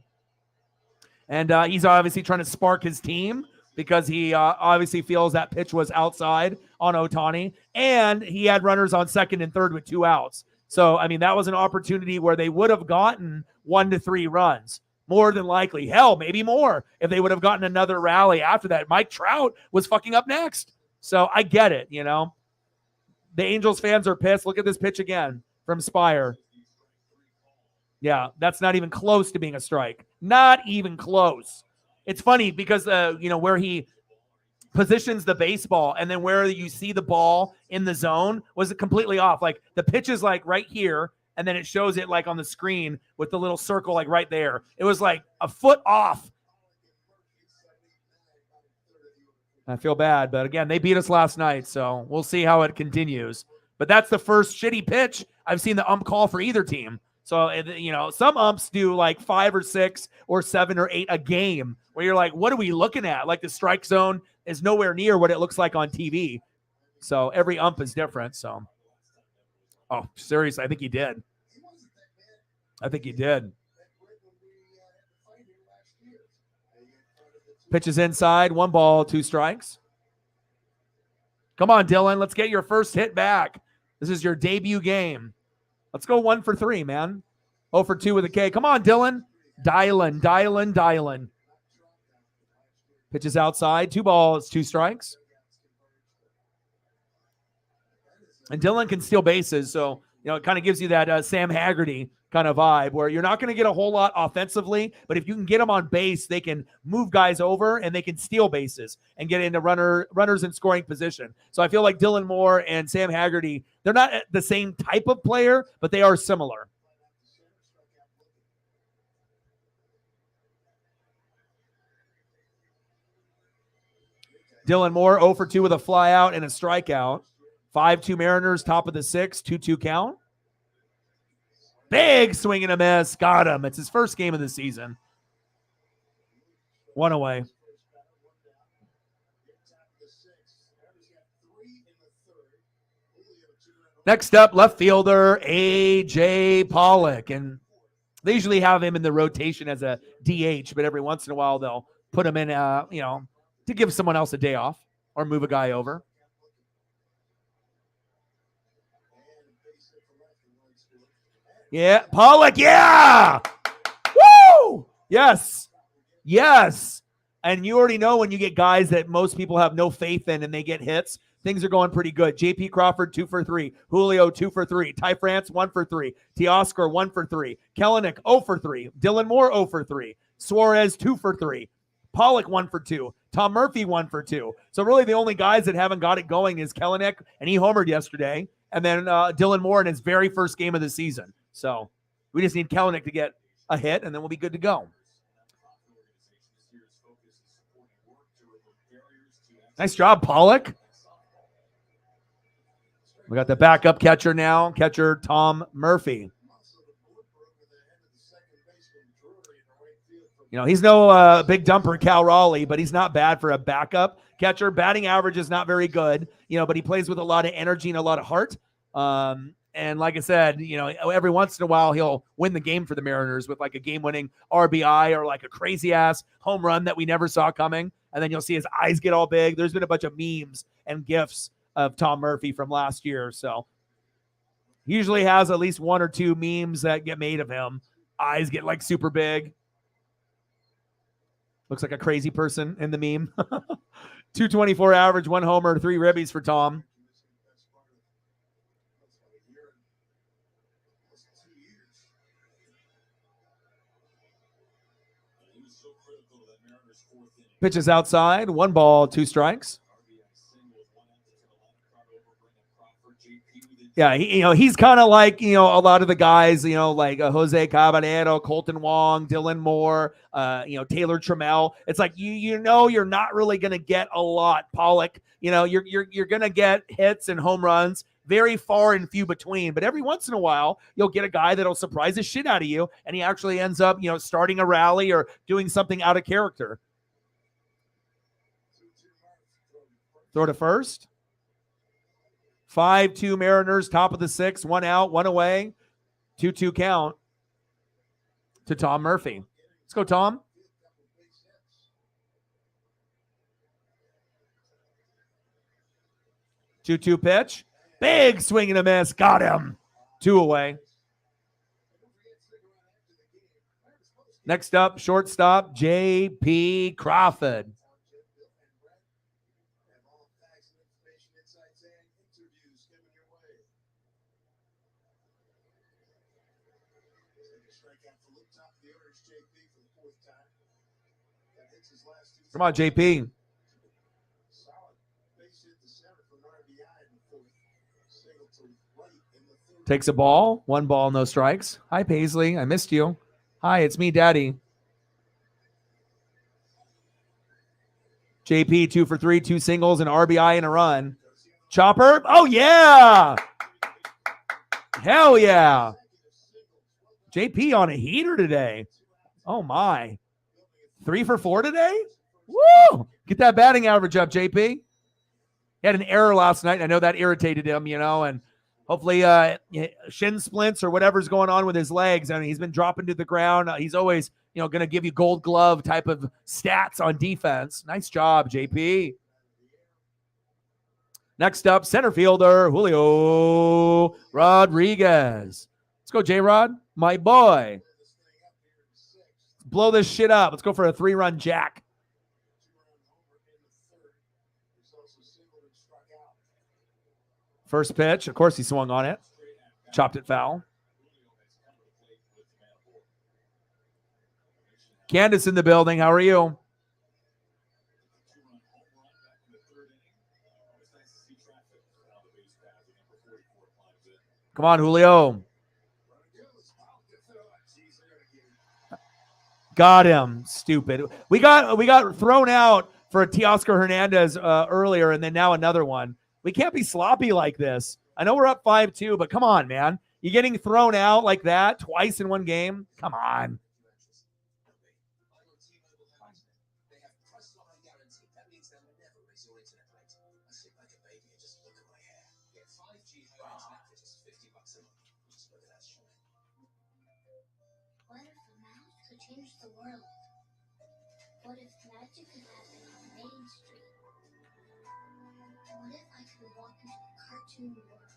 And he's obviously trying to spark his team because he obviously feels that pitch was outside on Ohtani. And he had runners on second and third with 2 outs. So, I mean, that was an opportunity where they would have gotten 1 to 3 runs. More than likely. Hell, maybe more if they would have gotten another rally after that. Mike Trout was fucking up next. So I get it, The Angels fans are pissed. Look at this pitch again from Spire. Yeah, that's not even close to being a strike. Not even close. It's funny because, where he positions the baseball and then where you see the ball in the zone was completely off. Like the pitch is like right here, and then it shows it like on the screen with the little circle like right there. It was like a foot off. I feel bad, but again, they beat us last night, so we'll see how it continues. But that's the first shitty pitch I've seen the ump call for either team. So, some umps do like 5 or 6 or 7 or 8 a game where you're like, what are we looking at? Like the strike zone is nowhere near what it looks like on TV. So every ump is different. So, oh, seriously, I think he did. Pitches inside, 1 ball, 2 strikes. Come on, Dylan. Let's get your first hit back. This is your debut game. Let's go 1 for 3, man. 0 for 2 with a K. Come on, Dylan. Dialing. Pitches outside. 2 balls, 2 strikes. And Dylan can steal bases, so it kind of gives you that Sam Haggerty kind of vibe where you're not going to get a whole lot offensively, but if you can get them on base, they can move guys over and they can steal bases and get into runners in scoring position. So I feel like Dylan Moore and Sam Haggerty, they're not the same type of player, but they are similar. Dylan Moore 0 for 2 with a fly out and a strikeout. 5-2 Mariners, top of the 6th, 2-2 count. Big swing and a miss. Got him. It's his first game of the season. 1 away. Next up, left fielder A.J. Pollock. And they usually have him in the rotation as a DH, but every once in a while they'll put him in, to give someone else a day off or move a guy over. Yeah, Pollock, yeah! Woo! Yes. And you already know when you get guys that most people have no faith in and they get hits, things are going pretty good. J.P. Crawford, 2 for 3. Julio, 2 for 3. Ty France, 1 for 3. Teoscar, 1 for 3. Kellenic, 0 for 3. Dylan Moore, 0 for 3. Suarez, 2 for 3. Pollock, 1 for 2. Tom Murphy, 1 for 2. So really the only guys that haven't got it going is Kellenic, and he homered yesterday, and then Dylan Moore in his very first game of the season. So we just need Kellenic to get a hit, and then we'll be good to go. Nice job, Pollock. We got the backup catcher now, catcher Tom Murphy. He's no big dumper Cal Raleigh, but he's not bad for a backup catcher. Batting average is not very good, but he plays with a lot of energy and a lot of heart. And like I said, every once in a while he'll win the game for the Mariners with like a game-winning RBI or like a crazy-ass home run that we never saw coming. And then you'll see his eyes get all big. There's been a bunch of memes and GIFs of Tom Murphy from last year. So he usually has at least 1 or 2 memes that get made of him. Eyes get like super big. Looks like a crazy person in the meme. 224 average, 1 homer, 3 ribbies for Tom. Pitches outside, 1 ball, 2 strikes. Yeah, he's kind of like, a lot of the guys, like Jose Caballero, Colton Wong, Dylan Moore, Taylor Trammell. It's like, you're not really going to get a lot. Pollock, you're going to get hits and home runs very far and few between. But every once in a while, you'll get a guy that'll surprise the shit out of you. And he actually ends up, starting a rally or doing something out of character. Throw to first. 5-2 Mariners, top of the 6th, 1 out, 1 away, 2-2 count to Tom Murphy. Let's go, Tom. Two pitch. Big swing and a miss. Got him. 2 away. Next up, shortstop, J.P. Crawford. Come on, JP. Takes a ball. 1 ball, no strikes. Hi, Paisley. I missed you. Hi, it's me, Daddy. JP, 2 for 3, 2 singles, an RBI and a run. Chopper. Oh, yeah. Hell yeah. JP on a heater today. Oh, my. 3 for 4 today? Woo! Get that batting average up, JP. He had an error last night. I know that irritated him, and hopefully shin splints or whatever's going on with his legs. I mean, he's been dropping to the ground. He's always, going to give you gold glove type of stats on defense. Nice job, JP. Next up, center fielder, Julio Rodriguez. Let's go, J-Rod. My boy. Let's blow this shit up. Let's go for a 3-run jack. First pitch. Of course, he swung on it. Chopped it foul. Candace in the building. How are you? Come on, Julio. Got him. Stupid. We got thrown out for Teoscar Hernandez earlier, and then now another one. We can't be sloppy like this. I know we're up 5-2, but come on, man. You getting thrown out like that twice in one game? Come on.
What if a mouse could change the world? What if magic could happen on Main Street? What if I could walk into a cartoon world?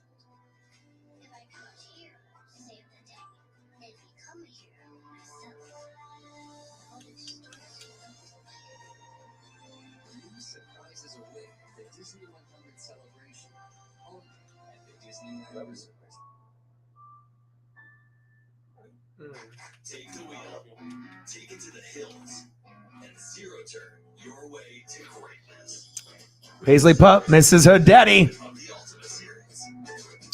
If I come here to save the day and become a hero myself? What if stars
New surprises await the Disney 100 celebration. Only at the Disneyland Resort.
Take the wheel, take it to the hills, and zero turn your way to greatness.
Paisley Pup misses her daddy.
Of the Ultimate Series.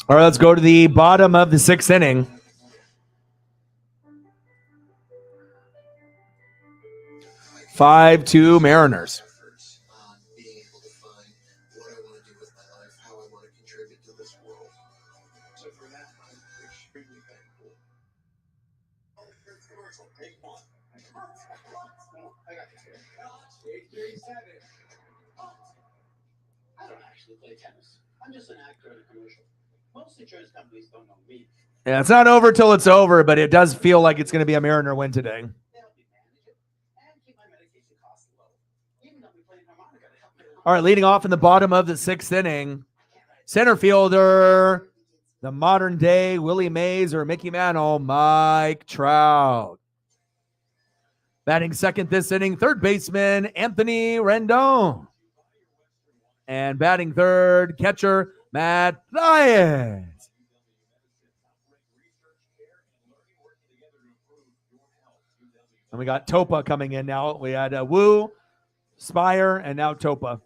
All right, let's go to the bottom of the 6th inning. 5-2 Mariners.
Efforts on being able to find what I want to do with my life, how I want to contribute to this world. So for that, I'm extremely thankful. Commercial, take one. I got this here. 837.
I don't actually play tennis. I'm just an actor in a commercial. Most insurance companies don't know me.
Yeah, it's not over till it's over, but it does feel like it's going to be a Mariner win today.
They help me manage it and keep my medication costs low. Even though we play harmonica to help me.
All right, leading off in the bottom of the 6th inning, center fielder, the modern day Willie Mays or Mickey Mantle, Mike Trout. Batting second this inning, third baseman Anthony Rendon. And batting third, catcher Matt Lyons. And we got Topa coming in now. We had Wu, Spire, and now Topa.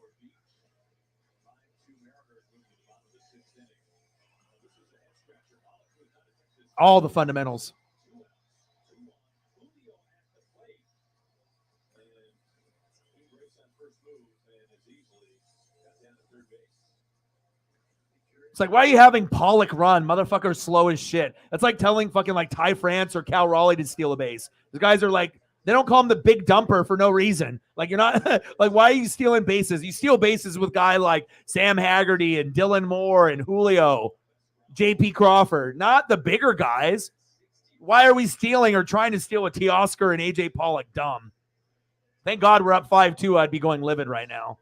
All the fundamentals. It's like, why are you having Pollock run? Motherfucker's slow as shit. That's like telling fucking like Ty France or Cal Raleigh to steal a base. These guys are like, they don't call him the big dumper for no reason. Like, you're not, like, why are you stealing bases? You steal bases with guy like Sam Haggerty and Dylan Moore and Julio, J.P. Crawford, not the bigger guys. Why are we stealing or trying to steal with Teoscar and A.J. Pollock? Dumb. Thank God we're up 5-2. I'd be going livid right now.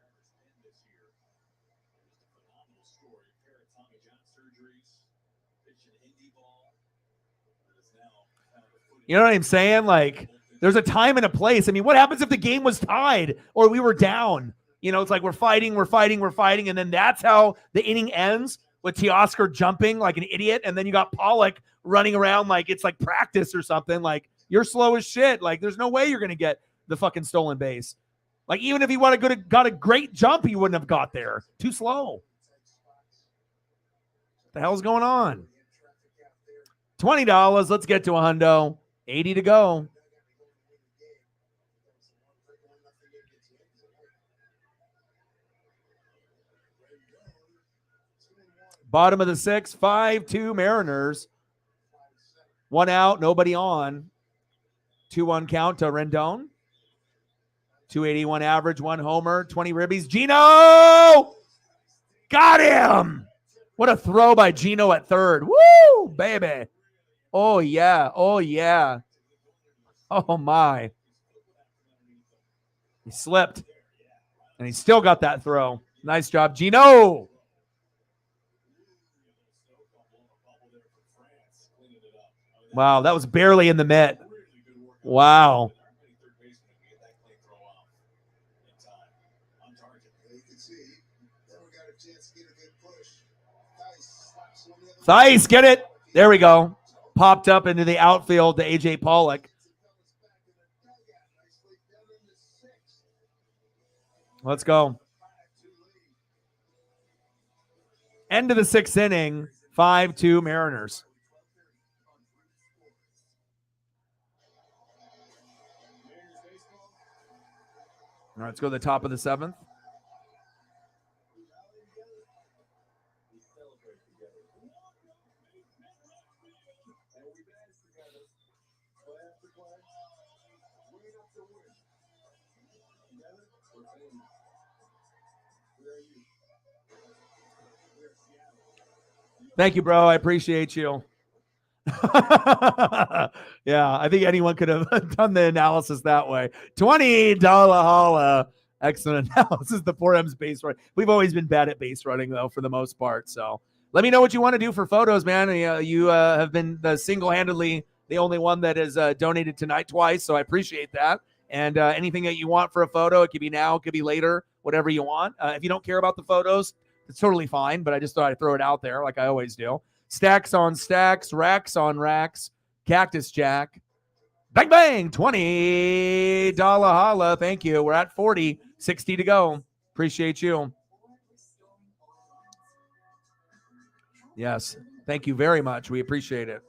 You know what I'm saying? Like, there's a time and a place. I mean, what happens if the game was tied or we were down? You know, it's like we're fighting, and then that's how the inning ends with Teoscar jumping like an idiot, and then you got Pollock running around like it's like practice or something. Like, you're slow as shit. Like, there's no way you're going to get the fucking stolen base. Like, even if he would have got a great jump, he wouldn't have got there. Too slow. What the hell's going on? $20. Let's get to a hundo. 80 to go. Bottom of the 6th, 5-2 Mariners. One out, nobody on. 2-1 count to Rendon. 281 average, 1 homer, 20 ribbies. Gino! Got him! What a throw by Gino at third. Woo, baby. Oh, yeah. Oh, yeah. Oh, my. He slipped. And he still got that throw. Nice job, Gino. Wow, that was barely in the mitt. Wow.
You can see, never got a chance to get a good push. Nice.
Nice, get it. There we go. Popped up into the outfield to AJ Pollock. Let's go. End of the 6th inning, 5-2 Mariners. All right, let's go to the top of the 7th. Thank you, bro. I appreciate you. Yeah, I think anyone could have done the analysis that way. $20 holla. Excellent analysis. The 4M's base run. We've always been bad at base running, though, for the most part. So let me know what you want to do for photos, man. You have been single-handedly the only one that has donated tonight twice, so I appreciate that. And anything that you want for a photo, it could be now, it could be later, whatever you want. If you don't care about the photos, it's totally fine, but I just thought I'd throw it out there like I always do. Stacks on stacks, racks on racks, Cactus Jack. Bang, bang, $20 holla. Thank you. We're at 40, 60 to go. Appreciate you. Yes, thank you very much. We appreciate it.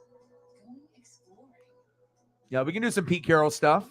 Yeah, we can do some Pete Carroll stuff.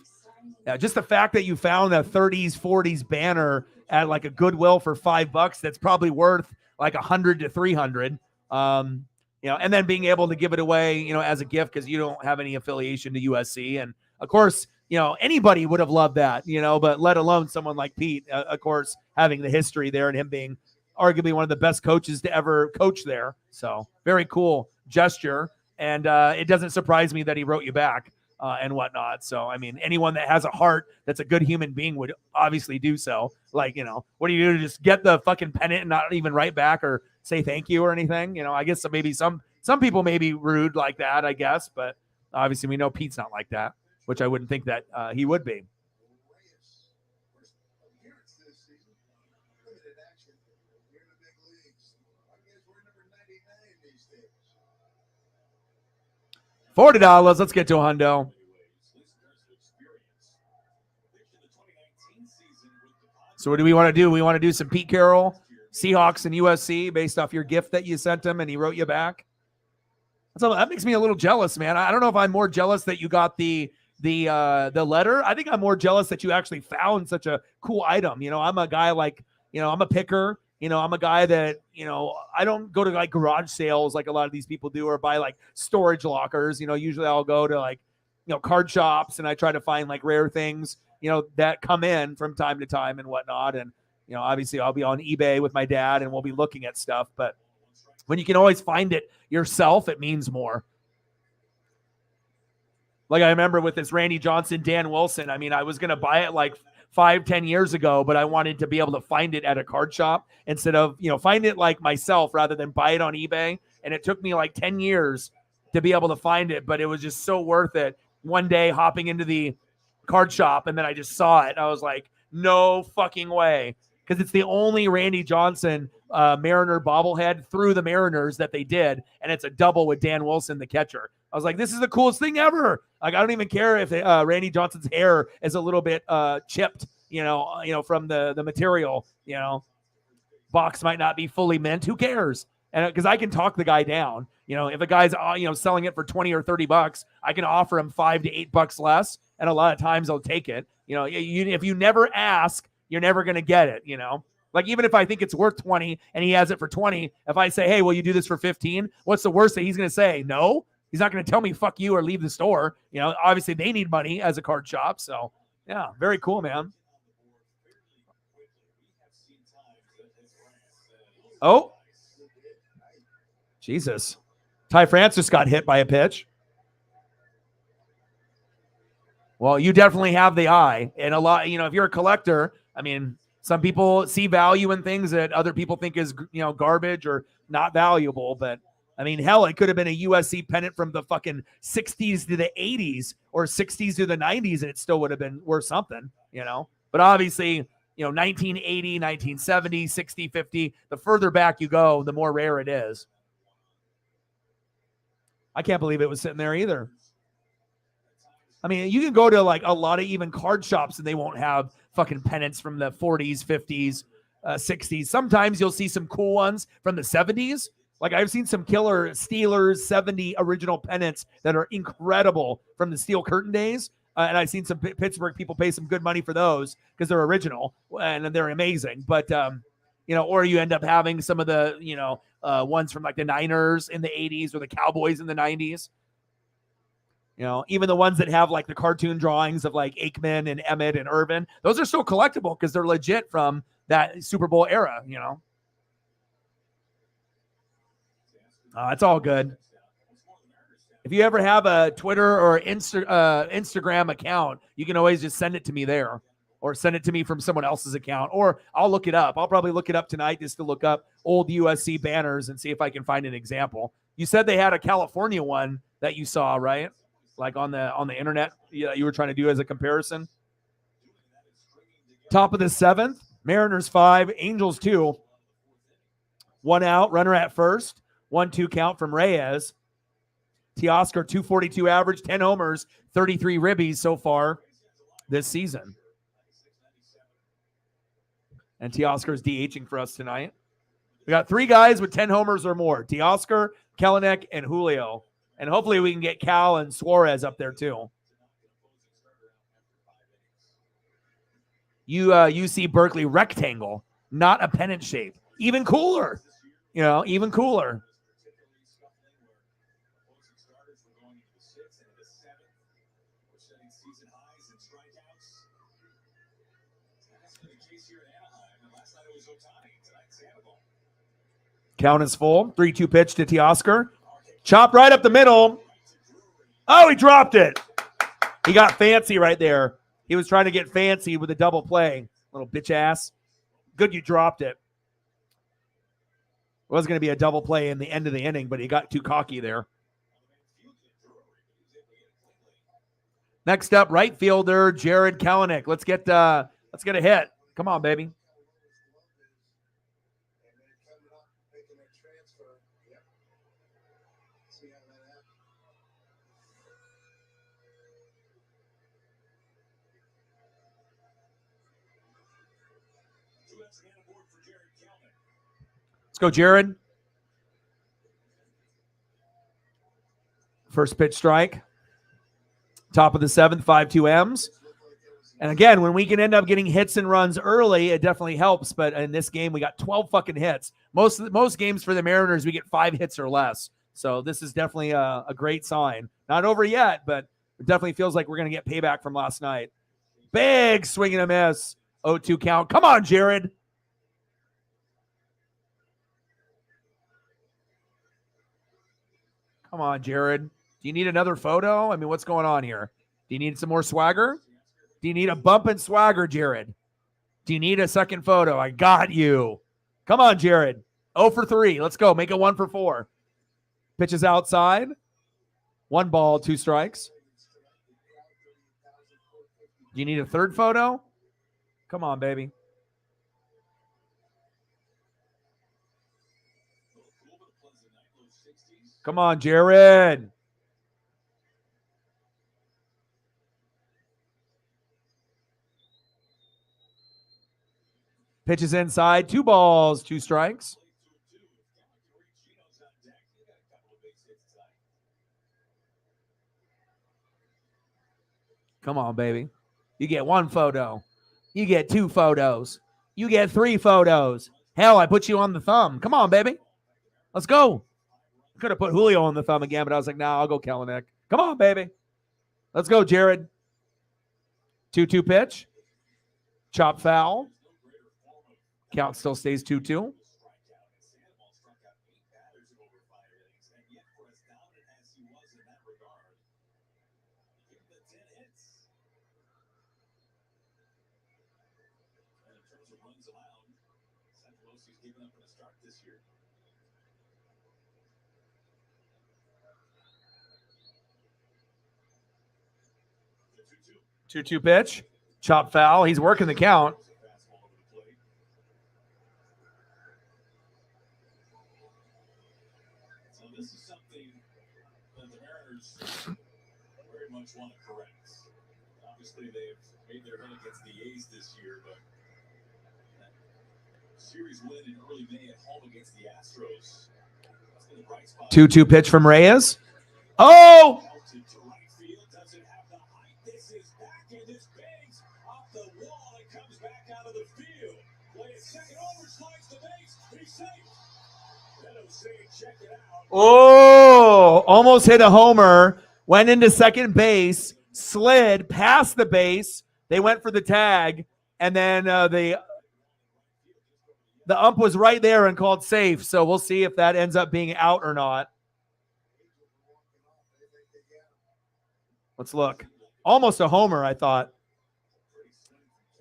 Yeah, just the fact that you found a 30s, 40s banner at like a Goodwill for $5, that's probably worth like 100 to 300. And then being able to give it away, as a gift because you don't have any affiliation to USC. And of course, anybody would have loved that, but let alone someone like Pete, of course, having the history there and him being arguably one of the best coaches to ever coach there. So very cool gesture. And it doesn't surprise me that he wrote you back and whatnot. So, I mean, anyone that has a heart that's a good human being would obviously do so. Like, what do you do to just get the fucking pennant and not even write back or say thank you or anything? I guess maybe some people may be rude like that, I guess. But obviously we know Pete's not like that, which I wouldn't think that he would be. $40. Let's get to a hundo. So what do we want to do? We want to do some Pete Carroll, Seahawks and USC based off your gift that you sent him and he wrote you back. So that makes me a little jealous, man. I don't know if I'm more jealous that you got the letter. I think I'm more jealous that you actually found such a cool item. I'm a guy like, I'm a picker. I'm a guy that, I don't go to like garage sales like a lot of these people do or buy like storage lockers. Usually I'll go to like, card shops and I try to find like rare things, that come in from time to time and whatnot. And, obviously I'll be on eBay with my dad and we'll be looking at stuff. But when you can always find it yourself, it means more. Like I remember with this Randy Johnson, Dan Wilson, I mean, I was going to buy it like 5-10 years ago, but I wanted to be able to find it at a card shop instead of, find it like myself rather than buy it on eBay. And it took me like 10 years to be able to find it, but it was just so worth it. One day hopping into the card shop and then I just saw it. I was like, no fucking way. Because it's the only Randy Johnson Mariner bobblehead through the Mariners that they did. And it's a double with Dan Wilson, the catcher. I was like, this is the coolest thing ever. Like, I don't even care if Randy Johnson's hair is a little bit chipped, from the material, box might not be fully mint. Who cares? And because I can talk the guy down, if a guy's, selling it for $20 or $30, I can offer him $5 to $8 less. And a lot of times I'll take it. If you never ask, you're never going to get it, Like, even if I think it's worth 20 and he has it for 20, if I say, hey, will you do this for 15? What's the worst that he's going to say? No. He's not going to tell me, fuck you, or leave the store. Obviously they need money as a card shop. So, yeah, very cool, man. Oh. Jesus. Ty France just got hit by a pitch. Well, you definitely have the eye. And a lot, if you're a collector, I mean, some people see value in things that other people think is, garbage or not valuable. But I mean, hell, it could have been a USC pennant from the fucking 60s to the 80s or 60s to the 90s, and it still would have been worth something, But obviously, 1980, 1970, 60, 50, the further back you go, the more rare it is. I can't believe it was sitting there either. I mean, you can go to like a lot of even card shops and they won't have fucking pennants from the 40s, 50s, 60s. Sometimes you'll see some cool ones from the 70s. Like I've seen some killer Steelers 70 original pennants that are incredible from the Steel Curtain days. And I've seen some Pittsburgh people pay some good money for those because they're original and they're amazing. But, or you end up having some of the, ones from like the Niners in the 80s or the Cowboys in the 90s. Even the ones that have like the cartoon drawings of like Aikman and Emmett and Irvin, those are still collectible because they're legit from that Super Bowl era, It's all good. If you ever have a Twitter or Instagram account, you can always just send it to me there or send it to me from someone else's account, or I'll look it up. I'll probably look it up tonight just to look up old USC banners and see if I can find an example. You said they had a California one that you saw, right? Like on the internet, you were trying to do as a comparison. Top of the 7th, Mariners 5, Angels 2. 1 out, runner at first. 1-2 count from Reyes. Teoscar 242 average, 10 homers, 33 ribbies so far this season. And Teoscar is DHing for us tonight. We got 3 guys with 10 homers or more: Teoscar, Kelenic, and Julio. And hopefully we can get Cal and Suarez up there too. UC Berkeley rectangle, not a pennant shape. Even cooler. Even cooler. Count is full. 3-2 pitch to Teoscar. Chop right up the middle. Oh, he dropped it. He got fancy right there. He was trying to get fancy with a double play. Little bitch ass. Good you dropped it. It was going to be a double play in the end of the inning, but he got too cocky there. Next up, right fielder Jared Kelenic. Let's get a hit. Come on, baby. Let's go, Jared. First pitch strike. Top of the 7th, 5-2 M's. And again, when we can end up getting hits and runs early, it definitely helps. But in this game, we got 12 fucking hits. Most games for the Mariners, we get 5 hits or less. So this is definitely a great sign. Not over yet, but it definitely feels like we're going to get payback from last night. Big swing and a miss. 0-2 count. Come on, Jared. Come on, Jared. Do you need another photo? I mean, what's going on here? Do you need some more swagger? Do you need a bump and swagger, Jared? Do you need a second photo? I got you. Come on, Jared. 0 for 3. Let's go. Make it 1 for 4. Pitches outside. 1 ball, 2 strikes. Do you need a third photo? Come on, baby. Come on, Jared. Pitches inside. 2 balls, 2 strikes. Come on, baby. You get 1 photo. You get 2 photos. You get 3 photos. Hell, I put you on the thumb. Come on, baby. Let's go. Could have put Julio on the thumb again, but I was like, nah, I'll go Kelenic. Come on, baby. Let's go, Jared. 2-2 pitch. Chop foul. Count still stays 2-2. Two pitch, chop foul. He's working the count.
much want to correct. Obviously, they've made their run against the A's this year, but that series win in early May at home against the Astros. That's been a bright spot.
2-2 pitch from Reyes. Oh!
To right field, doesn't have the height. This is back, and this bangs off the wall and comes back out of the field. Play it second over, slides the base. He's safe. Let him say, check it out.
Oh! Almost hit a homer. Went into second base. Slid past the base. They went for the tag, and then the ump was right there and called safe. So we'll see if that ends up being out or not. Let's look. Almost a homer, I thought.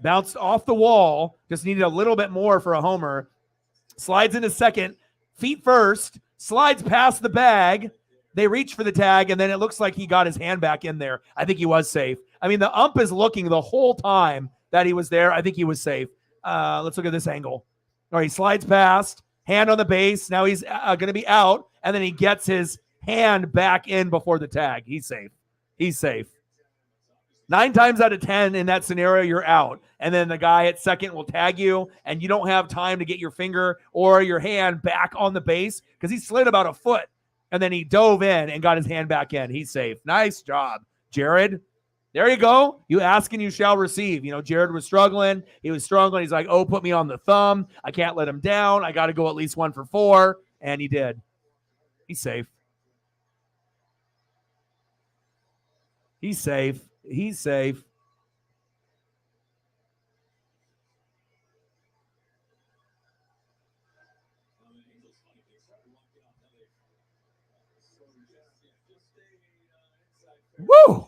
Bounced off the wall. Just needed a little bit more for a homer. Slides into second. Feet first. Slides past the bag. They reach for the tag, and then it looks like he got his hand back in there. I think he was safe. I mean, the ump is looking the whole time that he was there. I think he was safe. Let's look at this angle. All right, he slides past. Hand on the base. Now he's going to be out, and then he gets his hand back in before the tag. He's safe. He's safe. 9 times out of 10 in that scenario, you're out. And then the guy at second will tag you, and you don't have time to get your finger or your hand back on the base because he slid about a foot, and then he dove in and got his hand back in. He's safe. Nice job, Jared. There you go. You ask and you shall receive. You know, Jared was struggling. He was struggling. He's like, oh, put me on the thumb. I can't let him down. I got to go at least 1 for 4. And he did. He's safe. He's safe. He's safe. Woo!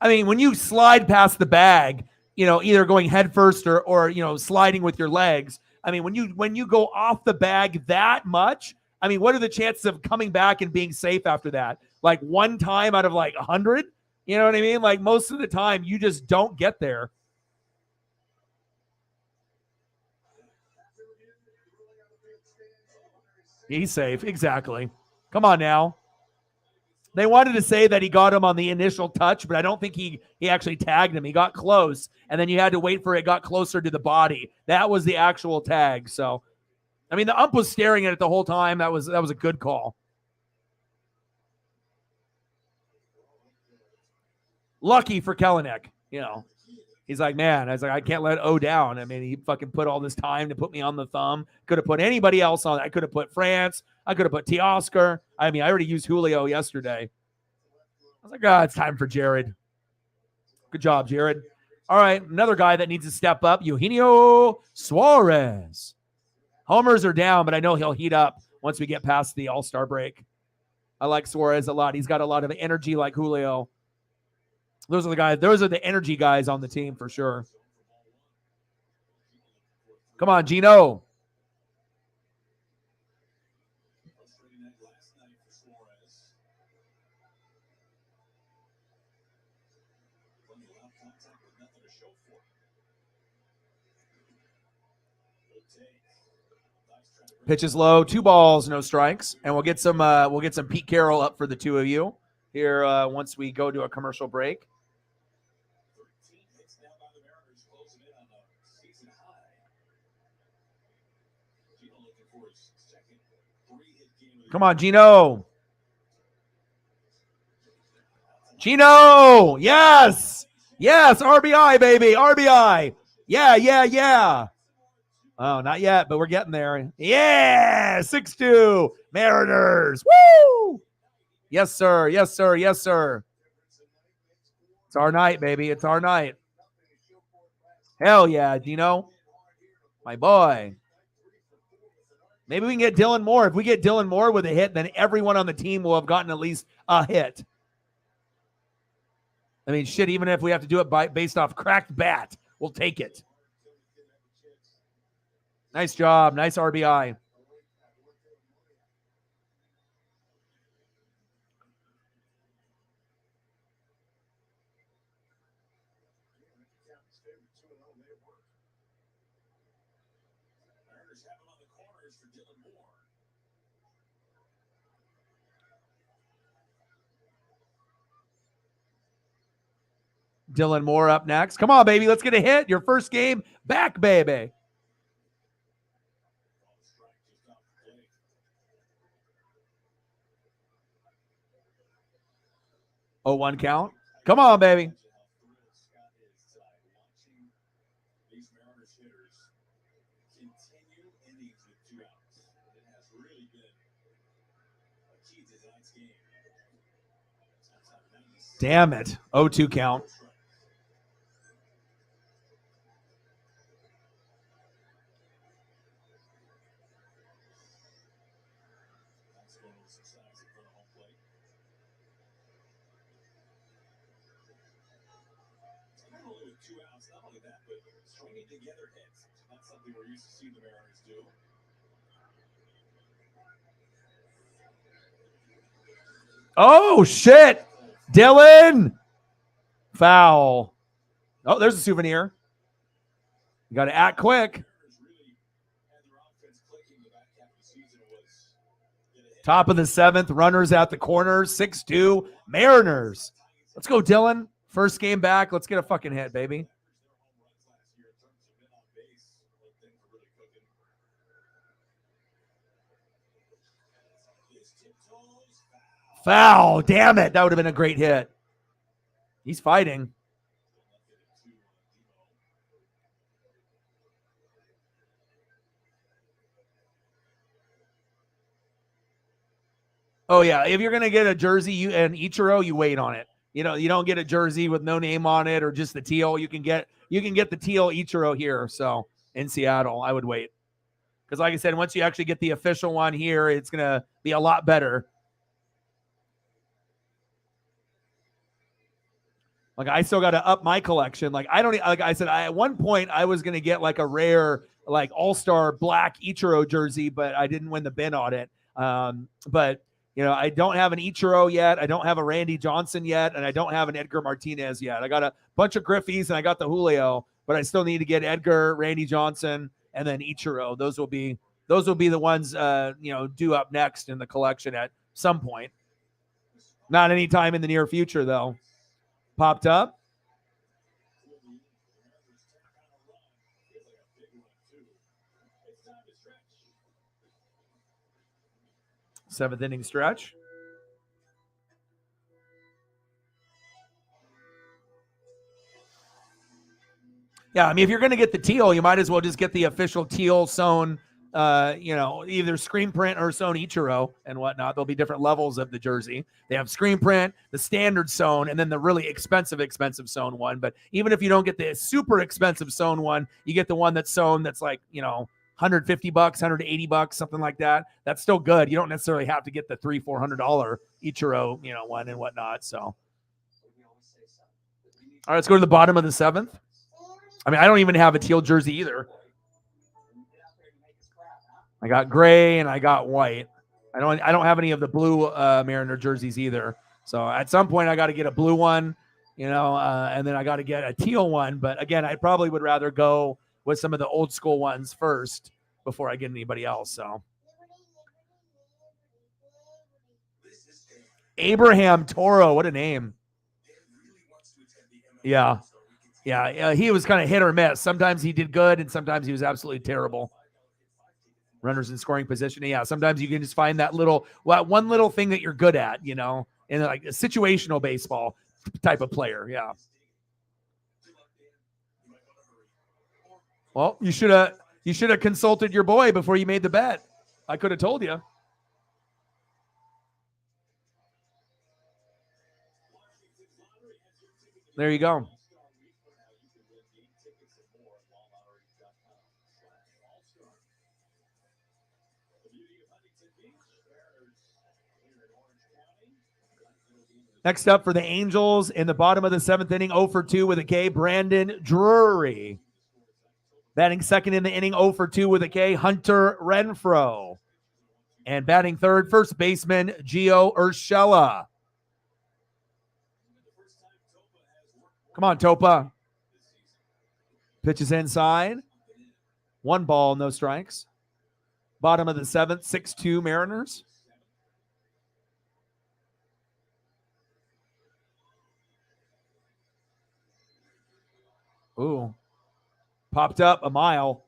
I mean, when you slide past the bag, you know, either going head first or you know, sliding with your legs. I mean, when you go off the bag that much, I mean, what are the chances of coming back and being safe after that? Like 1 time out of like 100? You know what I mean? Like most of the time, you just don't get there. He's safe. Exactly. Come on now. They wanted to say that he got him on the initial touch, but I don't think he actually tagged him. He got close, and then you had to wait for it got closer to the body. That was the actual tag. So, I mean, the ump was staring at it the whole time. That was a good call. Lucky for Kelenic, you know. He's like, man, I can't let O down. I mean, he fucking put all this time to put me on the thumb. Could have put anybody else on. I could have put France. I could have put Teoscar. I mean, I already used Julio yesterday. I was like, it's time for Jared. Good job, Jared. All right, another guy that needs to step up, Eugenio Suarez. Homers are down, but I know he'll heat up once we get past the All-Star break. I like Suarez a lot. He's got a lot of energy like Julio. Those are the guys. Those are the energy guys on the team for sure. Come on, Gino. Pitch is low. 2 balls, no strikes, and we'll get some Pete Carroll up for the 2 of you here once we go to a commercial break. Come on, Gino. Gino. Yes. Yes. RBI, baby. RBI. Yeah. Oh, not yet, but we're getting there. Yeah. 6-2. Mariners. Woo. Yes, sir. Yes, sir. Yes, sir. It's our night, baby. It's our night. Hell yeah, Gino. My boy. Maybe we can get Dylan Moore. If we get Dylan Moore with a hit, then everyone on the team will have gotten at least a hit. I mean, shit, even if we have to do it based off cracked bat, we'll take it. Nice job. Nice RBI. Dylan Moore up next. Come on, baby. Let's get a hit. Your first game back, baby. 0-1 count. Come on, baby.
These Mariners hitters continue innings with 2 outs. It has really been a key to tonight's game.
Damn it. 0-2 count.
Not only with 2 outs, not only that, but stringing together hits. Not something we're used to seeing the Mariners do.
Oh, shit. Dylan. Foul. Oh, there's a souvenir. You got to act quick. Top of the 7th. Runners at the corners. 6-2. Mariners. Let's go, Dylan. First game back. Let's get a fucking hit, baby. Foul. Damn it. That would have been a great hit. He's fighting. Oh, yeah. If you're going to get a jersey and Ichiro, you wait on it. You know, you don't get a jersey with no name on it or just the teal. You can get the teal Ichiro here. So in Seattle, I would wait. Because like I said, once you actually get the official one here, it's going to be a lot better. Like I still got to up my collection. Like I don't, like I said, at one point I was going to get like a rare, like all-star black Ichiro jersey, but I didn't win the bin on it. But you know, I don't have an Ichiro yet. I don't have a Randy Johnson yet. And I don't have an Edgar Martinez yet. I got a bunch of Griffeys and I got the Julio, but I still need to get Edgar, Randy Johnson, and then Ichiro. Those will be the ones, you know, due up next in the collection at some point. Not anytime in the near future though. Popped up. Seventh inning stretch. Yeah, I mean, if you're going to get the teal, you might as well just get the official teal sewn, you know, either screen print or sewn Ichiro and whatnot. There'll be different levels of the jersey. They have screen print, the standard sewn, and then the really expensive sewn one. But even if you don't get the super expensive sewn one, you get the one that's sewn that's like, you know, $150, $180, something like that. That's still good. You don't necessarily have to get the $300-$400 Ichiro, you know, one and whatnot. So, all right, let's go to the bottom of the 7th. I mean, I don't even have a teal jersey either. I got gray and I got white. I don't have any of the blue Mariner jerseys either. So at some point I got to get a blue one, you know, and then I got to get a teal one. But again, I probably would rather go with some of the old school ones first before I get anybody else. So Abraham Toro, what a name. Yeah. Yeah, he was kind of hit or miss. Sometimes he did good, and sometimes he was absolutely terrible. Runners in scoring position. Yeah, sometimes you can just find that one little thing that you're good at, you know, in like a situational baseball type of player. Yeah. Well, you should have consulted your boy before you made the bet. I could have told you. There you go. Next up for the Angels in the bottom of the 7th inning, 0 for 2 with a K, Brandon Drury. Batting second in the inning, 0 for 2 with a K, Hunter Renfroe. And batting third, first baseman, Gio Urshela. Come on, Topa. Pitches inside. 1 ball, no strikes. Bottom of the 7th, 6-2 Mariners. Ooh. Popped up a mile.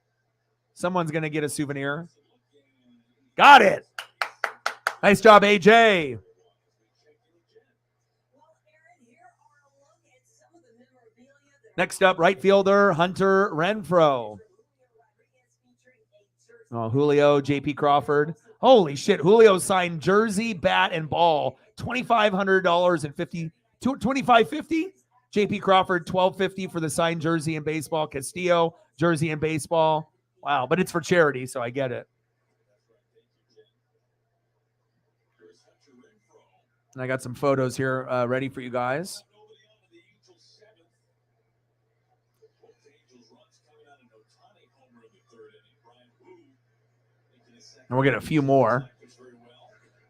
Someone's going to get a souvenir. Got it. Nice job, AJ. Next up, right fielder Hunter Renfroe. Oh, Julio, JP Crawford. Holy shit. Julio signed jersey, bat, and ball. $2,500 and $2,550. JP Crawford, $1,250 for the signed jersey and baseball. Castillo, jersey and baseball. Wow, but it's for charity, so I get it. And I got some photos here ready for you guys. And we'll get a few more.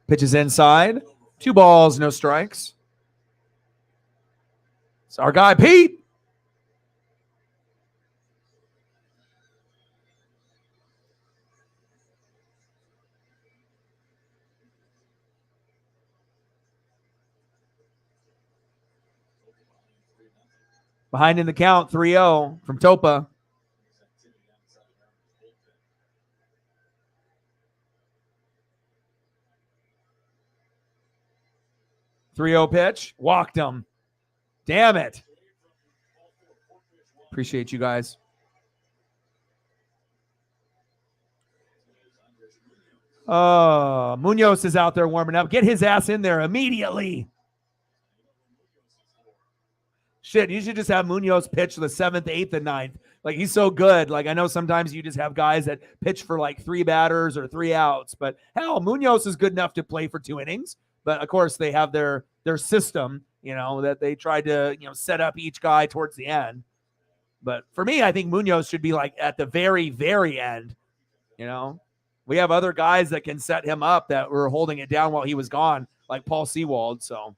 Pitches inside. 2 balls, no strikes. It's our guy, Pete. Behind in the count, 3-0 from Topa. Pitch. Walked him. Damn it. Appreciate you guys. Munoz is out there warming up. Get his ass in there immediately. Shit, you should just have Munoz pitch the 7th, 8th, and 9th. Like, he's so good. Like, I know sometimes you just have guys that pitch for like 3 batters or 3 outs. But hell, Munoz is good enough to play for 2 innings. But, of course, they have their system, you know, that they try to, you know, set up each guy towards the end. But for me, I think Munoz should be like at the very, very end. You know, we have other guys that can set him up that were holding it down while he was gone, like Paul Sewald. So.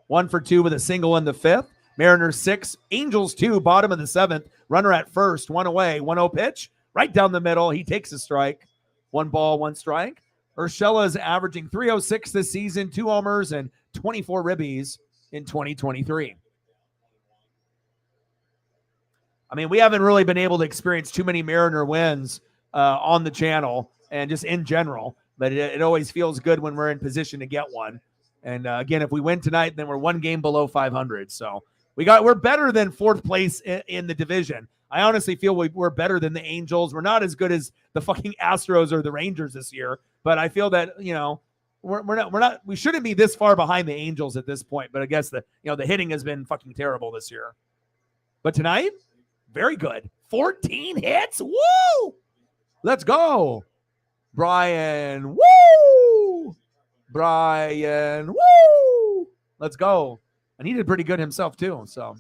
One for 2 with a single in the 5th. Mariners 6, Angels 2, bottom of the 7th. Runner at first, 1 away, 1-0 pitch. Right down the middle. He takes a strike. 1 ball, 1 strike. Urshela is averaging .306 this season, 2 homers and 24 ribbies in 2023. I mean, we haven't really been able to experience too many Mariner wins on the channel and just in general, but it always feels good when we're in position to get one. And again, if we win tonight, then we're 1 game below 500. So we're better than 4th place in the division. I honestly feel we're better than the Angels. We're not as good as the fucking Astros or the Rangers this year, but I feel that, you know, we shouldn't be this far behind the Angels at this point. But I guess the hitting has been fucking terrible this year. But tonight, very good. 14 hits. Woo! Let's go. Brian. Woo! Brian. Woo! Let's go. And he did pretty good himself too. So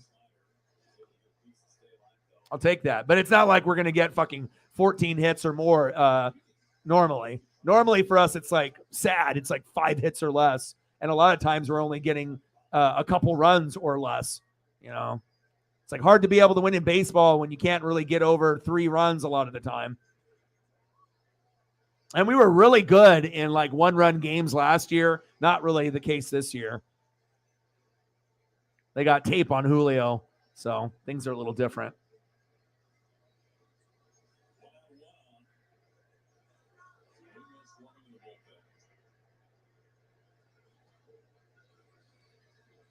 I'll take that. But it's not like we're going to get fucking 14 hits or more normally. Normally for us, it's like sad. It's like 5 hits or less. And a lot of times we're only getting a couple runs or less. You know, it's like hard to be able to win in baseball when you can't really get over 3 runs a lot of the time. And we were really good in like 1-run games last year. Not really the case this year. They got tape on Julio, so things are a little different.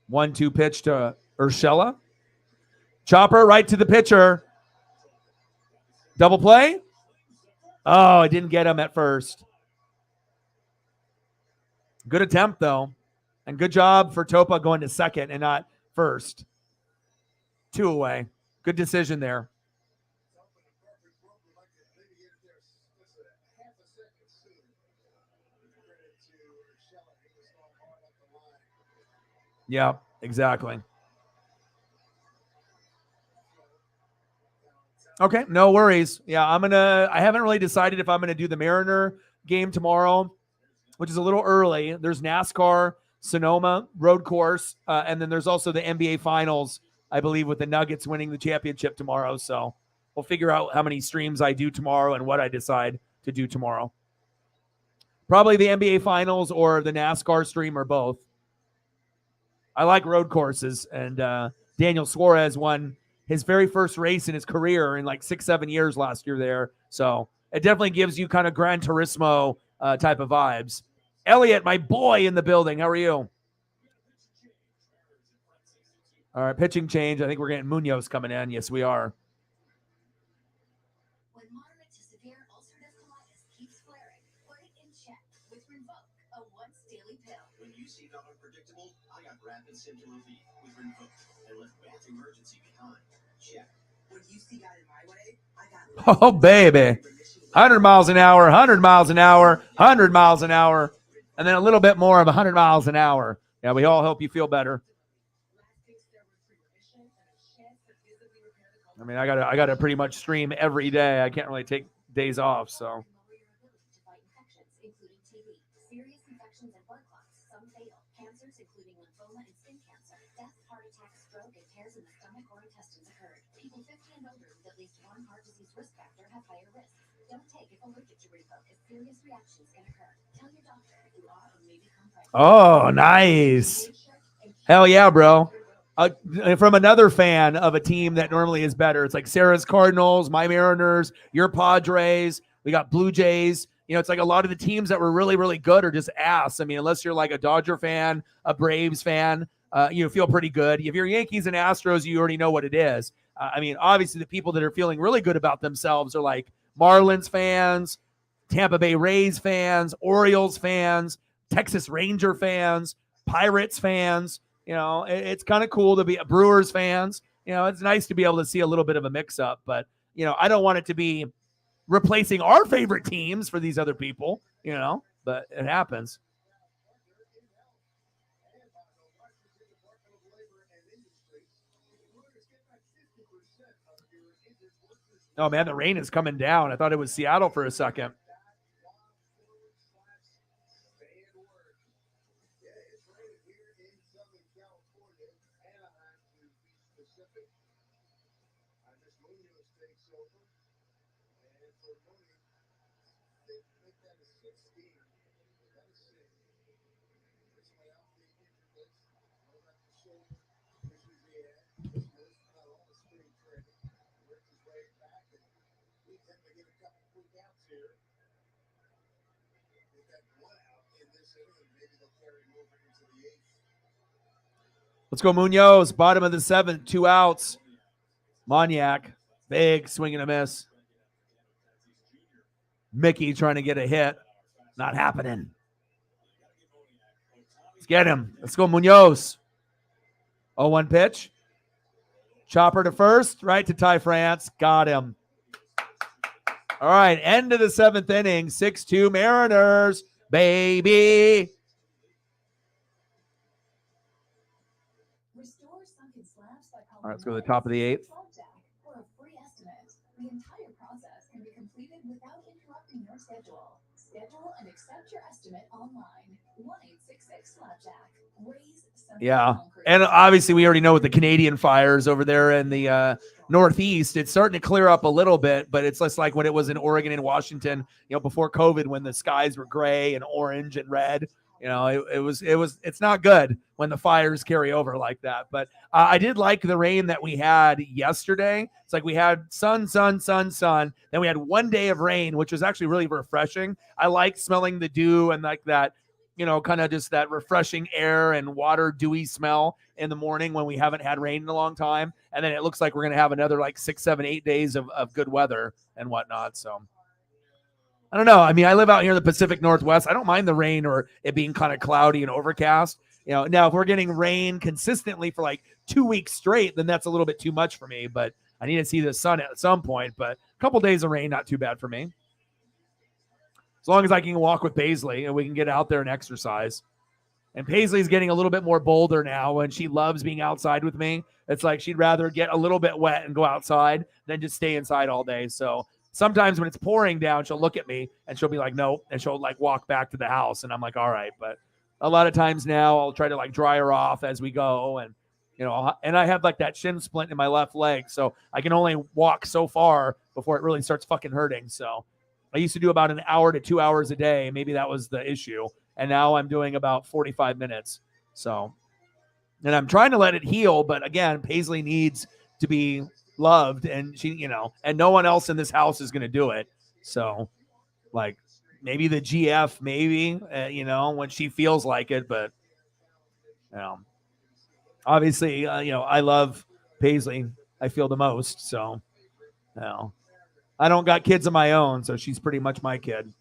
One, 2 pitch to Urshela. Chopper right to the pitcher. Double play. Oh, I didn't get him at first. Good attempt, though. And good job for Topa going to second and not first. 2 away. Good decision there. Yeah, exactly. Okay, no worries. Yeah, I haven't really decided if I'm going to do the Mariner game tomorrow, which is a little early. There's NASCAR, Sonoma road course, and then there's also the NBA Finals I believe, with the Nuggets winning the championship tomorrow. So we'll figure out how many streams I do tomorrow and what I decide to do tomorrow. Probably the NBA Finals or the NASCAR stream or both. I like road courses, and Daniel Suarez won his very first race in his career in like 6-7 years last year there. So it definitely gives you kind of Gran Turismo type of vibes. Elliot, my boy in the building. How are you? All right, pitching change. I think we're getting Munoz coming in. Yes, we are.
When moderate to severe ulcerative colitis keeps flaring, put it in check with Rinvoq, a once daily pill.
When UC felt unpredictable, I got rapid symptom relief with Rinvoq and left bath emergency behind. Check.
When UC got in my way, I got
Oh, baby. 100 miles an hour, 100 miles an hour, 100 miles an hour, and then a little bit more of 100 miles an hour. Yeah, we all hope you feel better. I mean, I gotta pretty much stream every day. I can't really take days off, so.
Including TB, serious infections and blood clots, some fatal, cancers including lymphoma and skin cancer, death, heart attack, stroke, and tears in the stomach or intestines occurred. People 50 and older with at least one heart disease risk factor have higher risks. Don't take if allergic to Rinvoq, as serious reactions can occur. Tell your doctor if you are or may become pregnant.
Oh, nice. Hell yeah, bro. From another fan of a team that normally is better. It's like Sarah's Cardinals, my Mariners, your Padres. We got Blue Jays. You know, it's like a lot of the teams that were really, really good are just ass. I mean, unless you're like a Dodger fan, a Braves fan, you feel pretty good. If you're Yankees and Astros, you already know what it is. I mean, obviously the people that are feeling really good about themselves are like Marlins fans, Tampa Bay Rays fans, Orioles fans, Texas Ranger fans, Pirates fans. You know, it's kind of cool to be a Brewers fans. You know, it's nice to be able to see a little bit of a mix up, but, you know, I don't want it to be replacing our favorite teams for these other people, you know, but it happens. Oh, man, the rain is coming down. I thought it was Seattle for a second. Let's go Munoz, bottom of the seventh, 2 outs. Moniak, big swing and a miss. Mickey trying to get a hit. Not happening. Let's get him. Let's go Munoz. 0-1 pitch. Chopper to first, right to Ty France. Got him. All right, end of the 7th inning. 6-2 Mariners, baby. All right, let's go to the top of the 8th.
For a free estimate, the entire process can be completed without interrupting your schedule. Schedule and accept your estimate online. 1-866-Slapjack.
Yeah, and obviously we already know with the Canadian fires over there in the Northeast, it's starting to clear up a little bit, but it's less like when it was in Oregon and Washington, you know, before COVID, when the skies were gray and orange and red. You know, it's not good when the fires carry over like that. But I did like the rain that we had yesterday. It's like we had sun. Then we had 1 day of rain, which was actually really refreshing. I like smelling the dew and like that, you know, kind of just that refreshing air and water dewy smell in the morning when we haven't had rain in a long time. And then it looks like we're going to have another like 6, 7, 8 days of good weather and whatnot. So I don't know. I mean, I live out here in the Pacific Northwest. I don't mind the rain or it being kind of cloudy and overcast. You know, now if we're getting rain consistently for like 2 weeks straight, then that's a little bit too much for me. But I need to see the sun at some point. But a couple days of rain, not too bad for me. As long as I can walk with Paisley and we can get out there and exercise. And Paisley's getting a little bit more bolder now, and she loves being outside with me. It's like she'd rather get a little bit wet and go outside than just stay inside all day. So sometimes when it's pouring down, she'll look at me and she'll be like, nope. And she'll like walk back to the house. And I'm like, all right. But a lot of times now I'll try to like dry her off as we go. And, and I have like that shin splint in my left leg, so I can only walk so far before it really starts fucking hurting. So I used to do about an hour to 2 hours a day. Maybe that was the issue. And now I'm doing about 45 minutes. So, and I'm trying to let it heal. But again, Paisley needs to be loved, and she, and no one else in this house is going to do it. So like maybe the GF, maybe, when she feels like it, but obviously, I love Paisley. I feel the most. So, I don't got kids of my own, so she's pretty much my kid.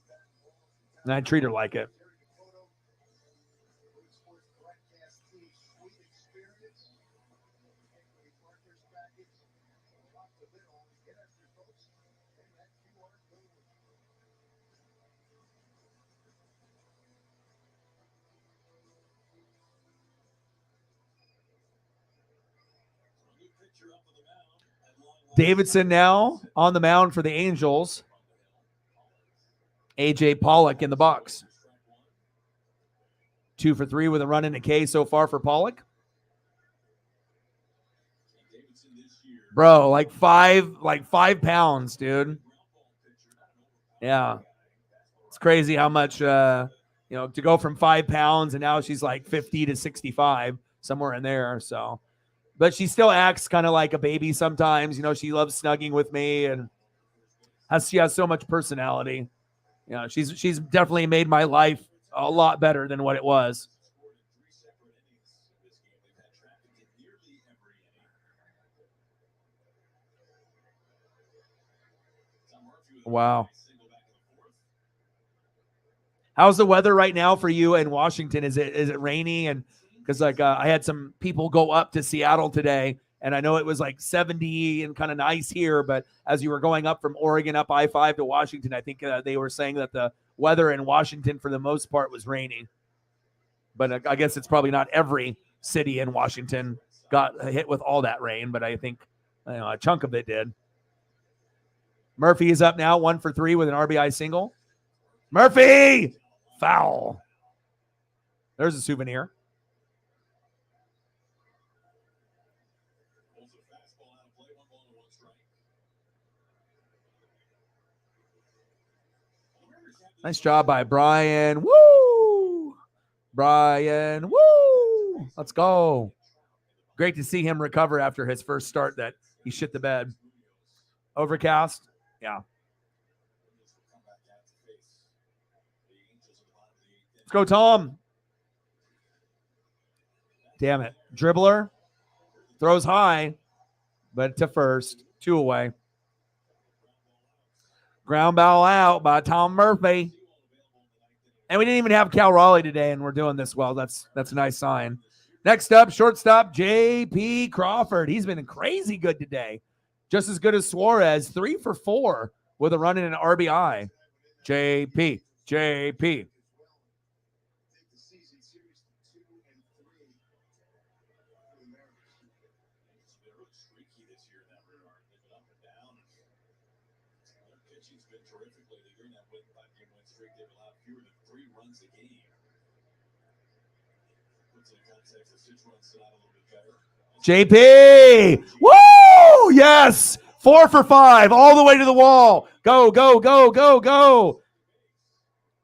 And I treat her like it. Davidson now on the mound for the Angels. AJ Pollock in the box. 2 for 3 with a run and a K so far for Pollock. Bro, like five pounds, dude. Yeah. It's crazy how much, to go from 5 pounds and now she's like 50 to 65, somewhere in there. So, but she still acts kind of like a baby sometimes. She loves snugging with me, and she has so much personality. She's definitely made my life a lot better than what it was. Wow. How's the weather right now for you in Washington? Is it rainy? And because I had some people go up to Seattle today, and I know it was like 70 and kind of nice here, but as you were going up from Oregon up I-5 to Washington, I think they were saying that the weather in Washington for the most part was rainy. But I guess it's probably not every city in Washington got hit with all that rain, but I think a chunk of it did. Murphy is up now, 1 for 3 with an RBI single. Murphy! Foul. There's a souvenir. Nice job by Brian. Woo! Brian, woo! Let's go. Great to see him recover after his first start that he shit the bed. Overcast? Yeah. Let's go, Tom. Damn it. Dribbler. Throws high, but to first. 2 away. Ground ball out by Tom Murphy. And we didn't even have Cal Raleigh today, and we're doing this well. That's a nice sign. Next up, shortstop J.P. Crawford. He's been crazy good today. Just as good as Suarez. 3 for 4 with a run and an RBI. J.P. JP! Woo! Yes! 4 for 5, all the way to the wall. Go, go, go, go, go.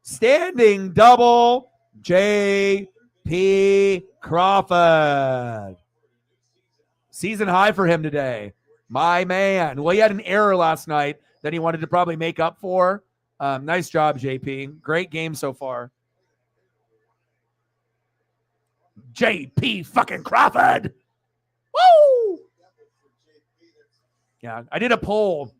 Standing double, JP Crawford. Season high for him today. My man. Well, he had an error last night that he wanted to probably make up for. Nice job, JP. Great game so far. JP fucking Crawford. Woo! Yeah, I did a poll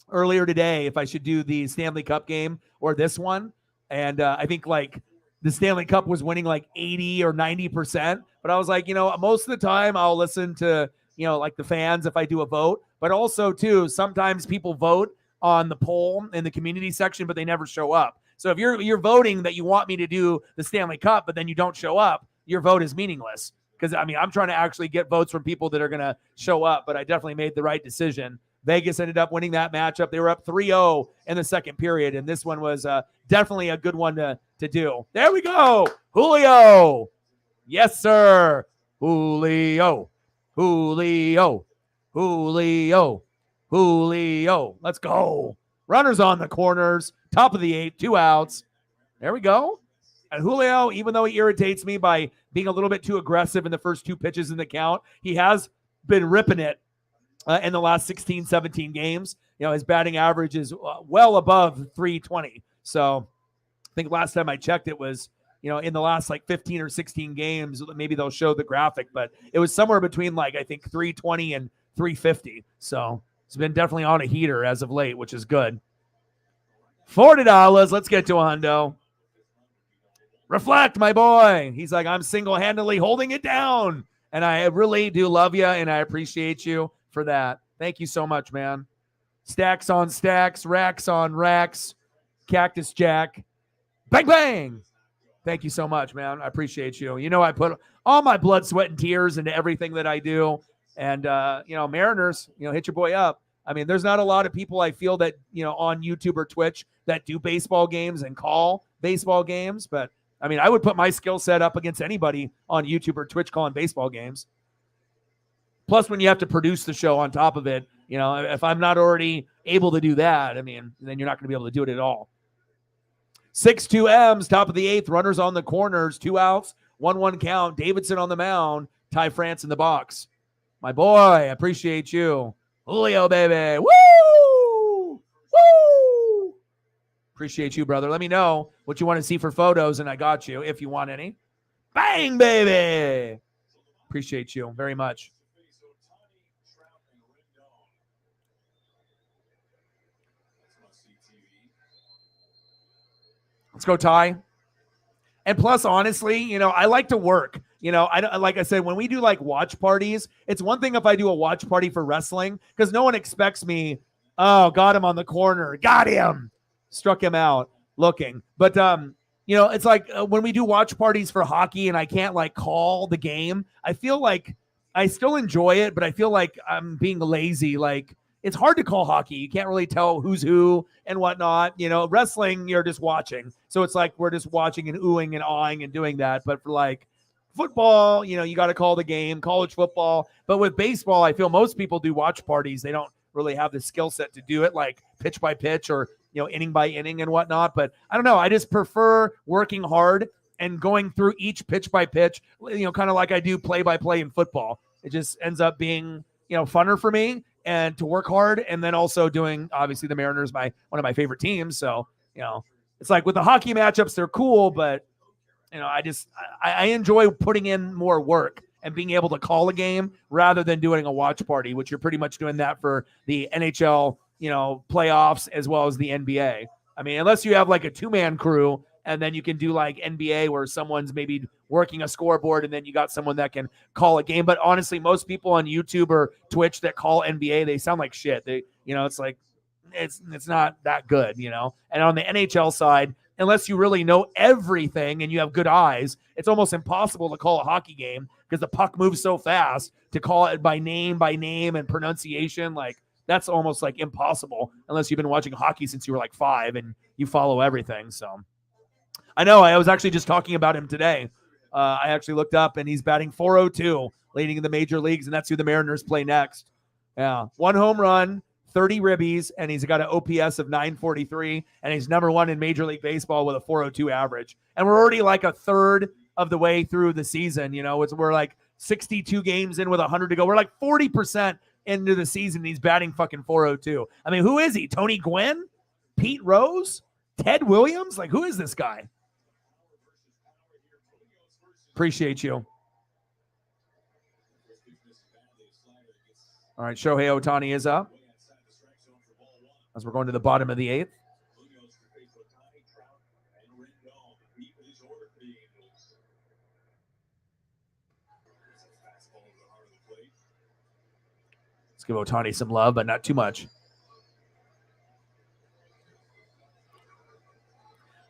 earlier today if I should do the Stanley Cup game or this one. And I think like the Stanley Cup was winning like 80 or 90%. But I was like, most of the time I'll listen to, like the fans if I do a vote. But also, too, sometimes people vote on the poll in the community section, but they never show up. So if you're voting that you want me to do the Stanley Cup, but then you don't show up, your vote is meaningless. Because, I'm trying to actually get votes from people that are going to show up, but I definitely made the right decision. Vegas ended up winning that matchup. They were up 3-0 in the second period, and this one was definitely a good one to do. There we go. Julio. Yes, sir. Julio. Julio. Let's go. Runners on the corners. Top of the 8th. 2 outs. There we go. And Julio, even though he irritates me by being a little bit too aggressive in the first 2 pitches in the count, he has been ripping it in the last 16, 17 games. His batting average is well above 320. So I think last time I checked, it was, in the last like 15 or 16 games, maybe they'll show the graphic, but it was somewhere between like, I think 320 and 350. So it's been definitely on a heater as of late, which is good. $40. Let's get to a hundo. Reflect, my boy. He's like, I'm single-handedly holding it down. And I really do love you, and I appreciate you for that. Thank you so much, man. Stacks on stacks, racks on racks. Cactus Jack. Bang, bang. Thank you so much, man. I appreciate you. I put all my blood, sweat, and tears into everything that I do. And, Mariners, hit your boy up. I mean, there's not a lot of people I feel that, on YouTube or Twitch that do baseball games and call baseball games, but I mean, I would put my skill set up against anybody on YouTube or Twitch calling baseball games. Plus, when you have to produce the show on top of it, if I'm not already able to do that, I mean, then you're not going to be able to do it at all. 6-2 M's, top of the 8th, runners on the corners, 2 outs, 1-1 count. Davidson on the mound, Ty France in the box. My boy, I appreciate you. Julio, baby. Woo! Woo! Appreciate you, brother. Let me know what you want to see for photos, and I got you if you want any. Bang, baby. Appreciate you very much. Let's go, Ty. And plus, honestly, I like to work. Like I said, when we do like watch parties, it's one thing if I do a watch party for wrestling because no one expects me. Oh, got him on the corner. Got him. Struck him out looking. But, it's like when we do watch parties for hockey and I can't like call the game, I feel like I still enjoy it, but I feel like I'm being lazy. Like it's hard to call hockey. You can't really tell who's who and whatnot. Wrestling, you're just watching. So it's like we're just watching and oohing and awing and doing that. But for like football, you got to call the game, college football. But with baseball, I feel most people do watch parties. They don't really have the skill set to do it like pitch by pitch or, inning by inning and whatnot. But I don't know. I just prefer working hard and going through each pitch by pitch, kind of like I do play by play in football. It just ends up being, funner for me and to work hard. And then also doing, obviously, the Mariners, one of my favorite teams. So, it's like with the hockey matchups, they're cool, but I enjoy putting in more work and being able to call a game rather than doing a watch party, which you're pretty much doing that for the NHL, playoffs as well as the NBA. I mean, unless you have like a 2-man crew and then you can do like NBA where someone's maybe working a scoreboard and then you got someone that can call a game. But honestly, most people on YouTube or Twitch that call NBA, they sound like shit. They, it's like, it's not that good, And on the NHL side, unless you really know everything and you have good eyes, it's almost impossible to call a hockey game because the puck moves so fast to call it by name and pronunciation. Like that's almost like impossible unless you've been watching hockey since you were like 5 and you follow everything. So I know I was actually just talking about him today. I actually looked up and he's batting .402 leading in the major leagues. And that's who the Mariners play next. Yeah. 1 home run, 30 ribbies, and he's got an OPS of 943, and he's number 1 in Major League Baseball with a .402 average. And we're already like a third of the way through the season. We're like 62 games in with 100 to go. We're like 40% into the season. He's batting fucking .402. I mean, who is he? Tony Gwynn? Pete Rose? Ted Williams? Like, who is this guy? Appreciate you. All right, Shohei Ohtani is up as we're going to the bottom of the 8th. Let's give Ohtani some love, but not too much.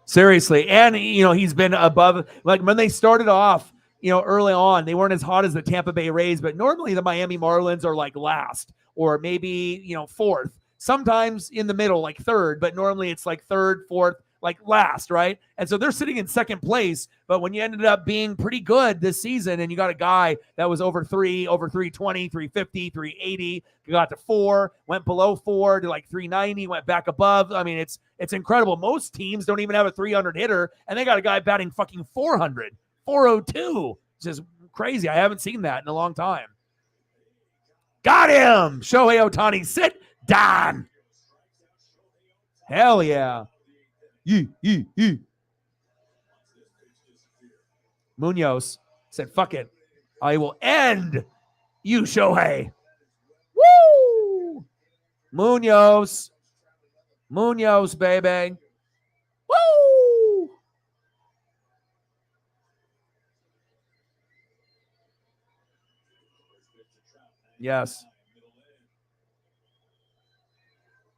Seriously. And, he's been above, like when they started off, early on, they weren't as hot as the Tampa Bay Rays, but normally the Miami Marlins are like last or maybe, 4th. Sometimes in the middle, like 3rd, but normally it's like 3rd, 4th, like last, right? And so they're sitting in second place. But when you ended up being pretty good this season and you got a guy that was over 320, 350, 380, got to 4, went below 4 to like 390, went back above. I mean, it's incredible. Most teams don't even have a 300 hitter, and they got a guy batting fucking 400, 402. It's just crazy. I haven't seen that in a long time. Got him! Shohei Ohtani, sit down. Hell yeah. Yee. Munoz said, fuck it. I will end you, Shohei. Woo! Munoz, baby. Woo! Yes.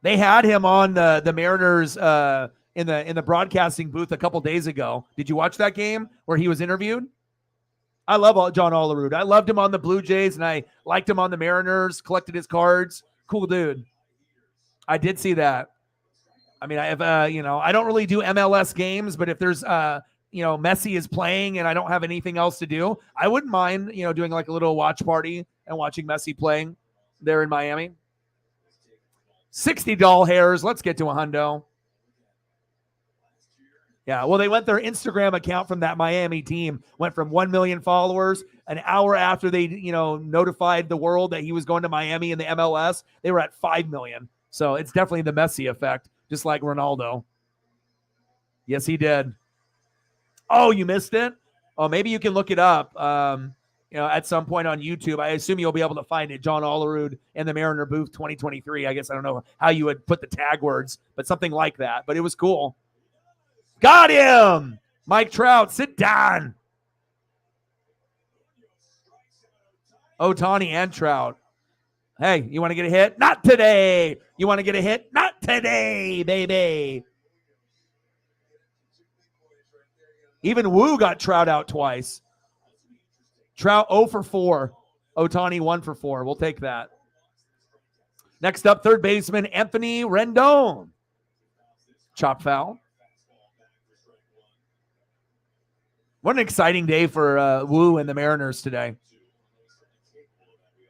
They had him on the Mariners in the broadcasting booth a couple days ago. Did you watch that game where he was interviewed? I love John Olerud. I loved him on the Blue Jays, and I liked him on the Mariners, collected his cards. Cool dude. I did see that. I mean, I have, I don't really do MLS games, but if there's, Messi is playing and I don't have anything else to do, I wouldn't mind, doing like a little watch party and watching Messi playing there in Miami. 60 doll hairs. Let's get to a hundo. Yeah, well, they went their Instagram account from that Miami team, went from 1 million followers. An hour after they, notified the world that he was going to Miami in the MLS, they were at 5 million. So it's definitely the Messi effect, just like Ronaldo. Yes, he did. Oh, you missed it? Oh, maybe you can look it up, at some point on YouTube. I assume you'll be able to find it. John Olerud and the Mariner booth 2023. I guess I don't know how you would put the tag words, but something like that. But it was cool. Got him! Mike Trout, sit down. Ohtani and Trout. Hey, you want to get a hit? Not today. You want to get a hit? Not today, baby. Even Wu got Trout out twice. Trout 0 for 4. Ohtani 1 for 4. We'll take that. Next up, third baseman Anthony Rendon. Chop foul. What an exciting day for Wu and the Mariners today.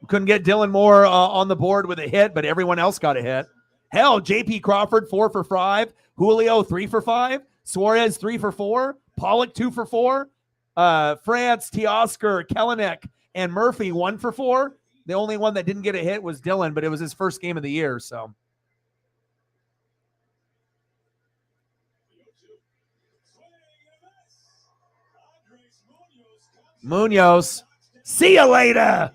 Couldn't get Dylan Moore on the board with a hit, but everyone else got a hit. Hell, J.P. Crawford 4 for 5. Julio 3 for 5. Suarez 3 for 4. Pollock 2 for 4. France, Teoscar, Kelenic, and Murphy 1 for 4. The only one that didn't get a hit was Dylan, but it was his first game of the year, so. Munoz, see you later.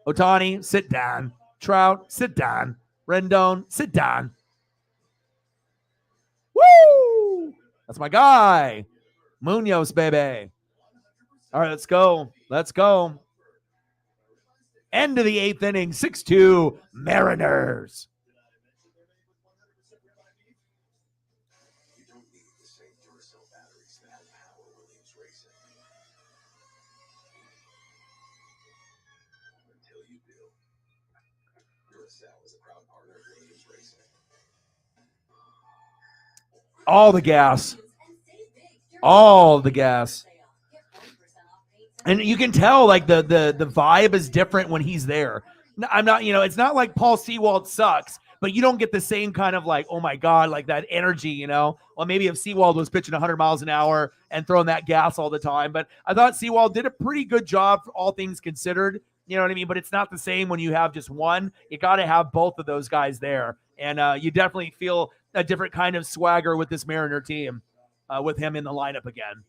Ohtani, sit down. Trout, sit down. Rendon, sit down. Woo! That's my guy. Munoz, baby. All right, let's go. Let's go. End of the 8th inning, 6-2, Mariners.
You don't need the same Duracell batteries that have power Williams Racing. Until you do. Duracell is a proud partner of Williams Racing.
All the gas. All the gas. And you can tell like the vibe is different when he's there. I'm not, it's not like Paul Sewald sucks, but you don't get the same kind of like, oh my God, like that energy, Well, maybe if Sewald was pitching 100 miles an hour and throwing that gas all the time, but I thought Sewald did a pretty good job for all things considered. You know what I mean? But it's not the same when you have just one. You got to have both of those guys there. And you definitely feel a different kind of swagger with this Mariner team with him in the lineup again.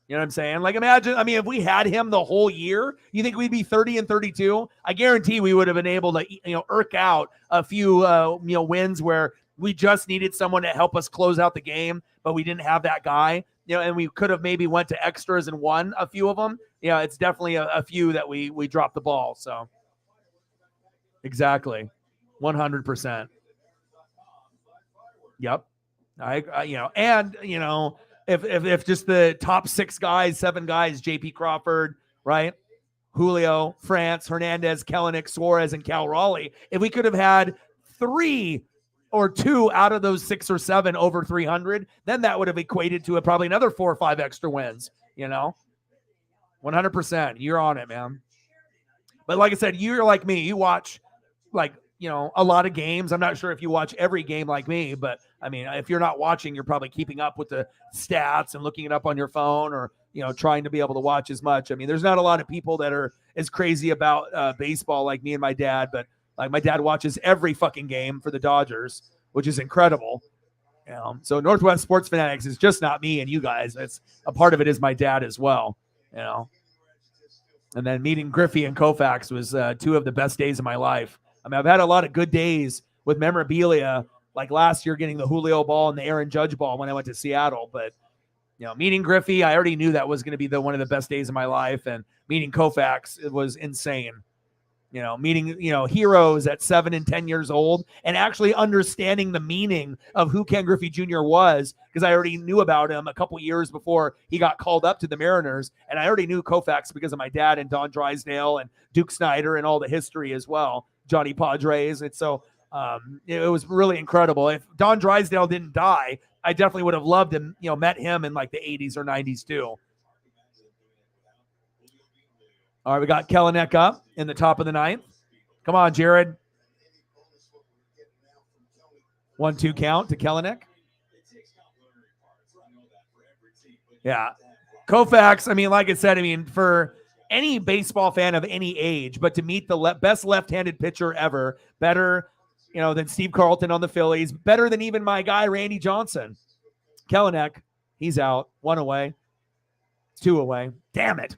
You know what I'm saying? Like, imagine, if we had him the whole year, you think we'd be 30-32? I guarantee we would have been able to, irk out a few, wins where we just needed someone to help us close out the game, but we didn't have that guy, and we could have maybe went to extras and won a few of them. It's definitely a few that we dropped the ball. So exactly. 100%. Yep. If just the top 6 guys, 7 guys, J.P. Crawford, right? Julio, France, Hernandez, Kelenic, Suarez, and Cal Raleigh, if we could have had 3 or 2 out of those 6 or 7 over 300, then that would have equated to probably another 4 or 5 extra wins, 100%. You're on it, man. But like I said, you're like me. You watch a lot of games. I'm not sure if you watch every game like me, but I mean, if you're not watching, you're probably keeping up with the stats and looking it up on your phone, or, trying to be able to watch as much. I mean, there's not a lot of people that are as crazy about baseball like me and my dad, but like my dad watches every fucking game for the Dodgers, which is incredible. So Northwest Sports Fanatics is just not me and you guys. It's a part of it is my dad as well, And then meeting Griffey and Koufax was 2 of the best days of my life. I mean, I've had a lot of good days with memorabilia, like last year getting the Julio ball and the Aaron Judge ball when I went to Seattle. But, meeting Griffey, I already knew that was going to be one of the best days of my life. And meeting Koufax, it was insane. Meeting, heroes at 7 and 10 years old and actually understanding the meaning of who Ken Griffey Jr. was, because I already knew about him a couple years before he got called up to the Mariners. And I already knew Koufax because of my dad and Don Drysdale and Duke Snyder and all the history as well, Johnny Padres. And so it was really incredible. If Don Drysdale didn't die, I definitely would have loved him, met him in like the 80s or 90s too. All right, we got Kelenic up in the top of the 9th. Come on, Jared. 1-2 count to Kelenic. Yeah. Koufax, I mean, like I said, for any baseball fan of any age, but to meet the best left-handed pitcher ever, better, than Steve Carlton on the Phillies, better than even my guy, Randy Johnson. Kelenic, he's out. 1 away. 2 away. Damn it.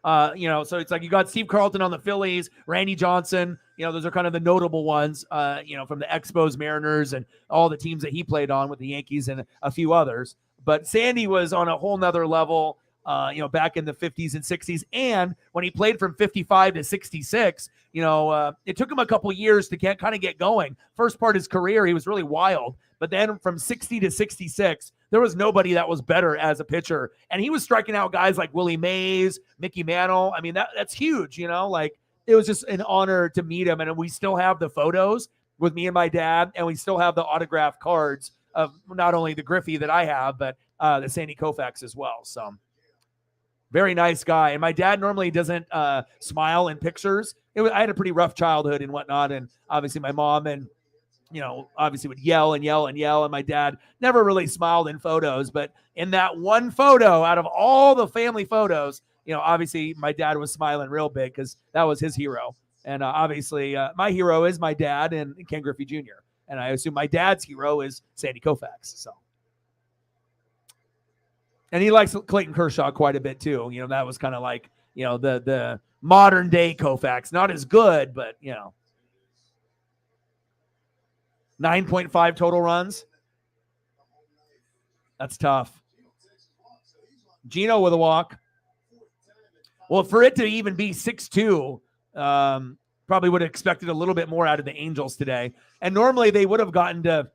So it's like you got Steve Carlton on the Phillies, Randy Johnson, those are kind of the notable ones, from the Expos, Mariners, and all the teams that he played on with the Yankees and a few others. But Sandy was on a whole nother level, back in the 50s and 60s. And when he played from 55 to 66, it took him a couple years to kind of get going. First part of his career, he was really wild. But then from 60 to 66, there was nobody that was better as a pitcher. And he was striking out guys like Willie Mays, Mickey Mantle. I mean, that's huge, like it was just an honor to meet him. And we still have the photos with me and my dad, and we still have the autographed cards of not only the Griffey that I have, but the Sandy Koufax as well. So very nice guy. And my dad normally doesn't smile in pictures. I had a pretty rough childhood and whatnot. And obviously my mom and obviously would yell and yell and yell. And my dad never really smiled in photos. But in that one photo out of all the family photos, obviously my dad was smiling real big because that was his hero. And obviously my hero is my dad and Ken Griffey Jr. And I assume my dad's hero is Sandy Koufax. So, and he likes Clayton Kershaw quite a bit too. That was kind of like, the modern day Koufax. Not as good, but, 9.5 total runs. That's tough. Gino with a walk. Well, for it to even be 6-2, probably would have expected a little bit more out of the Angels today. And normally they would have gotten to,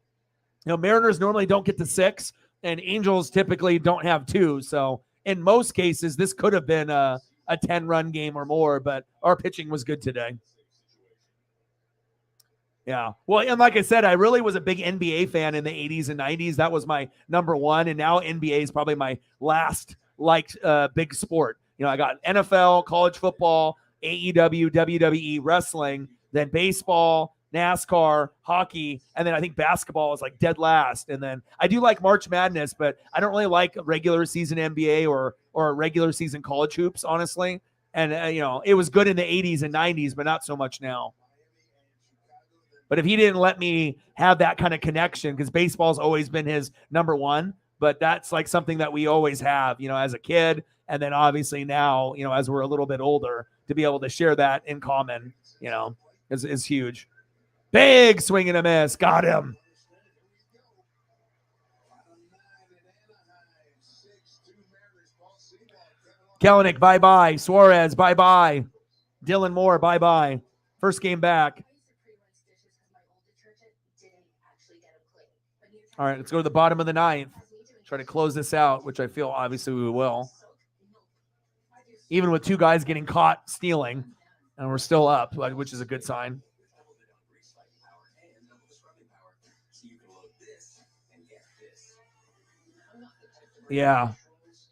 Mariners normally don't get to 6, and Angels typically don't have 2. So in most cases, this could have been a 10-run game or more, but our pitching was good today. Yeah. Well, and like I said, I really was a big NBA fan in the 80s and 90s. That was my number one. And now NBA is probably my last liked big sport. I got NFL, college football, AEW, WWE, wrestling, then baseball, NASCAR, hockey, and then I think basketball is like dead last. And then I do like March Madness, but I don't really like regular season NBA or regular season college hoops, honestly. And, it was good in the 80s and 90s, but not so much now. But if he didn't let me have that kind of connection, because baseball's always been his number one, but that's like something that we always have, as a kid. And then obviously now, as we're a little bit older, to be able to share that in common, is huge. Big swing and a miss. Got him. Kelenic, bye-bye. Suarez, bye-bye. Dylan Moore, bye-bye. First game back. All right, let's go to the bottom of the 9th. Try to close this out, which I feel obviously we will. Even with 2 guys getting caught stealing, and we're still up, which is a good sign. Yeah.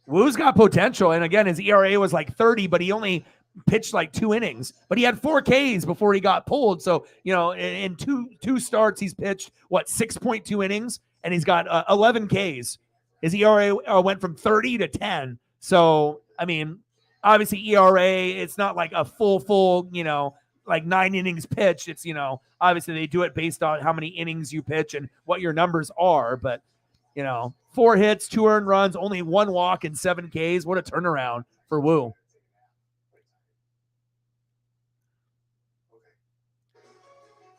Woo's got potential. And again, his ERA was like 30, but he only pitched like 2 innings. But he had 4 Ks before he got pulled. So, in two starts, he's pitched, 6.2 innings, and he's got 11 Ks. His ERA went from 30 to 10. So, I mean, obviously ERA, it's not like a full, like 9 innings pitched. It's, obviously they do it based on how many innings you pitch and what your numbers are. But, 4 hits, 2 earned runs, only 1 walk and 7 Ks. What a turnaround for Woo.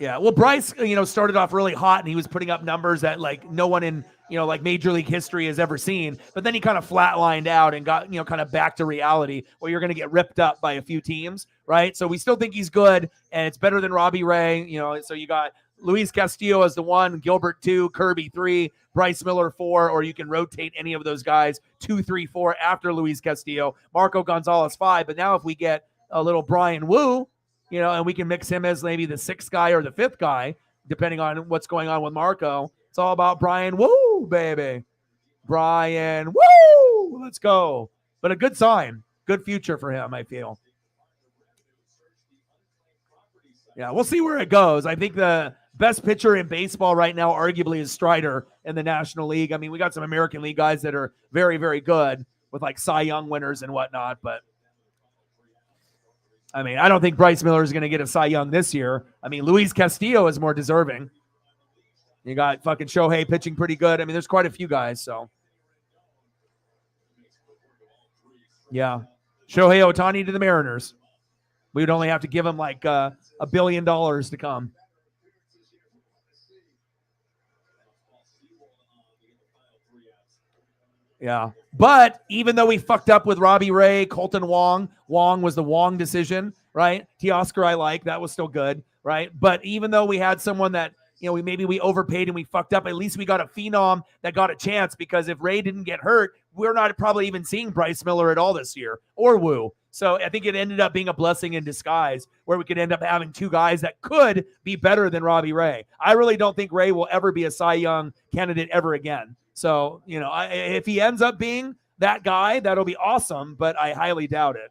Yeah, well, Bryce, started off really hot, and he was putting up numbers that like no one in, like Major League history has ever seen. But then he kind of flatlined out and got, kind of back to reality where you're going to get ripped up by a few teams, right? So we still think he's good, and it's better than Robbie Ray. So you got Luis Castillo as the 1, Gilbert 2, Kirby 3, Bryce Miller 4, or you can rotate any of those guys 2, 3, 4 after Luis Castillo, Marco Gonzalez 5. But now if we get a little Brian Woo, and we can mix him as maybe the 6th guy or the 5th guy, depending on what's going on with Marco. It's all about Brian Woo, baby. Brian Woo! Let's go. But a good sign. Good future for him, I feel. Yeah, we'll see where it goes. I think the best pitcher in baseball right now arguably is Strider in the National League. I mean, we got some American League guys that are very, very good with like Cy Young winners and whatnot, but I mean, I don't think Bryce Miller is going to get a Cy Young this year. I mean, Luis Castillo is more deserving. You got fucking Shohei pitching pretty good. I mean, there's quite a few guys, so. Yeah. Shohei Ohtani to the Mariners. We would only have to give him like $1 billion to come. Yeah. But even though we fucked up with Robbie Ray, Colton Wong was the Wong decision, right? Teoscar I like. That was still good, right? But even though we had someone that, we overpaid and we fucked up, at least we got a phenom that got a chance, because if Ray didn't get hurt, we're not probably even seeing Bryce Miller at all this year or Woo. So I think it ended up being a blessing in disguise where we could end up having 2 guys that could be better than Robbie Ray. I really don't think Ray will ever be a Cy Young candidate ever again. So, if he ends up being that guy, that'll be awesome, but I highly doubt it.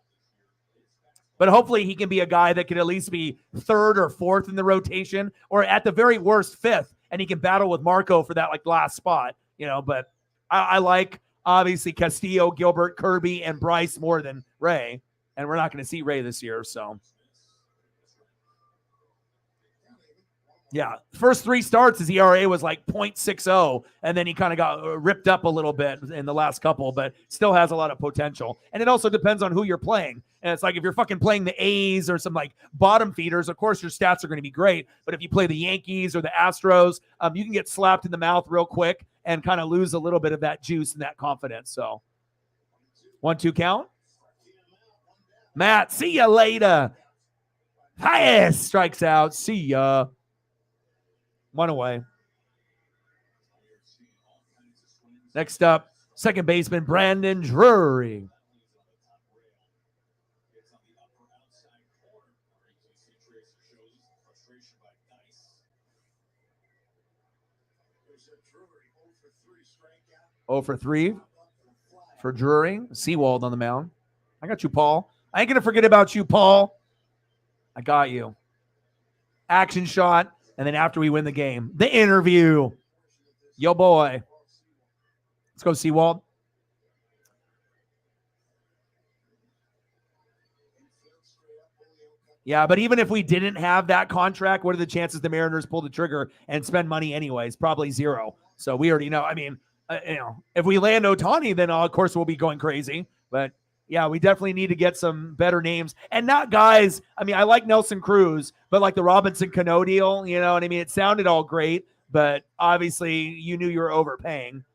But hopefully he can be a guy that can at least be 3rd or 4th in the rotation, or at the very worst 5th, and he can battle with Marco for that like last spot, but I like obviously Castillo, Gilbert, Kirby, and Bryce more than Ray, and we're not going to see Ray this year, so. Yeah, first 3 starts, his ERA was like 0.60, and then he kind of got ripped up a little bit in the last couple, but still has a lot of potential. And it also depends on who you're playing. And it's like if you're fucking playing the A's or some like bottom feeders, of course your stats are going to be great. But if you play the Yankees or the Astros, you can get slapped in the mouth real quick and kind of lose a little bit of that juice and that confidence. So 1-2 count. Matt, see ya later. Highest strikes out. See ya. 1 away. Next up, second baseman Brandon Drury. Oh for 3 for Drury. Seawald on the mound. I got you, Paul. I ain't going to forget about you, Paul. I got you. Action shot. And then after we win the game, the interview. Yo, boy. Let's go, Seawald. Yeah, but even if we didn't have that contract, what are the chances the Mariners pull the trigger and spend money anyways? Probably 0. So we already know. I mean, if we land Ohtani, then of course we'll be going crazy. But yeah, we definitely need to get some better names and not guys. I mean, I like Nelson Cruz, but like the Robinson Cano deal, you know what I mean? It sounded all great, but obviously you knew you were overpaying,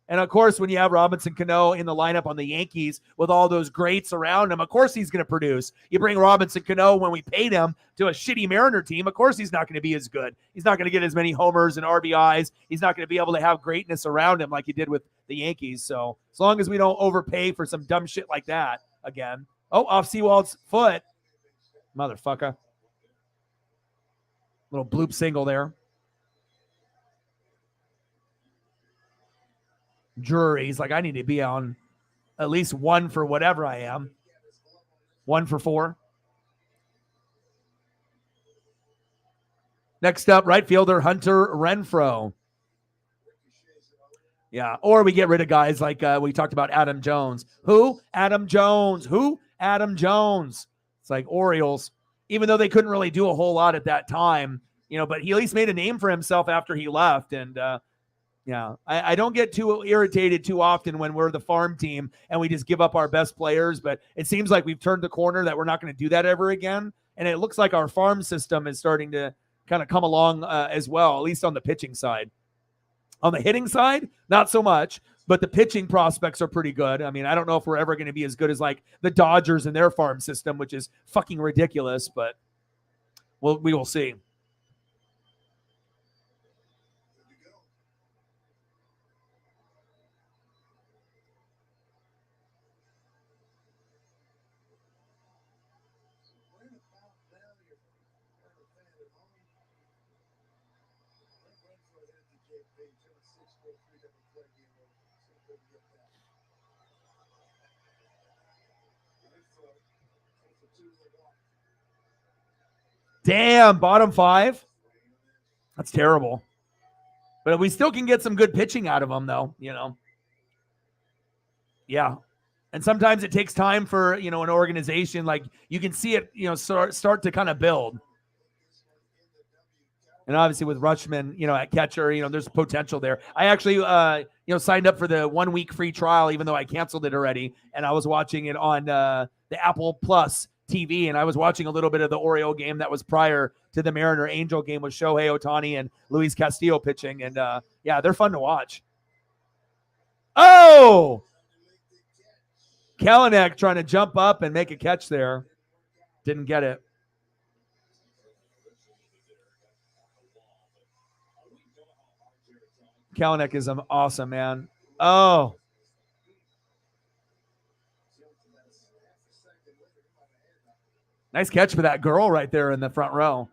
And of course, when you have Robinson Cano in the lineup on the Yankees with all those greats around him, of course he's going to produce. You bring Robinson Cano when we paid him to a shitty Mariner team, of course he's not going to be as good. He's not going to get as many homers and RBIs. He's not going to be able to have greatness around him like he did with the Yankees. So as long as we don't overpay for some dumb shit like that again. Oh, off Seawald's foot. Motherfucker. Little bloop single there. Drury. He's like, I need to be on at least 1 for whatever I am. 1 for 4. Next up, right fielder Hunter Renfroe. Yeah, or we get rid of guys like we talked about Adam Jones. Who? Adam Jones. Who? Adam Jones. It's like Orioles, even though they couldn't really do a whole lot at that time, but he at least made a name for himself after he left. And yeah, I don't get too irritated too often when we're the farm team and we just give up our best players, but it seems like we've turned the corner that we're not going to do that ever again. And it looks like our farm system is starting to kind of come along as well, at least on the pitching side. On the hitting side, not so much, but the pitching prospects are pretty good. I mean, I don't know if we're ever going to be as good as like the Dodgers and their farm system, which is fucking ridiculous, but we will see. Damn, bottom 5. That's terrible. But we still can get some good pitching out of them, though, Yeah. And sometimes it takes time for, an organization. Like, you can see it, start to kind of build. And obviously with Rutschman, at catcher, there's potential there. I actually, signed up for the 1 week free trial, even though I canceled it already. And I was watching it on the Apple Plus TV, and I was watching a little bit of the Oriole game that was prior to the Mariner Angel game with Shohei Ohtani and Luis Castillo pitching. And yeah, they're fun to watch. Oh! Kelenic trying to jump up and make a catch there. Didn't get it. Kelenic is awesome, man. Oh. Nice catch for that girl right there in the front row.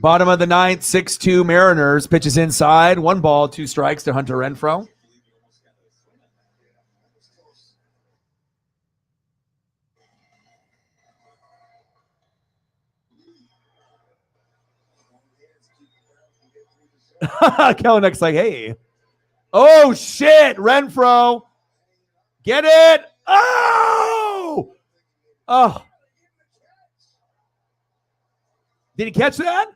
Bottom of the 9th, 6-2 Mariners. Pitches inside. 1 ball, 2 strikes to Hunter Renfroe. Kelenic's like, hey. Oh, shit. Renfroe. Get it. Oh. Oh. Did he catch that?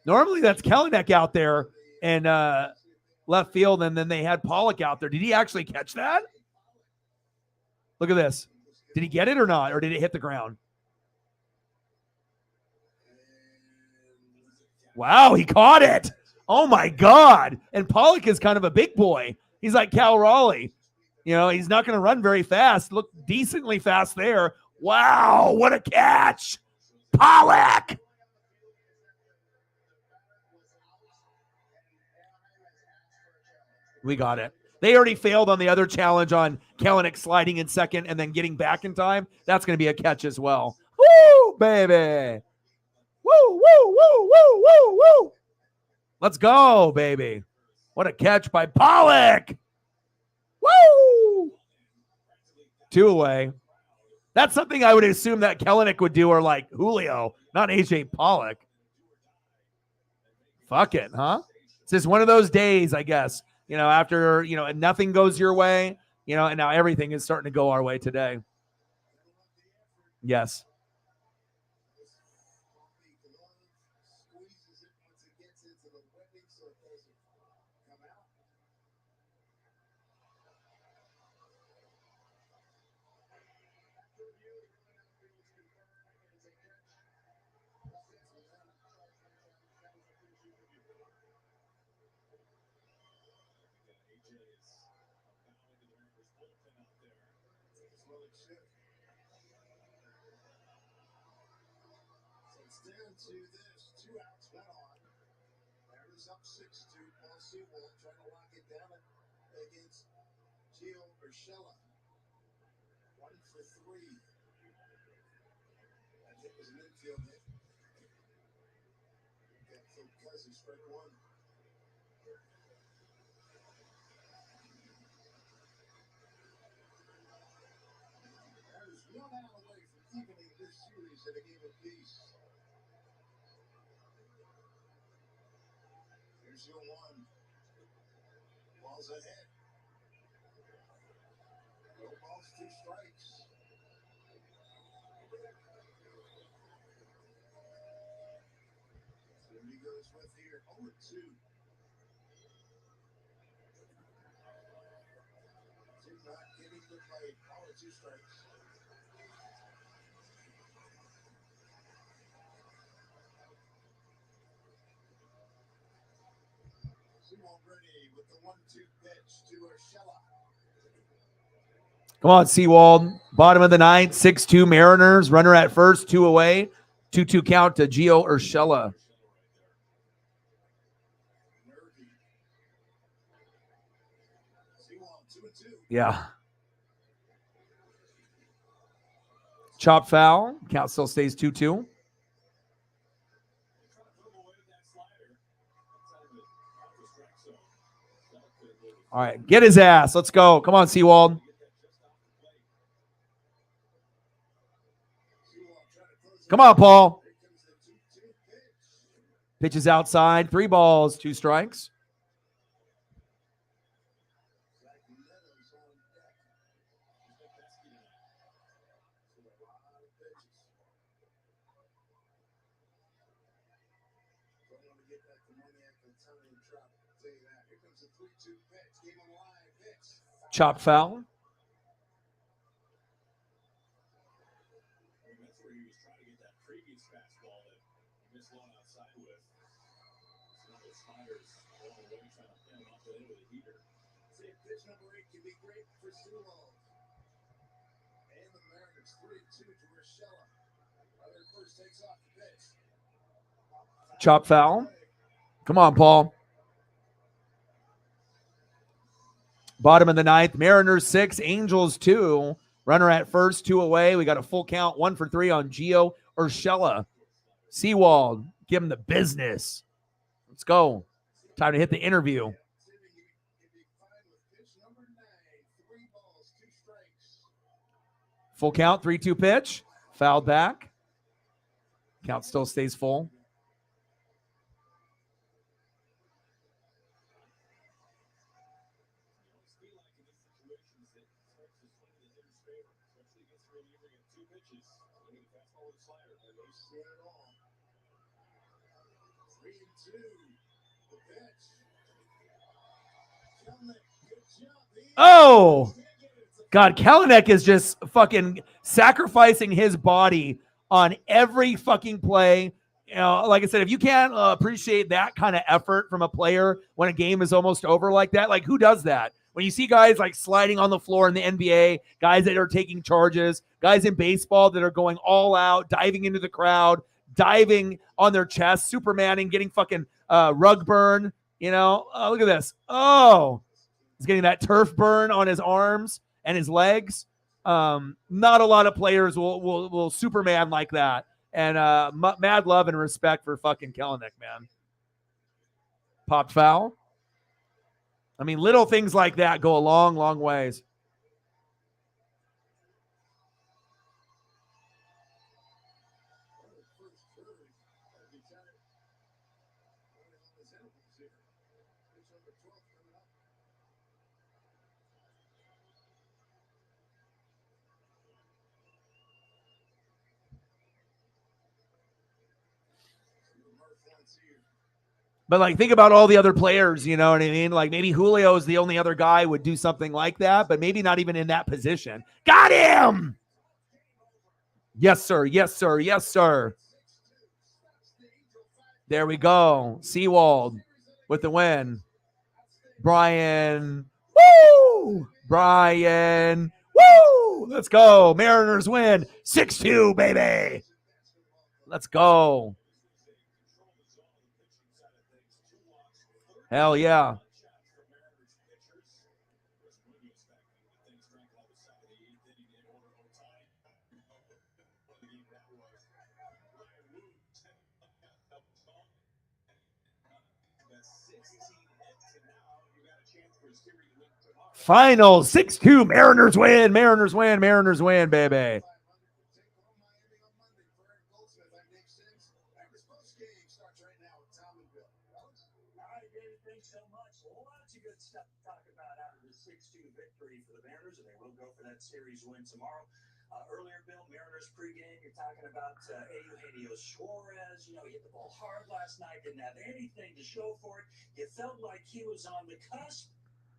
Normally that's Kelenic out there in left field, and then they had Pollock out there. Did he actually catch that? Look at this. Did he get it or not? Or did it hit the ground? Wow, he caught it. Oh, my God. And Pollock is kind of a big boy. He's like Cal Raleigh. He's not going to run very fast. Look decently fast there. Wow, what a catch. Pollock. We got it. They already failed on the other challenge on Kelenic sliding in second and then getting back in time. That's going to be a catch as well. Woo, baby. Woo, woo, woo, woo, woo, woo. Let's go, baby. What a catch by Pollock. Woo! 2 away. That's something I would assume that Kelenic would do, or like Julio, not AJ Pollock. Fuck it, huh? It's just one of those days, I guess. After, nothing goes your way, and now everything is starting to go our way today. Yes.
well it should. So it's down to this. 2 outs, one on. Mariners up 6-2. Paul Sewald trying to lock it down against Gio Urshela. 1 for 3. That hit was an infield hit. Got Phil Cousins, strike 1. Mariners 1 out away from evening this series at a game apiece. Here's your 1. Ball's ahead. No balls, 2 strikes. So he goes with here 0-2. 2 not getting the play. 2 strikes. Sewald ready with the 1-2 pitch to Urshela.
Come on, Sewald. Bottom of the ninth, 6-2 Mariners. Runner at first, 2 away. 2-2 count to Gio Urshela.
Nervy. Sewald 2-2.
Yeah. Chop foul. Count still stays 2-2. All right, get his ass. Let's go. Come on, Sewald. Come on, Paul.
Here comes the 2-2 pitch.
Pitches outside. 3 balls, 2 strikes.
Zach Meadows on deck. So a lot of pitches. Don't want to get back the money after the time drop. I'll tell you that. Here comes the 3-2 pitch. Game on line pitch.
Chop foul.
I mean, that's where he was trying to get that previous fastball that he missed one outside with. Some of those sliders all the way trying to pin him off the end with a heater.
See if pitch number 8 can be great for Sewald. And the Mariners 3-2 to Urshela. Runner first takes off the pitch.
Chop foul. Come on, Paul. Bottom of the ninth, Mariners 6, Angels 2. Runner at first, 2 away. We got a full count, 1 for 3 on Gio Urshela. Sewald, give him the business. Let's go. Time to hit the interview. Full count, 3-2 pitch. Fouled back. Count still stays full. Oh, God, Kelenic is just fucking sacrificing his body on every fucking play. You know, like I said, if you can't appreciate that kind of effort from a player when a game is almost over like that, like who does that? When you see guys like sliding on the floor in the NBA, guys that are taking charges, guys in baseball that are going all out, diving into the crowd, diving on their chest, Supermaning, getting fucking rug burn, you know, look at this. Oh, he's getting that turf burn on his arms and his legs. Not a lot of players will Superman like that. And mad love and respect for fucking Kelenic, man. Popped foul. I mean, little things like that go a long, long ways. But, like, think about all the other players, you know what I mean? Like, maybe Julio is the only other guy who would do something like that, but maybe not even in that position. Got him! Yes, sir. Yes, sir. Yes, sir. There we go. Sewald with the win. Brian. Woo! Brian. Woo! Let's go. Mariners win 6-2, baby. Let's go. Hell yeah. Final 6-2. Mariners win. Mariners win. Mariners win, baby.
Thanks so much. Lots of good stuff to talk about out of the 6-2 victory for the Mariners, and they will go for that series win tomorrow. Earlier, Bill, Mariners pregame, you're talking about Eugenio Suarez. You know, he hit the ball hard last night, didn't have anything to show for it. You felt like he was on the cusp.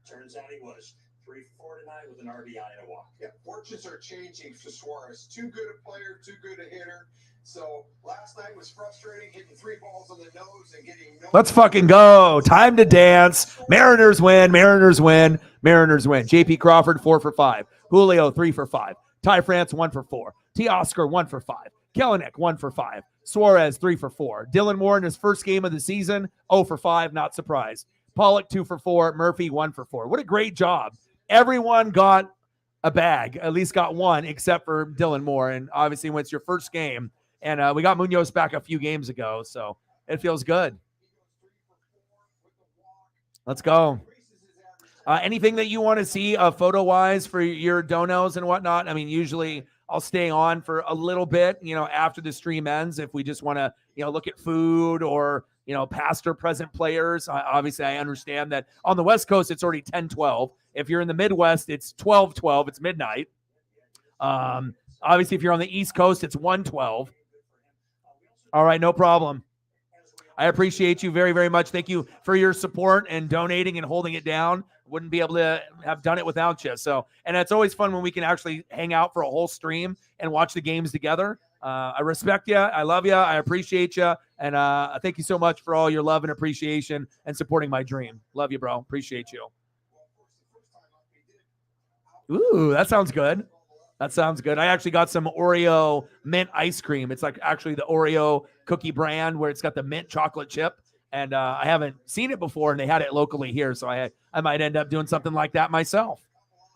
Turns out he was. 3 for 4 tonight with an RBI and a walk.
Yeah, fortunes are changing for Suarez. Too good a player, too good a hitter. So last night was frustrating, hitting 3 balls on the nose and getting no.
Let's fucking go. Time to dance. Mariners win. Mariners win. Mariners win. JP Crawford 4 for 5. Julio 3 for 5. Ty France 1 for 4. Teoscar 1 for 5. Kelenic 1 for 5. Suarez 3 for 4. Dylan Moore in his first game of the season 0 for 5. Not surprised. Pollock 2 for 4. Murphy 1 for 4. What a great job. Everyone got a bag, at least got one, except for Dylan Moore. And obviously, when it's your first game, and we got Munoz back a few games ago, so it feels good. Let's go. Anything that you want to see photo-wise for your donos and whatnot? I mean, usually I'll stay on for a little bit, after the stream ends if we just want to, look at food or, past or present players. Obviously, I understand that on the West Coast, it's already 10-12. If you're in the Midwest, it's 12-12. It's midnight. Obviously, if you're on the East Coast, it's 1-12. All right, no problem. I appreciate you very, very much. Thank you for your support and donating and holding it down. Wouldn't be able to have done it without you. So, and it's always fun when we can actually hang out for a whole stream and watch the games together. I respect you. I love you. I appreciate you. And thank you so much for all your love and appreciation and supporting my dream. Love you, bro. Appreciate you. Ooh, that sounds good. That sounds good. I actually got some Oreo mint ice cream. It's like actually the Oreo cookie brand where it's got the mint chocolate chip. And I haven't seen it before, and they had it locally here. So I might end up doing something like that myself.